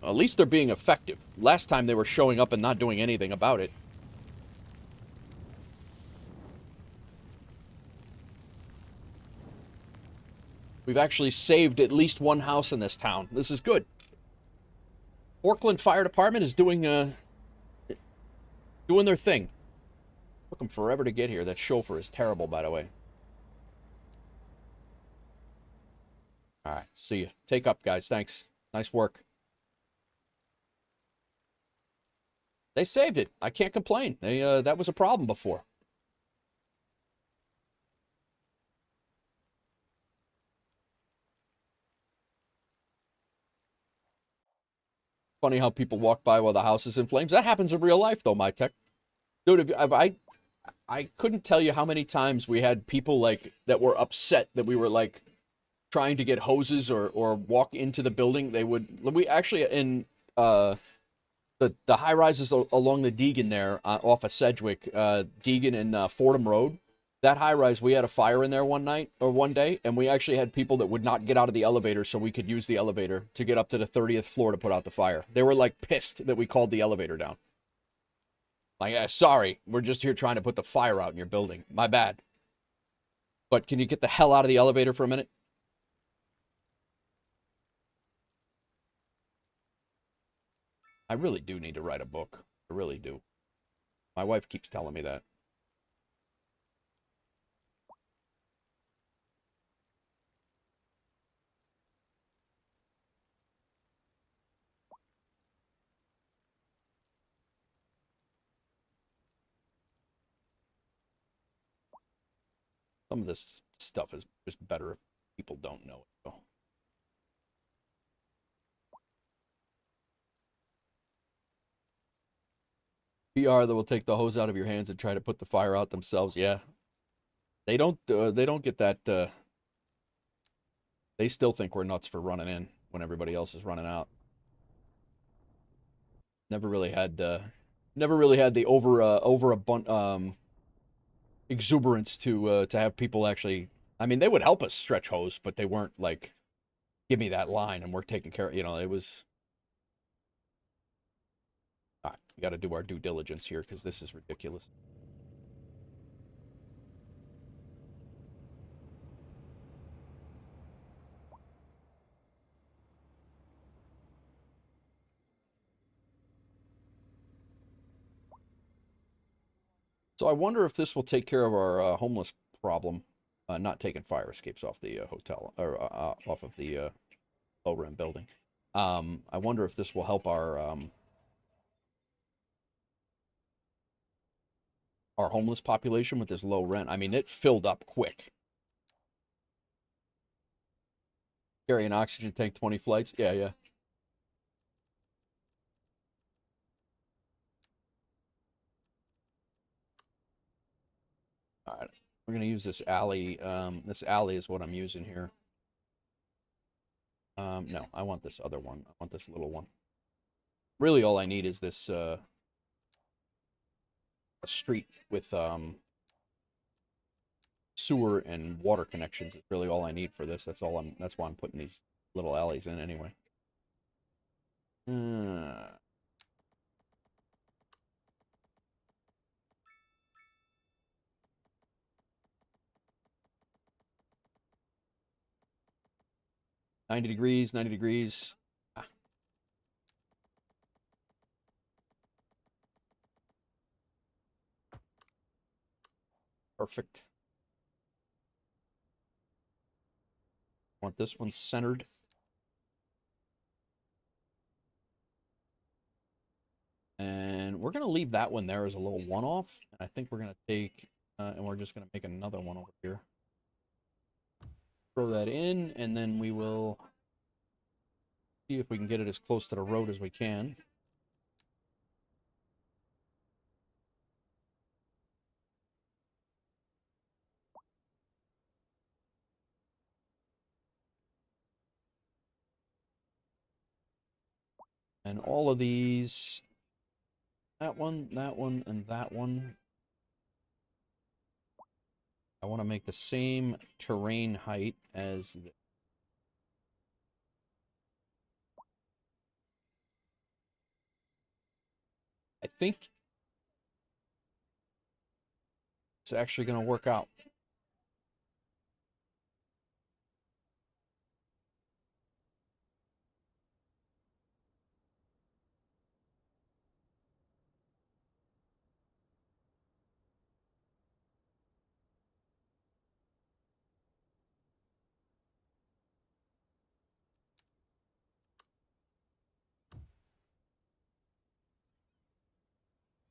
At least they're being effective. Last time they were showing up and not doing anything about it. We've actually saved at least 1 house in this town. This is good. Forkland Fire Department is doing their thing. Took them forever to get here. That chauffeur is terrible, by the way. All right, see you. Take up, guys. Thanks. Nice work. They saved it. I can't complain. That was a problem before. Funny how people walk by while the house is in flames. That happens in real life, though, my tech. Dude, I couldn't tell you how many times we had people, like, that were upset that we were, like, trying to get hoses or walk into the building. We actually, in the high-rises along the Deegan there, off of Sedgwick, Deegan and Fordham Road, that high-rise, we had a fire in there one day, and we actually had people that would not get out of the elevator so we could use the elevator to get up to the 30th floor to put out the fire. They were, like, pissed that we called the elevator down. Like, sorry, we're just here trying to put the fire out in your building. My bad. But can you get the hell out of the elevator for a minute? I really do need to write a book. I really do. My wife keeps telling me that. Some of this stuff is just better if people don't know it, though. PR that will take the hose out of your hands and try to put the fire out themselves. Yeah, they don't get that. They still think we're nuts for running in when everybody else is running out. Never really had the exuberance to have people actually. I mean, they would help us stretch hose, but they weren't like, give me that line and we're taking care of. You know, it was. All right, we got to do our due diligence here because this is ridiculous. So I wonder if this will take care of our homeless problem, not taking fire escapes off the hotel or off of the low-rim building. I wonder if this will help our homeless population with this low rent. I mean, it filled up quick. Carry an oxygen tank, 20 flights. Yeah, yeah. All right. We're going to use this alley. This alley is what I'm using here. No, I want this other one. I want this little one. Really, all I need is this a street with sewer and water connections. Is really all I need for this. That's all I'm. That's why I'm putting these little alleys in anyway. 90 degrees, 90 degrees. Ah, perfect. Want this one centered. And we're going to leave that one there as a little one-off. I think we're going to take, and we're just going to make another one over here. Throw that in, and then we will see if we can get it as close to the road as we can. And all of these, that one, and that one, I want to make the same terrain height as I think it's actually going to work out.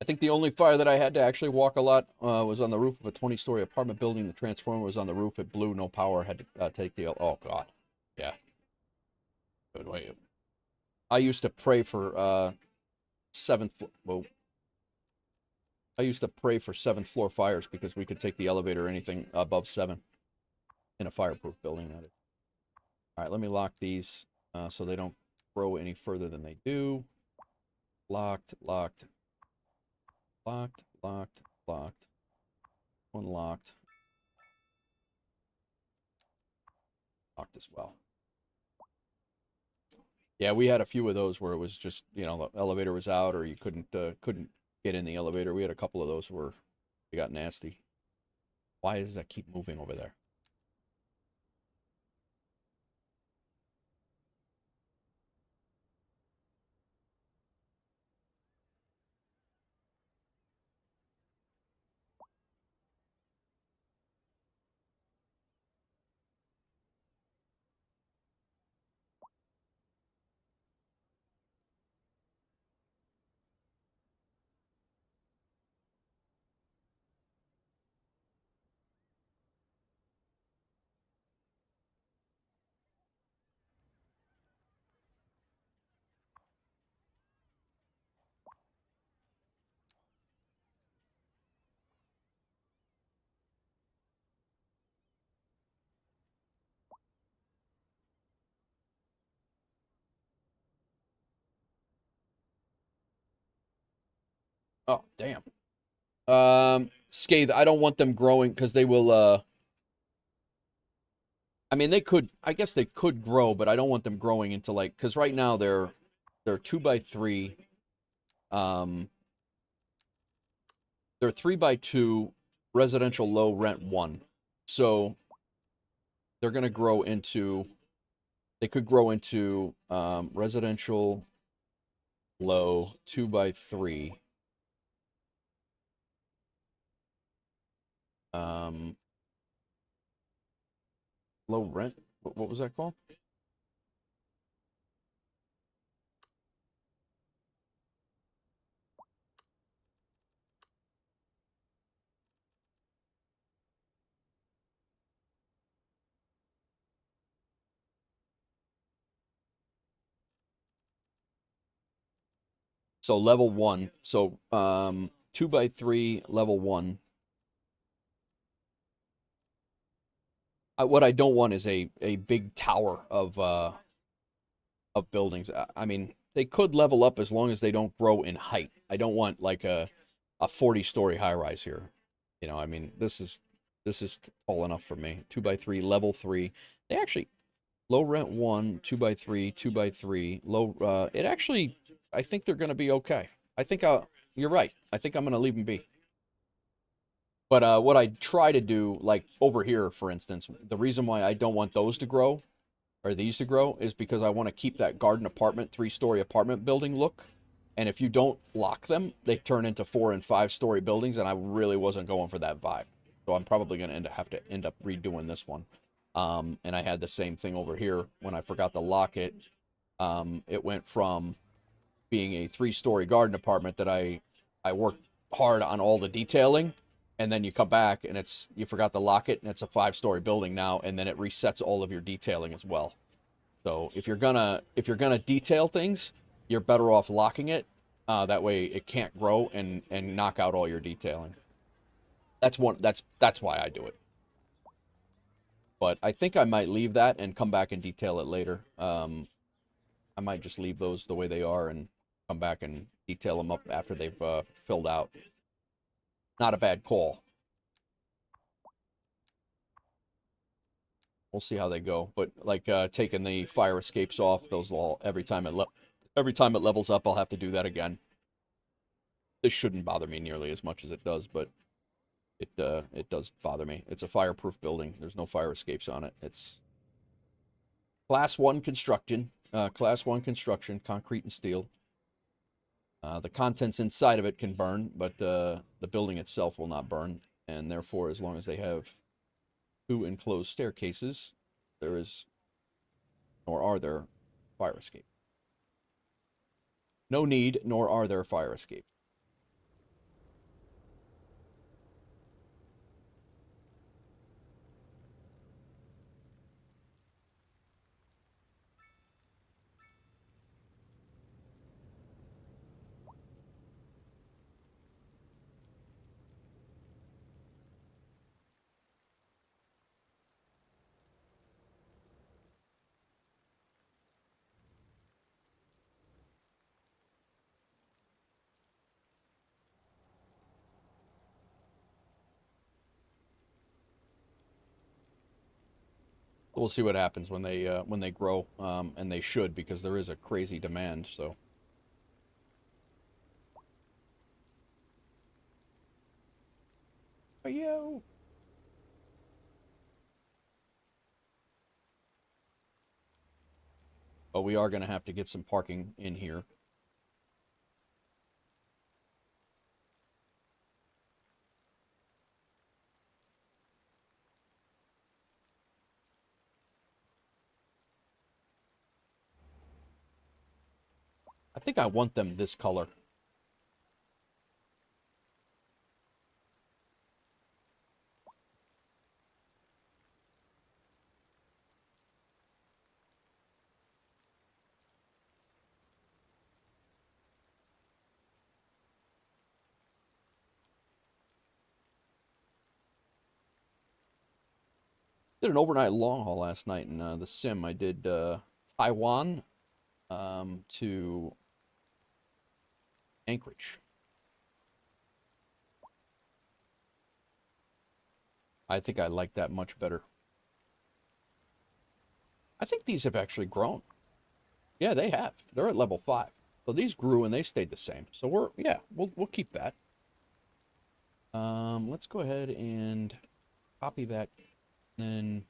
I think the only fire that I had to actually walk a lot was on the roof of a 20-story apartment building. The transformer was on the roof. It blew, no power. Had to take the... Oh, God. Yeah. Good way. I used to pray for seventh... Well, I used to pray for seventh floor fires because we could take the elevator or anything above 7 in a fireproof building. That is. All right, let me lock these so they don't grow any further than they do. Locked, locked, locked, locked, locked. Unlocked. Locked as well. Yeah, we had a few of those where it was just, you know, the elevator was out or you couldn't get in the elevator. We had a couple of those where they got nasty. Why does that keep moving over there? Oh, damn. Scathe, I don't want them growing because they will I mean they could I guess they could grow, but I don't want them growing into like because right now they're 2x3 um they're 3x2 residential low rent 1. So they're gonna grow into they could grow into residential low 2x3 um low rent. What was that called? So level 1. So 2x3 level 1. What I don't want is a big tower of buildings. I mean, they could level up as long as they don't grow in height. I don't want like a 40-story high rise here. You know, I mean, this is tall enough for me. 2x3 level 3. They actually low rent 1, 2x3, 2x3, low it actually I think they're going to be okay. I think you're right. I think I'm going to leave them be. But what I try to do, like over here, for instance, the reason why I don't want those to grow, or these to grow, is because I want to keep that garden apartment, 3-story apartment building look. And if you don't lock them, they turn into 4 and 5-story buildings, and I really wasn't going for that vibe. So I'm probably going to have to end up redoing this one. And I had the same thing over here when I forgot to lock it. It went from being a 3-story garden apartment that I worked hard on all the detailing, and then you come back and you forgot to lock it, and it's a 5-story building now, and then it resets all of your detailing as well. So if you're gonna detail things, you're better off locking it. That way it can't grow and knock out all your detailing. That's why I do it. But I think I might leave that and come back and detail it later. I might just leave those the way they are and come back and detail them up after they've filled out. Not a bad call. We'll see how they go. But like taking the fire escapes off, those all every time it levels up, I'll have to do that again. This shouldn't bother me nearly as much as it does, but it does bother me. It's a fireproof building. There's no fire escapes on it. It's class 1 construction. Class 1 construction, concrete and steel. The contents inside of it can burn, but the building itself will not burn. And therefore, as long as they have 2 enclosed staircases, there is, nor are there, fire escape. No need, nor are there fire escapes. We'll see what happens when they grow, and they should, because there is a crazy demand. So, yo. But we are going to have to get some parking in here. I think I want them this color. Did an overnight long haul last night in the sim. I did Taiwan to Anchorage. I think I like that much better. I think these have actually grown. Yeah, they have. They're at level 5. So these grew and they stayed the same. So we'll keep that. Let's go ahead and copy that. And then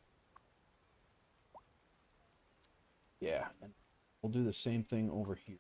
yeah, and we'll do the same thing over here.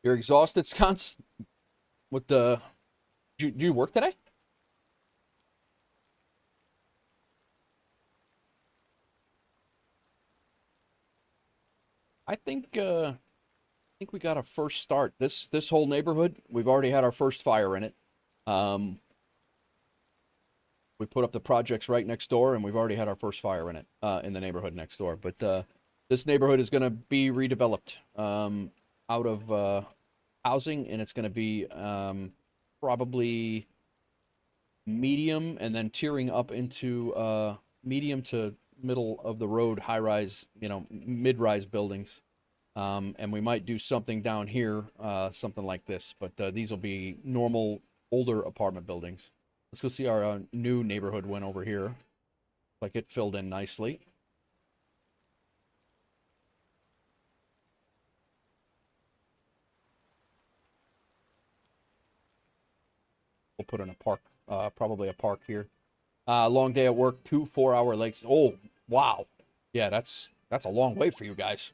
You're exhausted, Sconce? What the? Did you work today? I think we got a first start. This whole neighborhood, we've already had our first fire in it. Um, we put up the projects right next door, and we've already had our first fire in it in the neighborhood next door. But this neighborhood is going to be redeveloped out of housing, and it's going to be probably medium, and then tearing up into medium to middle of the road, high rise, mid rise buildings. And we might do something down here, something like this, but these will be normal, older apartment buildings. Let's go see our new neighborhood one over here. Like it filled in nicely. We'll put in a park, probably a park here. Long day at work, 2 4-hour lakes. Oh, wow. Yeah, that's a long way for you guys.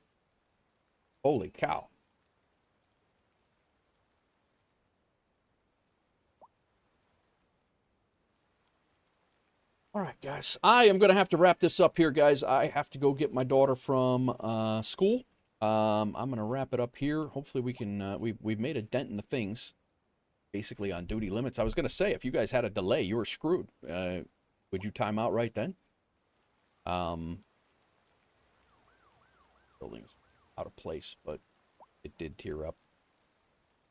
Holy cow. All right, guys. I am going to have to wrap this up here, guys. I have to go get my daughter from school. I'm going to wrap it up here. Hopefully we can, we've made a dent in the things, basically on duty limits. I was going to say, if you guys had a delay, you were screwed. Would you time out right then? Building's out of place, but it did tear up.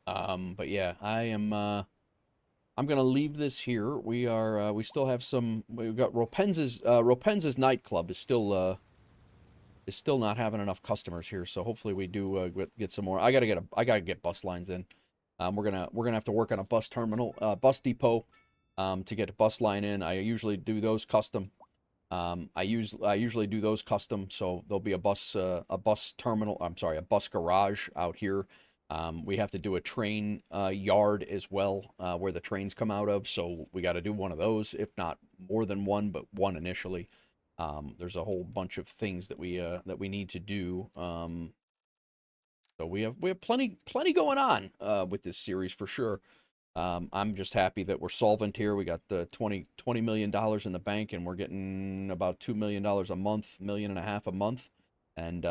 But yeah, I'm gonna leave this here. We still have some. We've got Ropenza's nightclub is still not having enough customers here. So hopefully we do get some more. I gotta get bus lines in. We're gonna have to work on a bus terminal, bus depot, to get a bus line in. I usually do those custom. I usually do those custom. So there'll be a bus terminal. I'm sorry, a bus garage out here. We have to do a train yard as well, where the trains come out of. So we got to do one of those, if not more than one, but one initially. There's a whole bunch of things that we need to do. So we have plenty going on with this series for sure. I'm just happy that we're solvent here. We got the $20 million in the bank, and we're getting about $2 million a month, $1.5 million a month. And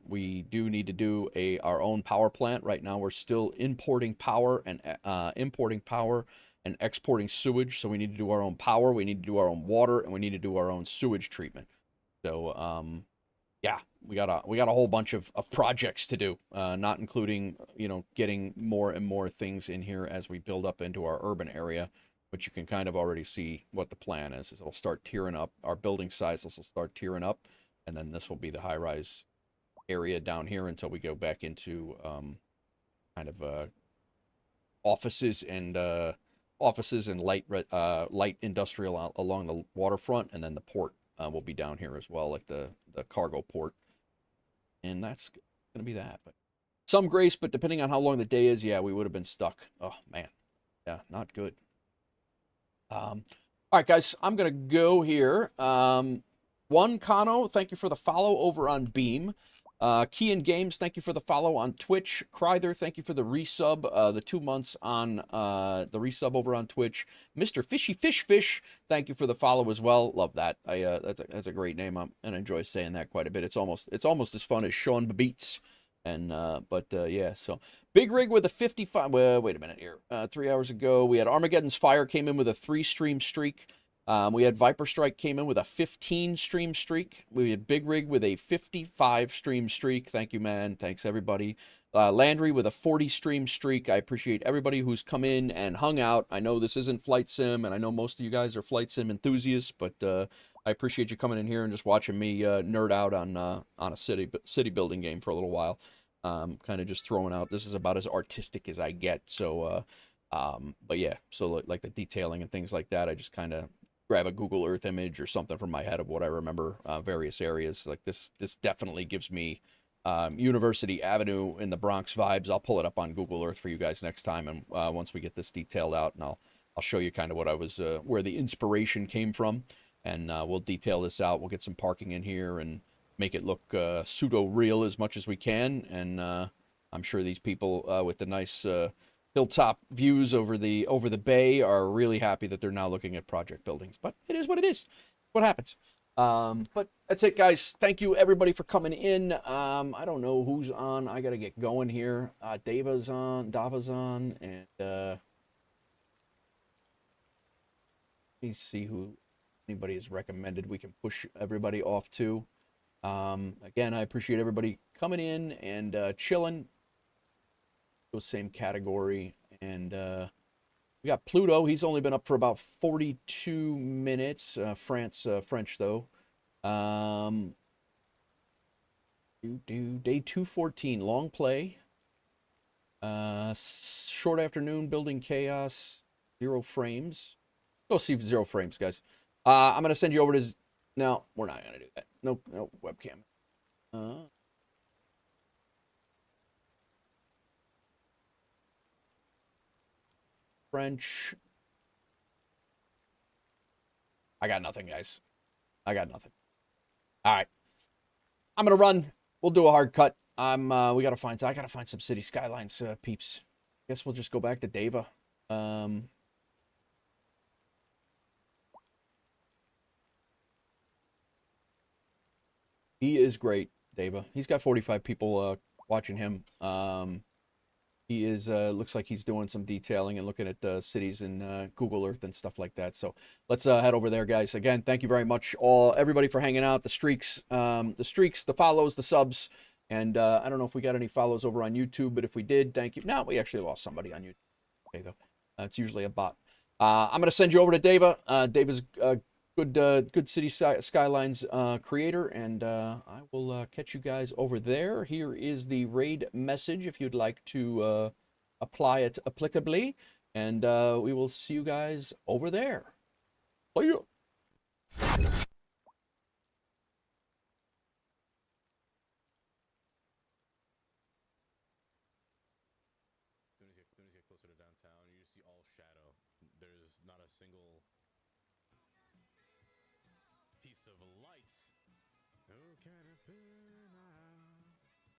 we do need to do our own power plant. Right now, we're still importing power and exporting sewage. So we need to do our own power, we need to do our own water, and we need to do our own sewage treatment. So yeah, we got a whole bunch of projects to do, not including getting more and more things in here as we build up into our urban area, which you can kind of already see what the plan is it'll start tiering up. Our building size will start tiering up, and then this will be the high-rise area down here until we go back into kind of offices and light industrial along the waterfront, and then the port will be down here as well, like the cargo port. And that's going to be that. But some grace, but depending on how long the day is, yeah, we would have been stuck. Oh, man. Yeah, not good. All right, guys, I'm going to go here. One Kano, thank you for the follow over on Beam. Keyan Games, thank you for the follow on Twitch. Kryther, thank you for the resub, the 2 months on the resub over on Twitch. Mr. Fishy Fish, thank you for the follow as well. Love that. That's a great name. And I enjoy saying that quite a bit. It's almost as fun as Sean Beats. And yeah, so Big Rig with a 55. Well, wait a minute here. 3 hours ago, we had Armageddon's Fire came in with a 3-stream streak. We had Viper Strike came in with a 15-stream streak. We had Big Rig with a 55-stream streak. Thank you, man. Thanks, everybody. Landry with a 40-stream streak. I appreciate everybody who's come in and hung out. I know this isn't Flight Sim, and I know most of you guys are Flight Sim enthusiasts, but I appreciate you coming in here and just watching me nerd out on a city building game for a little while. Kind of just throwing out. This is about as artistic as I get. So, but yeah, so like the detailing and things like that, I just kind of grab a Google Earth image or something from my head of what I remember various areas. Like this definitely gives me University Avenue in the Bronx vibes. I'll pull it up on Google Earth for you guys next time, and once we get this detailed out, and I'll show you kind of what I was where the inspiration came from, and we'll detail this out. We'll get some parking in here and make it look pseudo real as much as we can, and I'm sure these people with the nice hilltop views over the bay are really happy that they're now looking at project buildings. But it is what it is. What happens. But that's it, guys. Thank you, everybody, for coming in. I don't know who's on. I got to get going here. Dava's on, and let me see who anybody has recommended we can push everybody off to. Again, I appreciate everybody coming in and chilling. Those same category. And we got Pluto. He's only been up for about 42 minutes. French, though. Day 214, long play. Short afternoon, building chaos, 0 frames. Go see 0 frames, guys. I'm gonna send you over to. No, we're not gonna do that. No webcam. French. I got nothing, guys. I got nothing. All right. I'm gonna run. We'll do a hard cut. I gotta find some City Skylines peeps. Guess we'll just go back to Dava. He is great, Dava. He's got 45 people watching him. He is looks like he's doing some detailing and looking at cities in Google Earth and stuff like that. So let's head over there, guys. Again, thank you very much, everybody, for hanging out. The streaks, the follows, the subs, and I don't know if we got any follows over on YouTube, but if we did, thank you. No, we actually lost somebody on YouTube. Okay, though, it's usually a bot. I'm gonna send you over to Dava. Dava's good City Skylines creator, and I will catch you guys over there. Here is the raid message if you'd like to apply it applicably, and we will see you guys over there. See ya. As soon as you get closer to downtown, you see all shadow. There's not a single piece of light. Oh, Caterpillar.